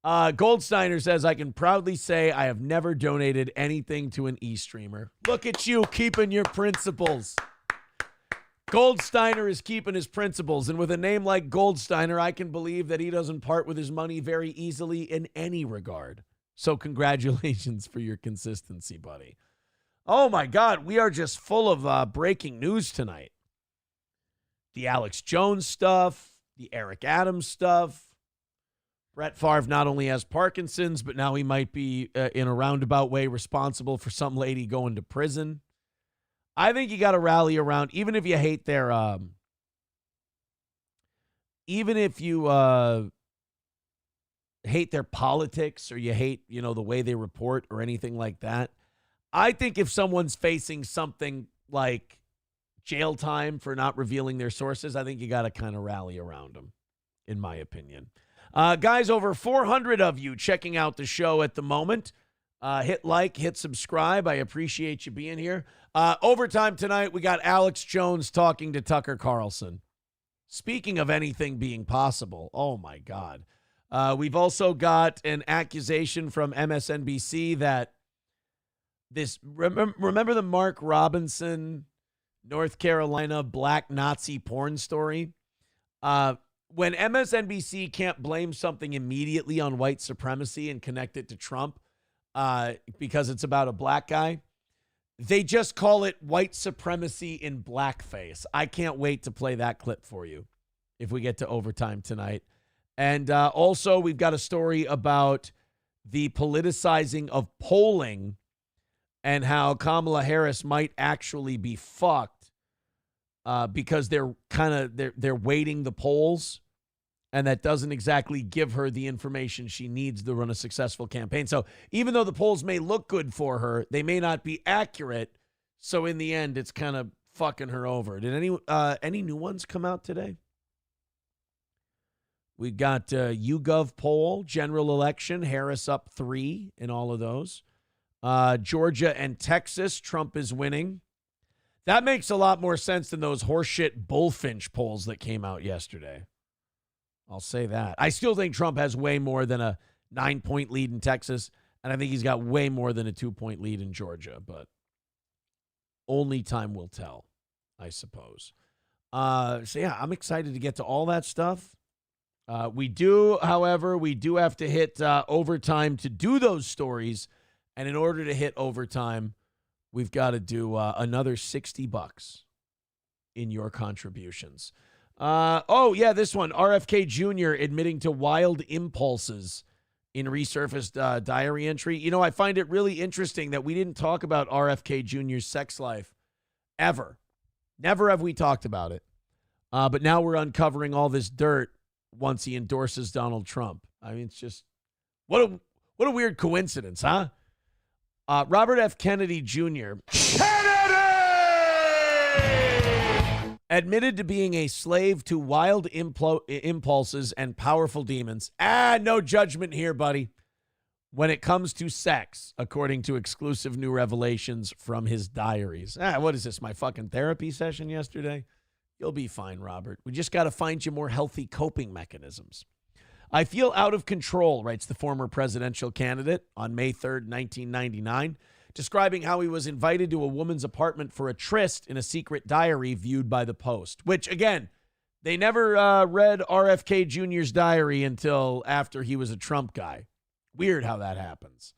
Goldsteiner says, I can proudly say I have never donated anything to an e-streamer. Look at you keeping your principles. Goldsteiner is keeping his principles, and with a name like Goldsteiner, I can believe that he doesn't part with his money very easily in any regard. So congratulations for your consistency, buddy. Oh, my God, we are just full of breaking news tonight. The Alex Jones stuff, the Eric Adams stuff. Brett Favre not only has Parkinson's, but now he might be, in a roundabout way, responsible for some lady going to prison. I think you got to rally around, even if you hate their, even if you hate their politics or you hate, the way they report or anything like that. I think if someone's facing something like jail time for not revealing their sources, I think you got to kind of rally around them, in my opinion. Guys, over 400 of you checking out the show at the moment. Hit like, hit subscribe. I appreciate you being here. Overtime tonight, we got Alex Jones talking to Tucker Carlson. Speaking of anything being possible, oh my God. We've also got an accusation from MSNBC that this, remember the Mark Robinson, North Carolina black Nazi porn story? When MSNBC can't blame something immediately on white supremacy and connect it to Trump because it's about a black guy, they just call it white supremacy in blackface. I can't wait to play that clip for you if we get to overtime tonight. And also, we've got a story about the politicizing of polling and how Kamala Harris might actually be fucked because they're weighting the polls, and that doesn't exactly give her the information she needs to run a successful campaign. So even though the polls may look good for her, they may not be accurate. So in the end, it's kind of fucking her over. Did any new ones come out today? We got YouGov poll, general election, Harris up 3 in all of those. Georgia and Texas, Trump is winning. That makes a lot more sense than those horseshit bullfinch polls that came out yesterday. I'll say that. I still think Trump has way more than a 9-point lead in Texas, and I think he's got way more than a 2-point lead in Georgia, but only time will tell, I suppose. So, yeah, I'm excited to get to all that stuff. We do have to hit overtime to do those stories, and in order to hit overtime, we've got to do another $60 in your contributions. This one. RFK Jr. admitting to wild impulses in resurfaced diary entry. I find it really interesting that we didn't talk about RFK Jr.'s sex life ever. Never have we talked about it. But now we're uncovering all this dirt once he endorses Donald Trump. I mean, it's just what a weird coincidence, huh? Robert F. Kennedy Jr. admitted to being a slave to wild impulses and powerful demons. No judgment here, buddy. When it comes to sex, according to exclusive new revelations from his diaries. What is this, my fucking therapy session yesterday? You'll be fine, Robert. We just got to find you more healthy coping mechanisms. I feel out of control, writes the former presidential candidate on May 3rd, 1999, describing how he was invited to a woman's apartment for a tryst in a secret diary viewed by the Post, which, again, they never read RFK Jr.'s diary until after he was a Trump guy. Weird how that happens.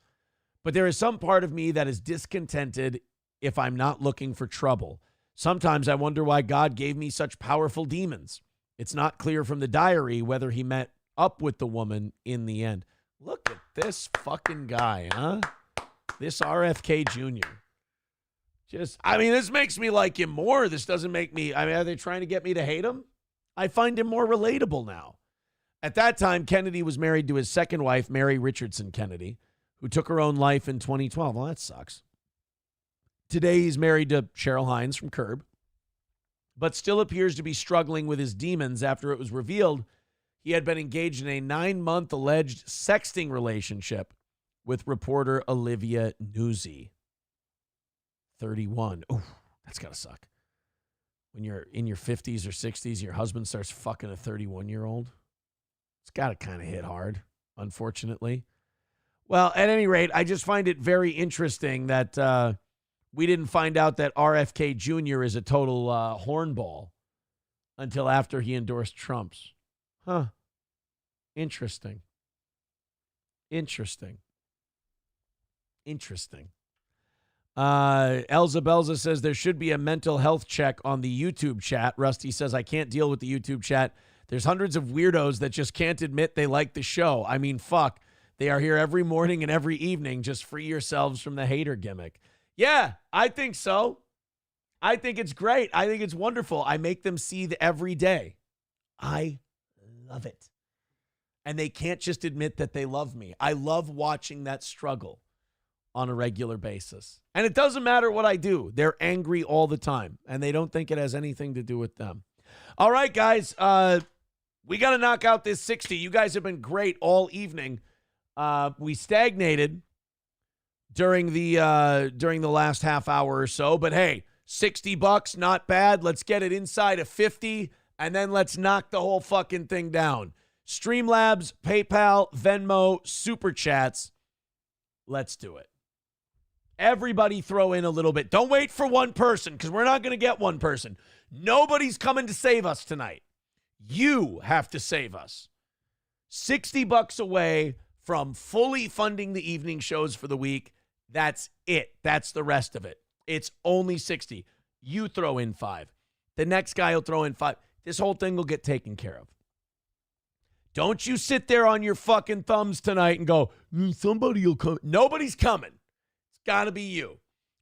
But there is some part of me that is discontented if I'm not looking for trouble. Sometimes I wonder why God gave me such powerful demons. It's not clear from the diary whether he met up with the woman in the end. Look at this fucking guy, huh? This RFK Jr. This makes me like him more. This doesn't make me, are they trying to get me to hate him? I find him more relatable now. At that time, Kennedy was married to his second wife, Mary Richardson Kennedy, who took her own life in 2012. Well, that sucks. Today, he's married to Cheryl Hines from Curb, but still appears to be struggling with his demons after it was revealed he had been engaged in a 9-month alleged sexting relationship with reporter Olivia Nuzzi, 31. Oh, that's got to suck. When you're in your 50s or 60s, your husband starts fucking a 31-year-old. It's got to kind of hit hard, unfortunately. Well, at any rate, I just find it very interesting that we didn't find out that RFK Jr. is a total hornball until after he endorsed Trump's. Huh. Interesting. Elza Belza says there should be a mental health check on the YouTube chat. Rusty says, I can't deal with the YouTube chat. There's hundreds of weirdos that just can't admit they like the show. I mean, fuck. They are here every morning and every evening. Just free yourselves from the hater gimmick. Yeah, I think so. I think it's great. I think it's wonderful. I make them see every day. I love it. And they can't just admit that they love me. I love watching that struggle on a regular basis. And it doesn't matter what I do. They're angry all the time, and they don't think it has anything to do with them. All right, guys, we got to knock out this 60. You guys have been great all evening. We stagnated during the last half hour or so, but hey, $60, not bad. Let's get it inside of 50, and then let's knock the whole fucking thing down. Streamlabs, PayPal, Venmo, Super Chats. Let's do it. Everybody throw in a little bit. Don't wait for one person, because we're not going to get one person. Nobody's coming to save us tonight. You have to save us. $60 away from fully funding the evening shows for the week. That's it. That's the rest of it. It's only 60. You throw in 5. The next guy will throw in 5. This whole thing will get taken care of. Don't you sit there on your fucking thumbs tonight and go, somebody will come. Nobody's coming. It's got to be you.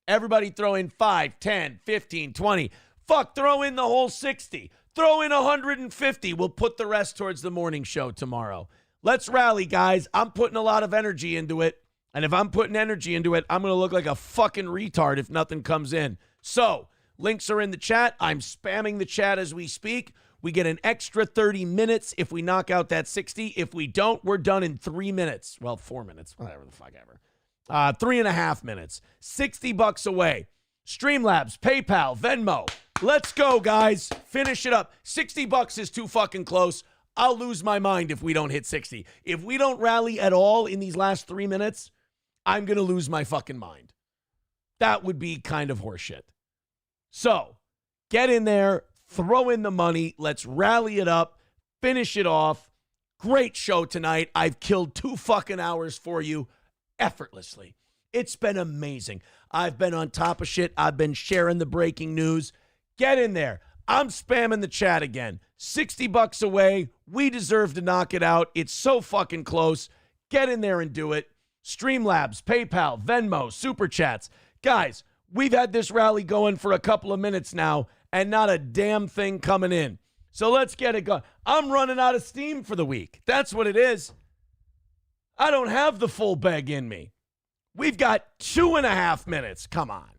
Everybody throw in 5, 10, 15, 20. Fuck, throw in the whole 60. Throw in 150. We'll put the rest towards the morning show tomorrow. Let's rally, guys. I'm putting a lot of energy into it. And if I'm putting energy into it, I'm going to look like a fucking retard if nothing comes in. So, links are in the chat. I'm spamming the chat as we speak. We get an extra 30 minutes if we knock out that 60. If we don't, we're done in 3 minutes. Well, 4 minutes. Whatever the fuck ever. 3.5 minutes. $60 away. Streamlabs, PayPal, Venmo. Let's go, guys. Finish it up. $60 is too fucking close. I'll lose my mind if we don't hit 60. If we don't rally at all in these last 3 minutes, I'm going to lose my fucking mind. That would be kind of horseshit. So, get in there. Throw in the money. Let's rally it up. Finish it off. Great show tonight. I've killed 2 fucking hours for you effortlessly. It's been amazing. I've been on top of shit. I've been sharing the breaking news. Get in there. I'm spamming the chat again. $60 away. We deserve to knock it out. It's so fucking close. Get in there and do it. Streamlabs, PayPal, Venmo, Super Chats. Guys, we've had this rally going for a couple of minutes now, and not a damn thing coming in. So let's get it going. I'm running out of steam for the week. That's what it is. I don't have the full bag in me. We've got 2.5 minutes. Come on.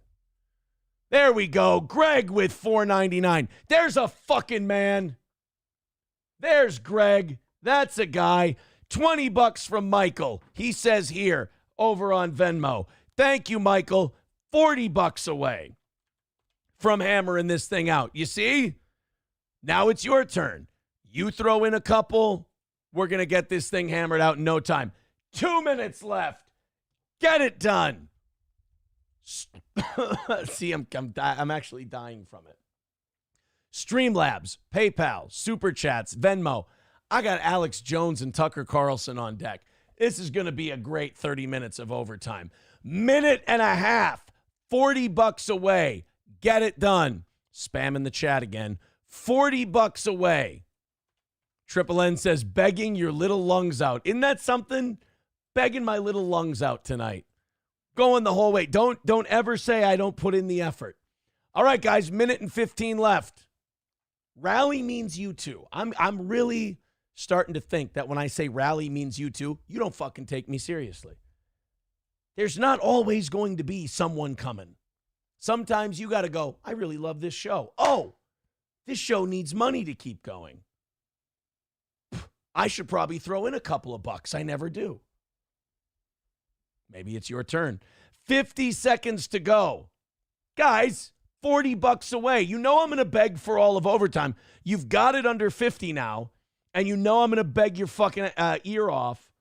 There we go. Greg with $4.99. There's a fucking man. There's Greg. That's a guy. $20 from Michael. He says here over on Venmo. Thank you, Michael. $40 away from hammering this thing out. You see? Now it's your turn. You throw in a couple. We're going to get this thing hammered out in no time. 2 minutes left. Get it done. See, I'm actually dying from it. Streamlabs, PayPal, Super Chats, Venmo. I got Alex Jones and Tucker Carlson on deck. This is going to be a great 30 minutes of overtime. Minute and a half. $40 away. Get it done. Spam in the chat again. $40 away. Triple N says, begging your little lungs out. Isn't that something? Begging my little lungs out tonight. Going the whole way. Don't ever say I don't put in the effort. All right, guys, minute and 15 left. Rally means you two. I'm really starting to think that when I say rally means you two, you don't fucking take me seriously. There's not always going to be someone coming. Sometimes you got to go, I really love this show. Oh, this show needs money to keep going. I should probably throw in a couple of bucks. I never do. Maybe it's your turn. 50 seconds to go. Guys, $40 away. You know I'm going to beg for all of overtime. You've got it under 50 now, and you know I'm going to beg your fucking ear off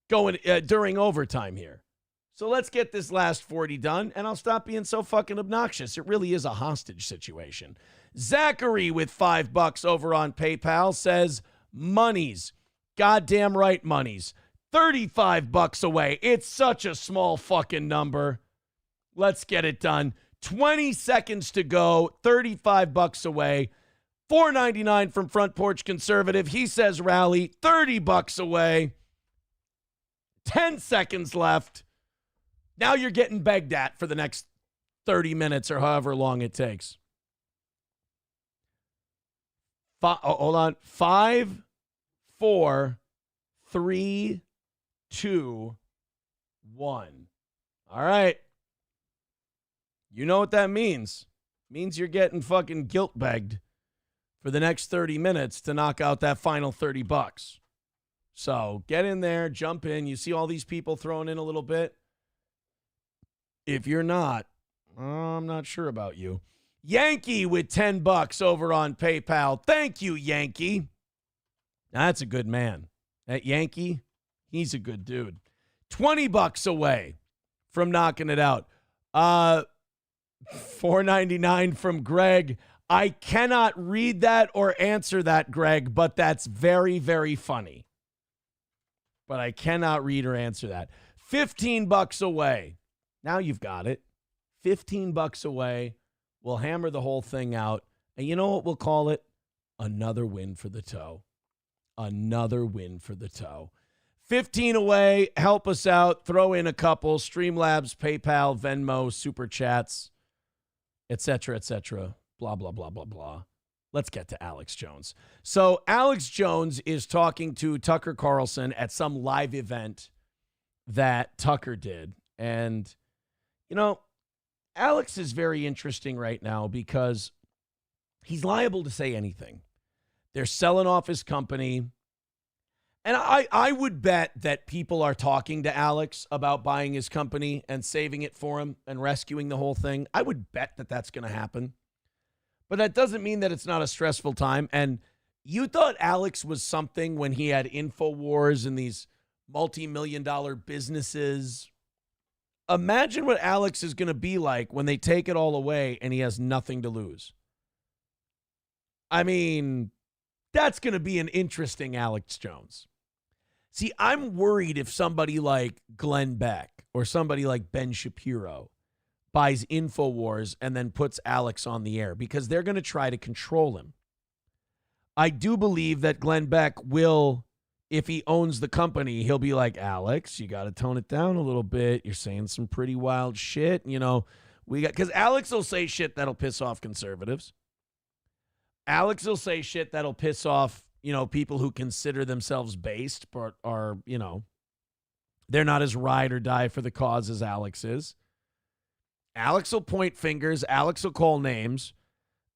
going during overtime here. So let's get this last 40 done, and I'll stop being so fucking obnoxious. It really is a hostage situation. Zachary with $5 over on PayPal says, monies. Goddamn right, monies. $35 away. It's such a small fucking number. Let's get it done. 20 seconds to go. $35 away. $4.99 from Front Porch Conservative. He says rally. $30 away. 10 seconds left. Now you're getting begged at for the next 30 minutes or however long it takes. Hold on. 5, 4, 3, 2, 1. All right. You know what that means. It means you're getting fucking guilt begged for the next 30 minutes to knock out that final $30. So get in there, jump in. You see all these people throwing in a little bit? If you're not, I'm not sure about you. Yankee with $10 over on PayPal. Thank you, Yankee. That's a good man. That Yankee, he's a good dude. $20 away from knocking it out. $4.99 from Greg. I cannot read that or answer that, Greg, but that's very, very funny. But I cannot read or answer that. $15 away. Now you've got it. $15 away. We'll hammer the whole thing out. And you know what we'll call it? Another win for the toe. Another win for the toe. 15 away. Help us out. Throw in a couple. Streamlabs, PayPal, Venmo, Super Chats, etc., etc. Blah, blah, blah, blah, blah. Let's get to Alex Jones. So Alex Jones is talking to Tucker Carlson at some live event that Tucker did. And, you know, Alex is very interesting right now because he's liable to say anything. They're selling off his company. And I would bet that people are talking to Alex about buying his company and saving it for him and rescuing the whole thing. I would bet that that's going to happen. But that doesn't mean that it's not a stressful time. And you thought Alex was something when he had InfoWars and these multi-million-dollar businesses. Imagine what Alex is going to be like when they take it all away and he has nothing to lose. I mean, that's going to be an interesting Alex Jones. See, I'm worried if somebody like Glenn Beck or somebody like Ben Shapiro buys InfoWars and then puts Alex on the air because they're going to try to control him. I do believe that Glenn Beck will, if he owns the company, he'll be like, Alex, you got to tone it down a little bit. You're saying some pretty wild shit. You know, because Alex will say shit that'll piss off conservatives. Alex will say shit that'll piss off, you know, people who consider themselves based, but are, you know, they're not as ride or die for the cause as Alex is. Alex will point fingers. Alex will call names.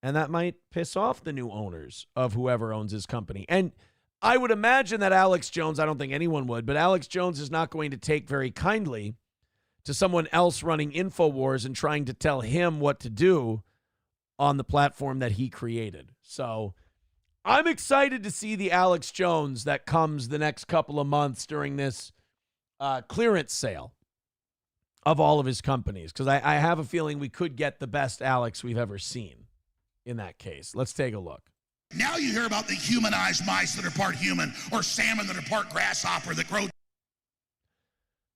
And that might piss off the new owners of whoever owns his company. And I would imagine that Alex Jones, I don't think anyone would, but Alex Jones is not going to take very kindly to someone else running InfoWars and trying to tell him what to do on the platform that he created. So I'm excited to see the Alex Jones that comes the next couple of months during this clearance sale of all of his companies, because I have a feeling we could get the best Alex we've ever seen in that case. Let's take a look. Now you hear about the humanized mice that are part human, or salmon that are part grasshopper that grow.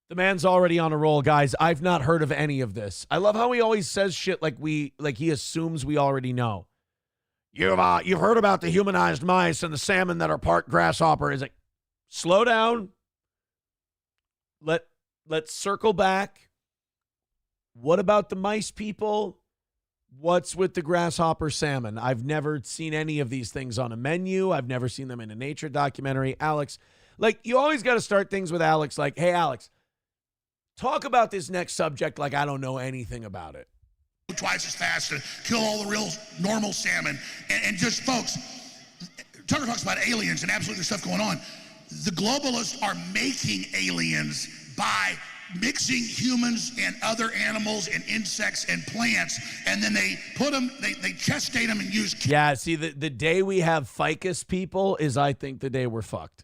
The man's already on a roll, guys. I've not heard of any of this. I love how he always says shit like he assumes we already know. You've heard about the humanized mice and the salmon that are part grasshopper. Is like, slow down. Let's circle back. What about the mice people? What's with the grasshopper salmon? I've never seen any of these things on a menu. I've never seen them in a nature documentary. Alex, like, you always got to start things with Alex like, hey, Alex, talk about this next subject like I don't know anything about it. Twice as fast to kill all the real normal salmon. And just, folks, Tucker talks about aliens and absolutely there's stuff going on. The globalists are making aliens by mixing humans and other animals and insects and plants, and then they put them, they gestate them and use... Yeah, see, the day we have ficus people is, I think, the day we're fucked.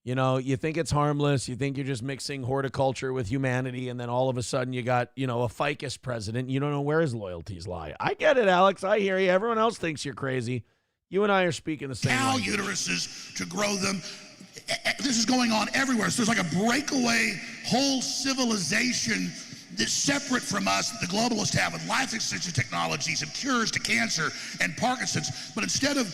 You know, you think it's harmless, you think you're just mixing horticulture with humanity, and then all of a sudden you got, you know, a ficus president. You don't know where his loyalties lie. I get it, Alex. I hear you. Everyone else thinks you're crazy. You and I are speaking the same cow language. uteruses to grow them. This is going on everywhere. So there's like a breakaway whole civilization that's separate from us that the globalists have with life extension technologies and cures to cancer and Parkinson's. But instead of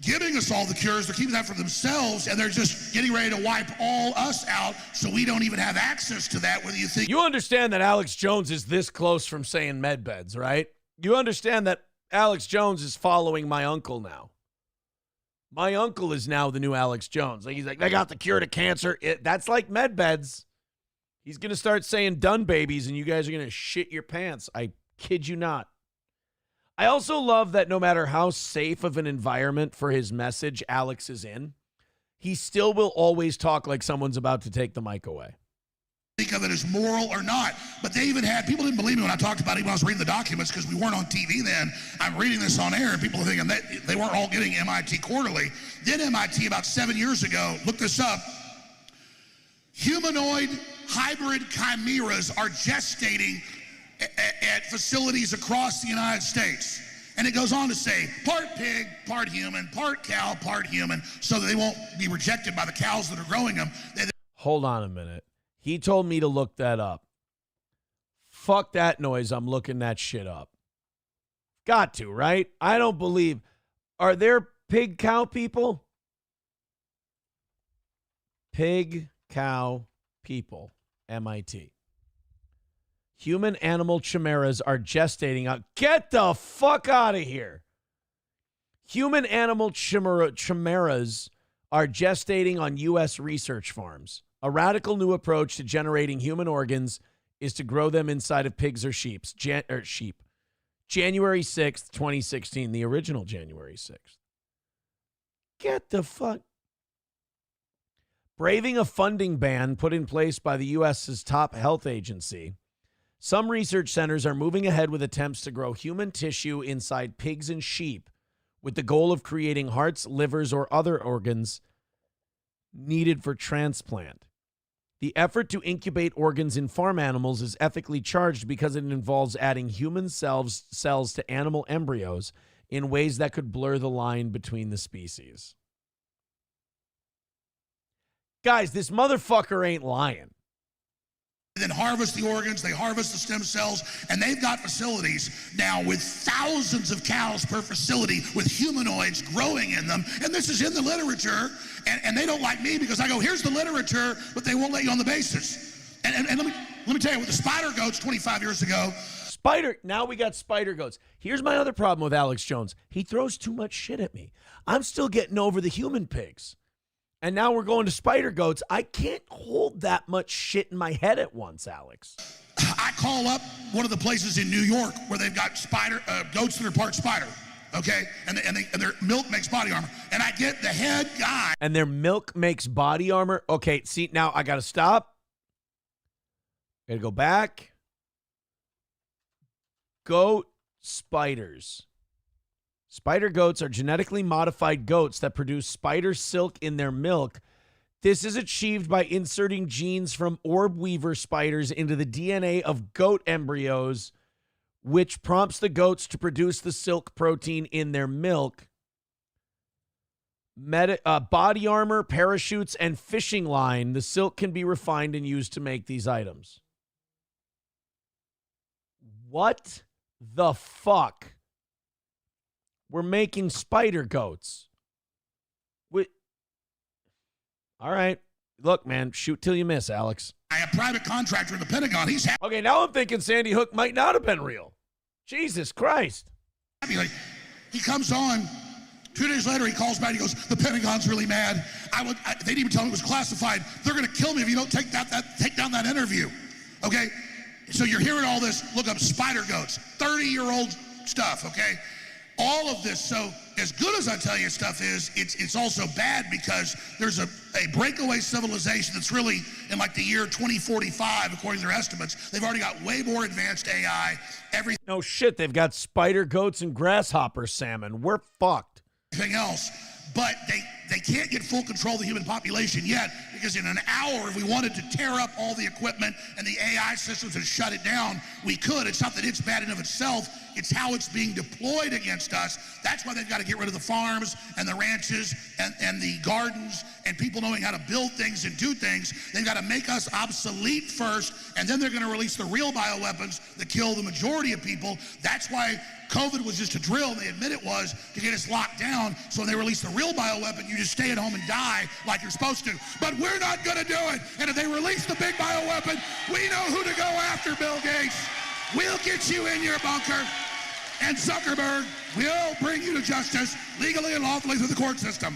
giving us all the cures, they're keeping that for themselves, and they're just getting ready to wipe all us out so we don't even have access to that, whether you think... You understand that Alex Jones is this close from saying med beds, right? You understand that Alex Jones is following my uncle now. My uncle is now the new Alex Jones. Like, he's like, they got the cure to cancer. That's like med beds. He's going to start saying done babies, and you guys are going to shit your pants. I kid you not. I also love that no matter how safe of an environment for his message Alex is in, he still will always talk like someone's about to take the mic away. Think of it as moral or not, but they even had, people didn't believe me when I talked about it when I was reading the documents because we weren't on TV then. I'm reading this on air and people are thinking that they weren't all getting MIT quarterly. Then MIT about 7 years ago, look this up, humanoid hybrid chimeras are gestating at facilities across the United States. And it goes on to say, part pig, part human, part cow, part human, so that they won't be rejected by the cows that are growing them. Hold on a minute. He told me to look that up. Fuck that noise. I'm looking that shit up. Got to, right? I don't believe. Are there pig cow people? Pig cow people. MIT. Human animal chimeras are gestating out. Get the fuck out of here. Human animal chimeras are gestating on U.S. research farms. A radical new approach to generating human organs is to grow them inside of pigs or sheep. January 6th, 2016, the original January 6th. Get the fuck. Braving a funding ban put in place by the U.S.'s top health agency, some research centers are moving ahead with attempts to grow human tissue inside pigs and sheep with the goal of creating hearts, livers, or other organs needed for transplant. The effort to incubate organs in farm animals is ethically charged because it involves adding human cells to animal embryos in ways that could blur the line between the species. Guys, this motherfucker ain't lying. Then harvest the organs, they harvest the stem cells, and they've got facilities now with thousands of cows per facility with humanoids growing in them. And this is in the literature, and they don't like me because I go, here's the literature, but they won't let you on the basis. And let me tell you, with the spider goats 25 years ago. Now we got spider goats. Here's my other problem with Alex Jones. He throws too much shit at me. I'm still getting over the human pigs. And now we're going to spider goats. I can't hold that much shit in my head at once, Alex. I call up one of the places in New York where they've got goats that are part spider, okay? And their milk makes body armor. And I get the head guy. And their milk makes body armor? Okay, see, now I got to stop. Got to go back. Goat spiders. Spider goats are genetically modified goats that produce spider silk in their milk. This is achieved by inserting genes from orb weaver spiders into the DNA of goat embryos, which prompts the goats to produce the silk protein in their milk. Body armor, parachutes, and fishing line. The silk can be refined and used to make these items. What the fuck? We're making spider goats. All right. Look, man, shoot till you miss, Alex. A private contractor in the Pentagon, he's happy. Okay, now I'm thinking Sandy Hook might not have been real. Jesus Christ. Like, he comes on. 2 days later, he calls back. He goes, "The Pentagon's really mad. They didn't even tell me it was classified. They're going to kill me if you don't take down that interview." Okay, so you're hearing all this. Look up spider goats, 30-year-old stuff. Okay, all of this. So as good as I tell you stuff is, it's also bad because there's a breakaway civilization that's really in like the year 2045, according to their estimates. They've already got way more advanced AI. No shit, they've got spider goats and grasshopper salmon. We're fucked. Everything else, but they can't get full control of the human population yet, because in an hour, if we wanted to tear up all the equipment and the AI systems and shut it down, we could. It's not that it's bad in of itself, it's how it's being deployed against us. That's why they've got to get rid of the farms and the ranches and the gardens and people knowing how to build things and do things. They've got to make us obsolete first, and then they're going to release the real bioweapons that kill the majority of people. That's why COVID was just a drill, and they admit it was, to get us locked down. So when they release the real bioweapon, you just stay at home and die like you're supposed to. But we're not going to do it. And if they release the big bioweapon, we know who to go after, Bill Gates. We'll get you in your bunker. And Zuckerberg will bring you to justice legally and lawfully through the court system.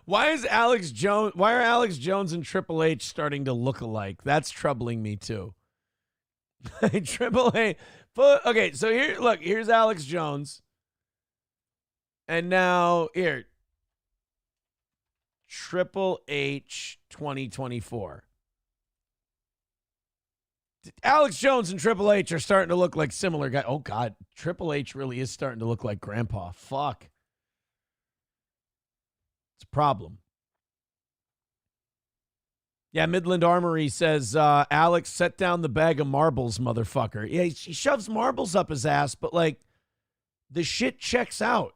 Why are Alex Jones and Triple H starting to look alike? That's troubling me too. Triple H. Okay, so here's Alex Jones. And now here, Triple H 2024. Alex Jones and Triple H are starting to look like similar guys. Oh, God. Triple H really is starting to look like Grandpa. Fuck. It's a problem. Yeah, Midland Armory says, Alex, set down the bag of marbles, motherfucker. Yeah, he shoves marbles up his ass, but, like, the shit checks out.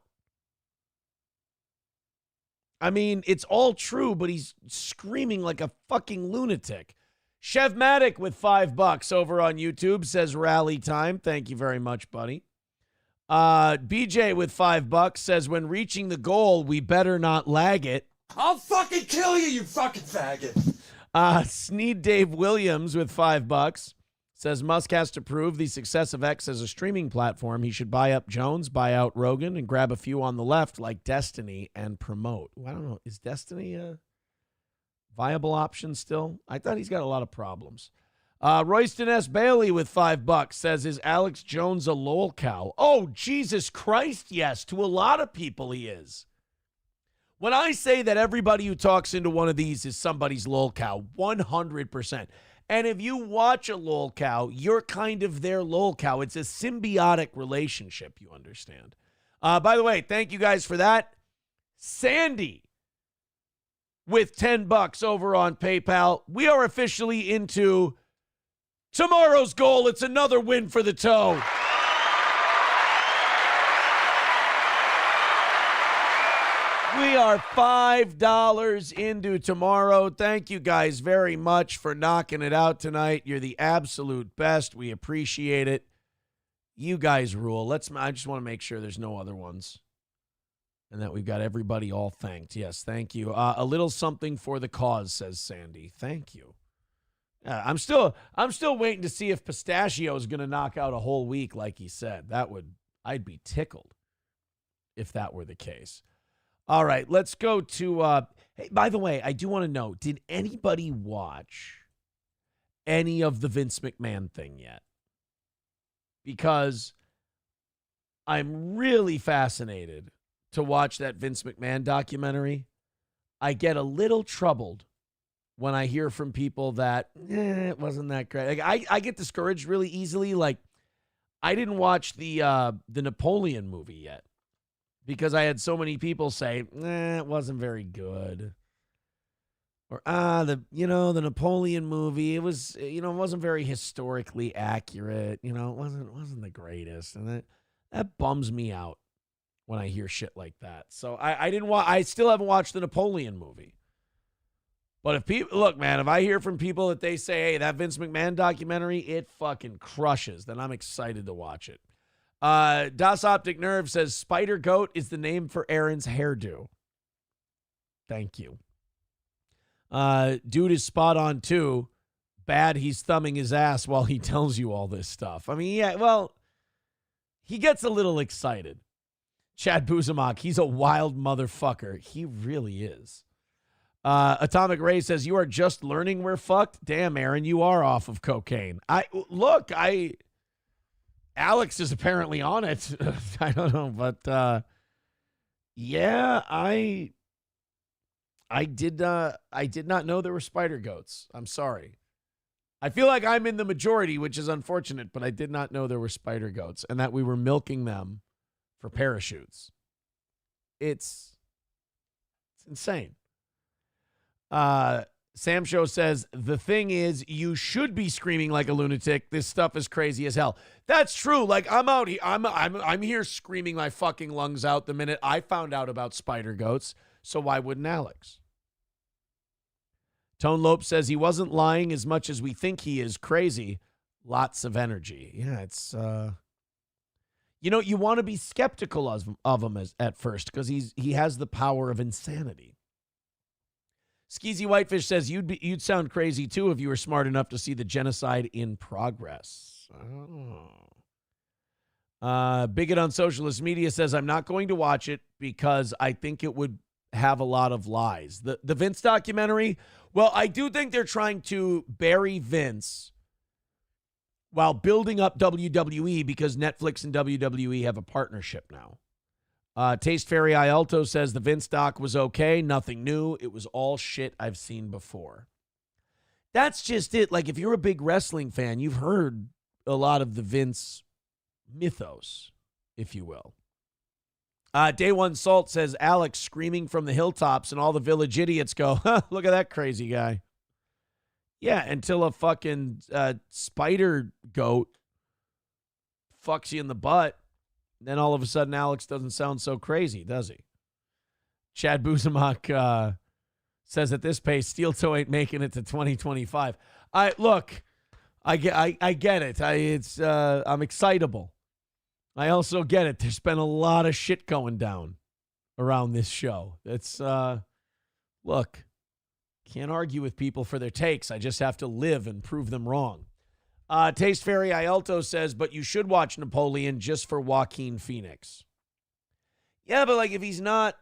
I mean, it's all true, but he's screaming like a fucking lunatic. Chevmatic with $5 over on YouTube says rally time. Thank you very much, buddy. BJ with $5 says when reaching the goal, we better not lag it. I'll fucking kill you, you fucking faggot. Sneed Dave Williams with $5 says Musk has to prove the success of X as a streaming platform. He should buy up Jones, buy out Rogan, and grab a few on the left like Destiny and promote. Well, I don't know. Is Destiny a viable option still? I thought he's got a lot of problems. Royston S. Bailey with $5 says, is Alex Jones a lol cow? Oh, Jesus Christ, yes. To a lot of people he is. When I say that everybody who talks into one of these is somebody's lol cow, 100%. And if you watch a lol cow, you're kind of their lol cow. It's a symbiotic relationship, you understand. By the way, thank you guys for that. Sandy with $10 over on PayPal. We are officially into tomorrow's goal. It's another win for the toe. We are $5 into tomorrow. Thank you guys very much for knocking it out tonight. You're the absolute best. We appreciate it. You guys rule. I just want to make sure there's no other ones. And that we've got everybody all thanked. Yes, thank you. A little something for the cause, says Sandy. Thank you. I'm still waiting to see if Pistachio is going to knock out a whole week like he said. I'd be tickled if that were the case. All right, let's go to hey, by the way, I do want to know, did anybody watch any of the Vince McMahon thing yet? Because I'm really fascinated to watch that Vince McMahon documentary. I get a little troubled when I hear from people that it wasn't that great. Like, I get discouraged really easily. Like, I didn't watch the Napoleon movie yet because I had so many people say, it wasn't very good. Or the Napoleon movie, it was, it wasn't very historically accurate. It wasn't the greatest. And that bums me out when I hear shit like that. So I still haven't watched the Napoleon movie. But if people, look, man, if I hear from people that they say, hey, that Vince McMahon documentary, it fucking crushes, then I'm excited to watch it. Das Optic Nerve says, Spider Goat is the name for Aaron's hairdo. Thank you. Dude is spot on, too. Bad he's thumbing his ass while he tells you all this stuff. I mean, yeah, well, he gets a little excited. Chad Buzamok, he's a wild motherfucker. He really is. Atomic Ray says, you are just learning we're fucked? Damn, Aaron, you are off of cocaine. Alex is apparently on it. I don't know, but yeah, I did not know there were spider goats. I'm sorry. I feel like I'm in the majority, which is unfortunate, but I did not know there were spider goats and that we were milking them for parachutes. It's insane. Sam Show says, the thing is, you should be screaming like a lunatic. This stuff is crazy as hell. That's true. Like, I'm out here. I'm here screaming my fucking lungs out the minute I found out about spider goats. So why wouldn't Alex? Tone Lope says he wasn't lying as much as we think he is. Crazy. Lots of energy. Yeah, it's, you want to be skeptical of him at first because he has the power of insanity. Skeezy Whitefish says you'd sound crazy too if you were smart enough to see the genocide in progress. Bigot on Socialist Media says I'm not going to watch it because I think it would have a lot of lies. The Vince documentary, well, I do think they're trying to bury Vince while building up WWE because Netflix and WWE have a partnership now. Taste Fairy Ialto says the Vince doc was okay, nothing new. It was all shit I've seen before. That's just it. Like, if you're a big wrestling fan, you've heard a lot of the Vince mythos, if you will. Day One Salt says Alex screaming from the hilltops and all the village idiots go, look at that crazy guy. Yeah, until a fucking spider goat fucks you in the butt. Then all of a sudden, Alex doesn't sound so crazy, does he? Chad Buzamok says at this pace, Steel Toe ain't making it to 2025. I get it. I'm excitable. I also get it. There's been a lot of shit going down around this show. It's look, can't argue with people for their takes. I just have to live and prove them wrong. Taste Fairy Ialto says, but you should watch Napoleon just for Joaquin Phoenix. Yeah, but like if it's not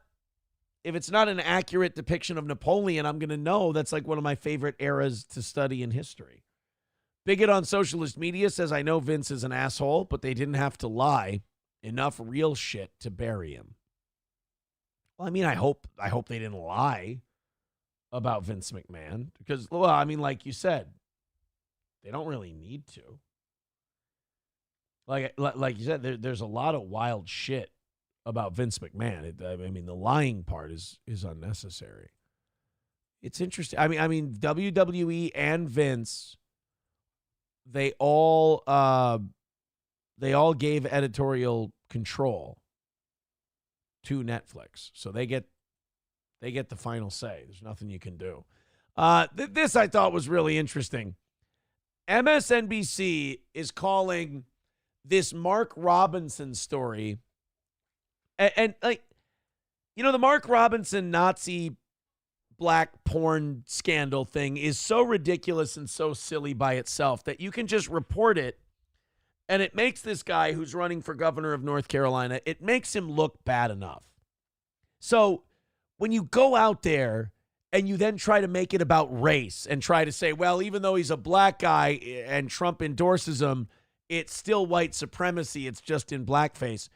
an accurate depiction of Napoleon, I'm going to know that's like one of my favorite eras to study in history. Bigot on Socialist Media says, I know Vince is an asshole, but they didn't have to lie. Enough real shit to bury him. Well, I mean, I hope they didn't lie about Vince McMahon because, well, I mean, like you said, they don't really need to. Like you said, there's a lot of wild shit about Vince McMahon. I mean, the lying part is unnecessary. It's interesting. I mean, WWE and Vince, they all gave editorial control to Netflix, so they get the final say. There's nothing you can do. This I thought was really interesting. MSNBC is calling this Mark Robinson story, and like, the Mark Robinson Nazi black porn scandal thing is so ridiculous and so silly by itself that you can just report it, and it makes this guy who's running for governor of North Carolina, it makes him look bad enough. So when you go out there and you then try to make it about race and try to say, well, even though he's a black guy and Trump endorses him, it's still white supremacy. It's just in blackface.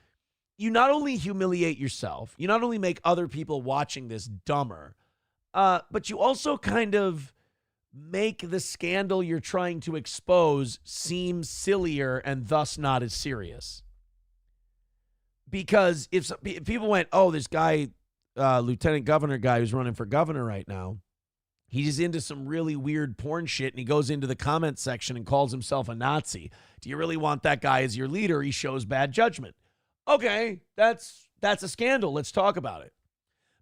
You not only humiliate yourself, you not only make other people watching this dumber, but you also kind of make the scandal you're trying to expose seem sillier and thus not as serious. Because if people went, oh, this guy, lieutenant governor guy who's running for governor right now, he's into some really weird porn shit, and he goes into the comment section and calls himself a Nazi. Do you really want that guy as your leader? He shows bad judgment. Okay, that's a scandal. Let's talk about it.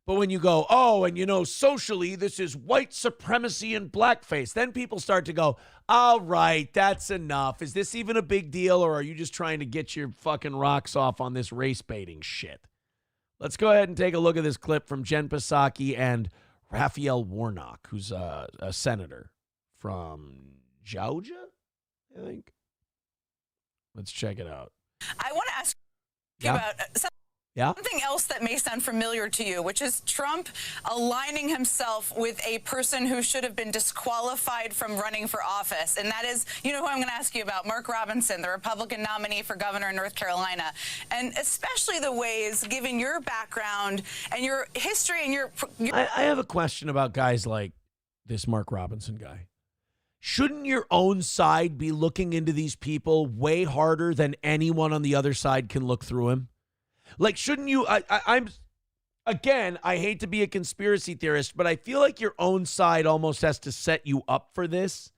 But when you go, oh, and socially, this is white supremacy and blackface, then people start to go, all right, that's enough. Is this even a big deal, or are you just trying to get your fucking rocks off on this race baiting shit? Let's go ahead and take a look at this clip from Jen Psaki and Raphael Warnock, who's a senator from Georgia, I think. Let's check it out. I want to ask you about something else that may sound familiar to you, which is Trump aligning himself with a person who should have been disqualified from running for office. And that is, who I'm going to ask you about, Mark Robinson, the Republican nominee for governor in North Carolina. And especially the ways, given your background and your history and your I have a question about guys like this Mark Robinson guy. Shouldn't your own side be looking into these people way harder than anyone on the other side can look through him? Like, shouldn't you? I hate to be a conspiracy theorist, but I feel like your own side almost has to set you up for this.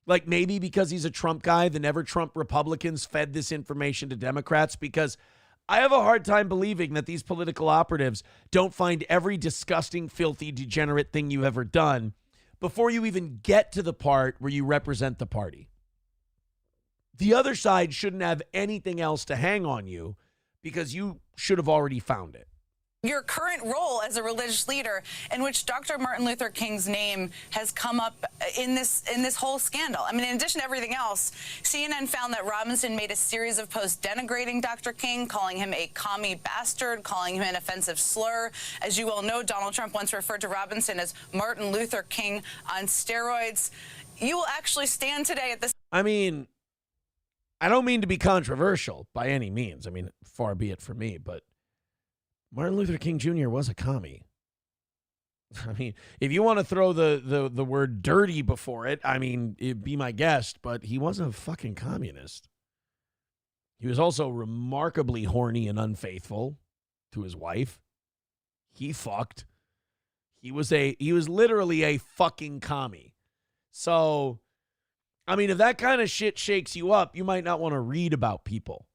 Like, maybe because he's a Trump guy, the never Trump Republicans fed this information to Democrats, because I have a hard time believing that these political operatives don't find every disgusting, filthy, degenerate thing you ever done before you even get to the part where you represent the party. The other side shouldn't have anything else to hang on you, because you should have already found it. Your current role as a religious leader, in which Dr. Martin Luther King's name has come up in this whole scandal. I mean, in addition to everything else, CNN found that Robinson made a series of posts denigrating Dr. King, calling him a commie bastard, calling him an offensive slur. As you well know, Donald Trump once referred to Robinson as Martin Luther King on steroids. You will actually stand today at this. I mean, I don't mean to be controversial by any means. I mean, far be it from me, but Martin Luther King Jr. was a commie. I mean, if you want to throw the word dirty before it, I mean, it'd be my guest, but he wasn't a fucking communist. He was also remarkably horny and unfaithful to his wife. He fucked. He was literally a fucking commie. So, I mean, if that kind of shit shakes you up, you might not want to read about people.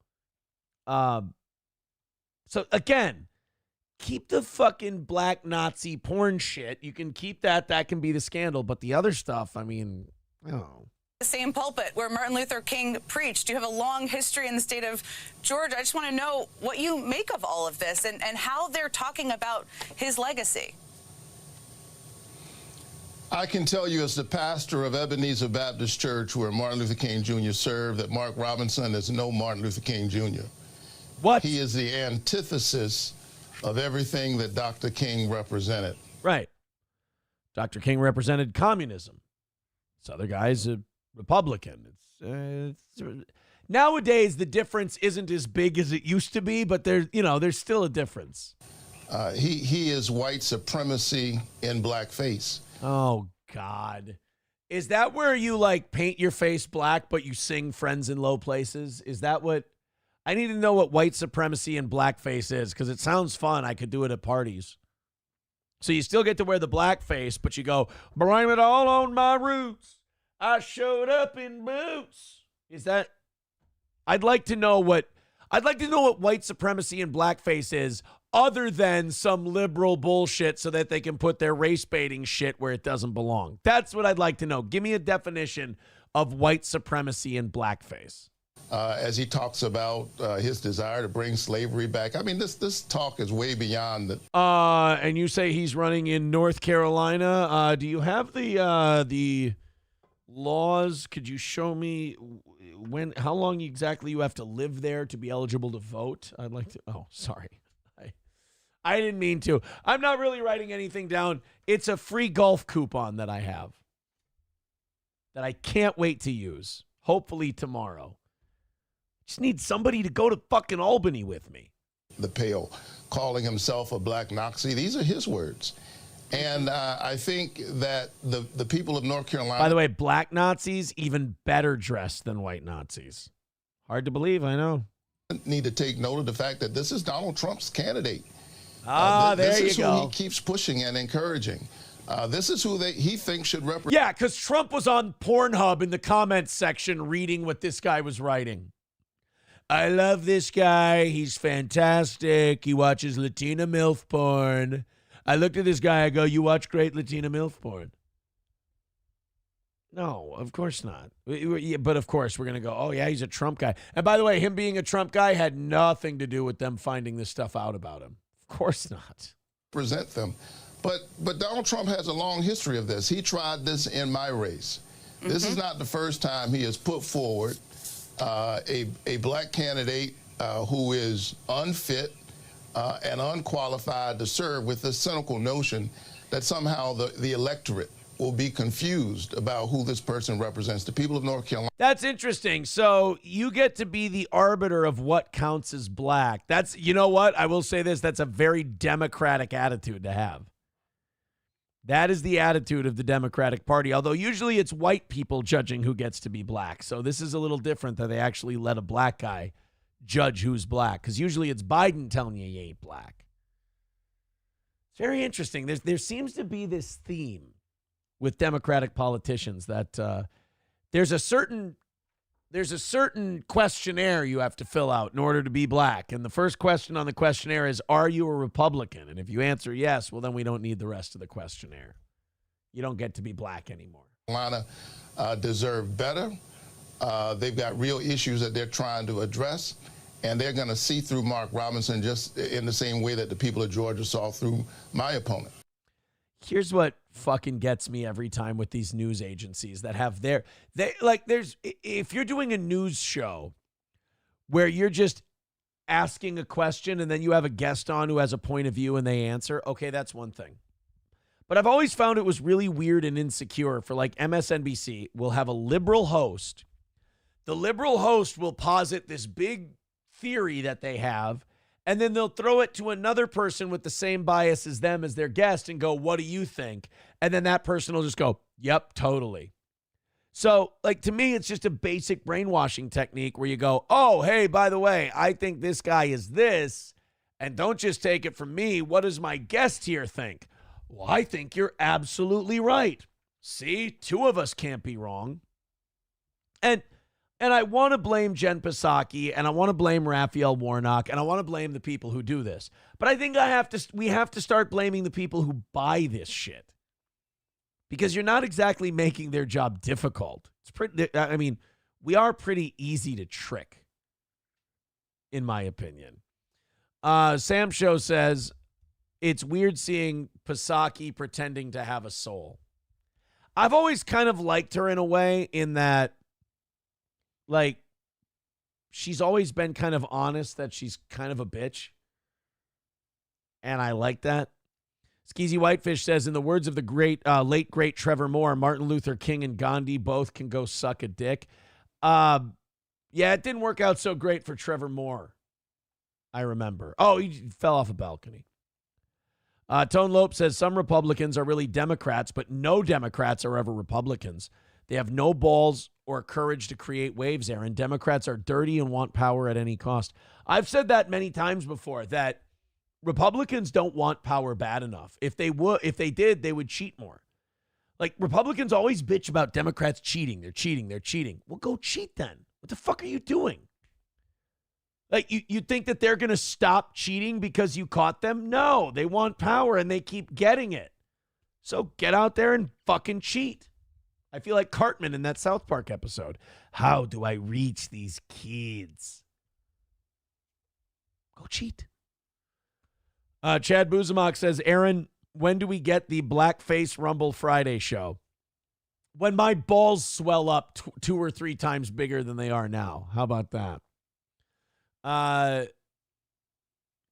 So again, keep the fucking black Nazi porn shit. You can keep that. That can be the scandal. But the other stuff, I mean, I don't know. The same pulpit where Martin Luther King preached. You have a long history in the state of Georgia. I just want to know what you make of all of this and how they're talking about his legacy. I can tell you as the pastor of Ebenezer Baptist Church, where Martin Luther King Jr. served, that Mark Robinson is no Martin Luther King Jr. What? He is the antithesis of everything that Dr. King represented. Right. Dr. King represented communism. This other guy's a Republican. Nowadays, the difference isn't as big as it used to be, but there's still a difference. He is white supremacy in blackface. Oh, God. Is that where you, like, paint your face black, but you sing Friends in Low Places? Is that what... I need to know what white supremacy and blackface is, because it sounds fun. I could do it at parties. So you still get to wear the blackface, but you go, blame it all on my roots. I showed up in boots. Is that... I'd like to know what white supremacy and blackface is, other than some liberal bullshit so that they can put their race baiting shit where it doesn't belong. That's what I'd like to know. Give me a definition of white supremacy and blackface. As he talks about his desire to bring slavery back. I mean, this talk is way beyond the... And you say he's running in North Carolina. Do you have the laws? Could you show me how long exactly you have to live there to be eligible to vote? I'd like to... Oh, sorry. I didn't mean to. I'm not really writing anything down. It's a free golf coupon that I have that I can't wait to use. Hopefully tomorrow. Just need somebody to go to fucking Albany with me. The Pale, calling himself a black Nazi. These are his words. And I think that the people of North Carolina. By the way, black Nazis even better dressed than white Nazis. Hard to believe, I know. Need to take note of the fact that this is Donald Trump's candidate. There you go. This is who he keeps pushing and encouraging. This is who he thinks should represent. Yeah, because Trump was on Pornhub in the comments section reading what this guy was writing. I love this guy. He's fantastic. He watches Latina MILF porn. I looked at this guy. I go, you watch great Latina MILF porn? No, of course not. But of course, we're going to go, oh, yeah, he's a Trump guy. And by the way, him being a Trump guy had nothing to do with them finding this stuff out about him. Of course not. Present them. But Donald Trump has a long history of this. He tried this in my race. This is not the first time he has put forward a black candidate who is unfit and unqualified to serve, with the cynical notion that somehow the electorate will be confused about who this person represents. The people of North Carolina. That's interesting. So you get to be the arbiter of what counts as black. That's, you know what? I will say this. That's a very Democratic attitude to have. That is the attitude of the Democratic Party, although usually it's white people judging who gets to be black. So this is a little different that they actually let a black guy judge who's black, because usually it's Biden telling you ain't black. It's very interesting. There seems to be this theme with Democratic politicians that there's a certain questionnaire you have to fill out in order to be black. And the first question on the questionnaire is, are you a Republican? And if you answer yes, well, then we don't need the rest of the questionnaire. You don't get to be black anymore. Carolina deserve better. They've got real issues that they're trying to address, and they're going to see through Mark Robinson just in the same way that the people of Georgia saw through my opponent. Here's what fucking gets me every time with these news agencies that have if you're doing a news show where you're just asking a question and then you have a guest on who has a point of view and they answer, okay, that's one thing. But I've always found it was really weird and insecure for like MSNBC will have a liberal host. The liberal host will posit this big theory that they have, and then they'll throw it to another person with the same bias as them as their guest and go, what do you think? And then that person will just go, yep, totally. So, like, to me, it's just a basic brainwashing technique where you go, oh, hey, by the way, I think this guy is this, and don't just take it from me. What does my guest here think? Well, I think you're absolutely right. See, two of us can't be wrong. And I want to blame Jen Psaki, and I want to blame Raphael Warnock, and I want to blame the people who do this. But I think we have to start blaming the people who buy this shit, because you're not exactly making their job difficult. We are pretty easy to trick, in my opinion. Sam Show says, it's weird seeing Psaki pretending to have a soul. I've always kind of liked her in a way, in that, like, she's always been kind of honest that she's kind of a bitch. And I like that. Skeezy Whitefish says, in the words of the late great Trevor Moore, Martin Luther King and Gandhi both can go suck a dick. Yeah, it didn't work out so great for Trevor Moore. I remember. Oh, he fell off a balcony. Tone Lope says, some Republicans are really Democrats, but no Democrats are ever Republicans. They have no balls or courage to create waves, Aaron. Democrats are dirty and want power at any cost. I've said that many times before, that Republicans don't want power bad enough. If they did, they would cheat more. Like, Republicans always bitch about Democrats cheating. They're cheating. Well, go cheat then. What the fuck are you doing? Like, you think that they're going to stop cheating because you caught them? No, they want power and they keep getting it. So get out there and fucking cheat. I feel like Cartman in that South Park episode. How do I reach these kids? Go cheat. Chad Buzamok says, Aaron, when do we get the Blackface Rumble Friday show? When my balls swell up 2 or 3 times bigger than they are now. How about that?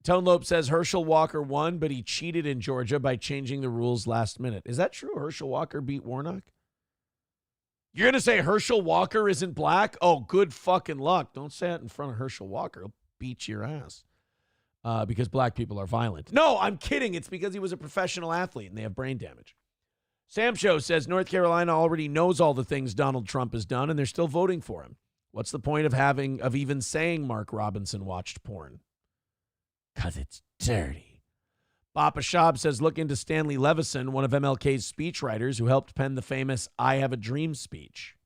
Tone Lope says Herschel Walker won, but he cheated in Georgia by changing the rules last minute. Is that true? Herschel Walker beat Warnock? You're going to say Herschel Walker isn't black? Oh, good fucking luck. Don't say it in front of Herschel Walker. He'll beat your ass. because black people are violent. No, I'm kidding. It's because he was a professional athlete and they have brain damage. Sam Show says North Carolina already knows all the things Donald Trump has done, and they're still voting for him. What's the point of even saying Mark Robinson watched porn? Because it's dirty. Papa Shab says look into Stanley Levison, one of MLK's speechwriters who helped pen the famous I Have a Dream speech.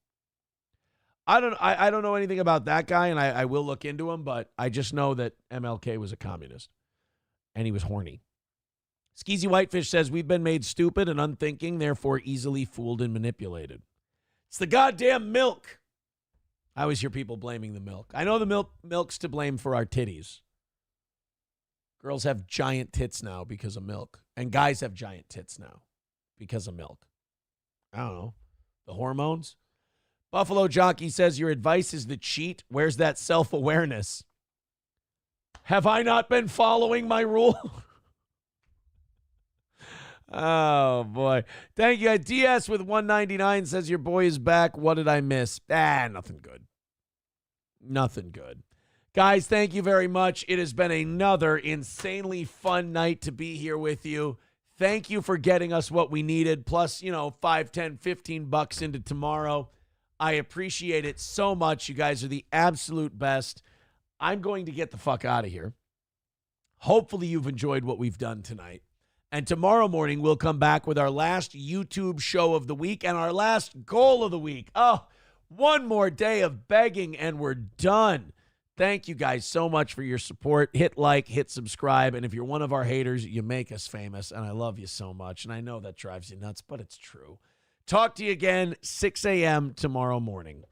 I don't know anything about that guy, and I will look into him, but I just know that MLK was a communist, and he was horny. Skeezy Whitefish says we've been made stupid and unthinking, therefore easily fooled and manipulated. It's the goddamn milk. I always hear people blaming the milk. I know the milk's to blame for our titties. Girls have giant tits now because of milk, and guys have giant tits now because of milk. I don't know. The hormones? Buffalo Jockey says your advice is the cheat. Where's that self-awareness? Have I not been following my rule? Oh, boy. Thank you. DS with 199 says your boy is back. What did I miss? Nothing good. Nothing good. Guys, thank you very much. It has been another insanely fun night to be here with you. Thank you for getting us what we needed, plus, $5, $10, $15 into tomorrow. I appreciate it so much. You guys are the absolute best. I'm going to get the fuck out of here. Hopefully you've enjoyed what we've done tonight. And tomorrow morning, we'll come back with our last YouTube show of the week and our last goal of the week. Oh, one more day of begging and we're done. Thank you guys so much for your support. Hit like, hit subscribe. And if you're one of our haters, you make us famous. And I love you so much. And I know that drives you nuts, but it's true. Talk to you again, 6 a.m. tomorrow morning.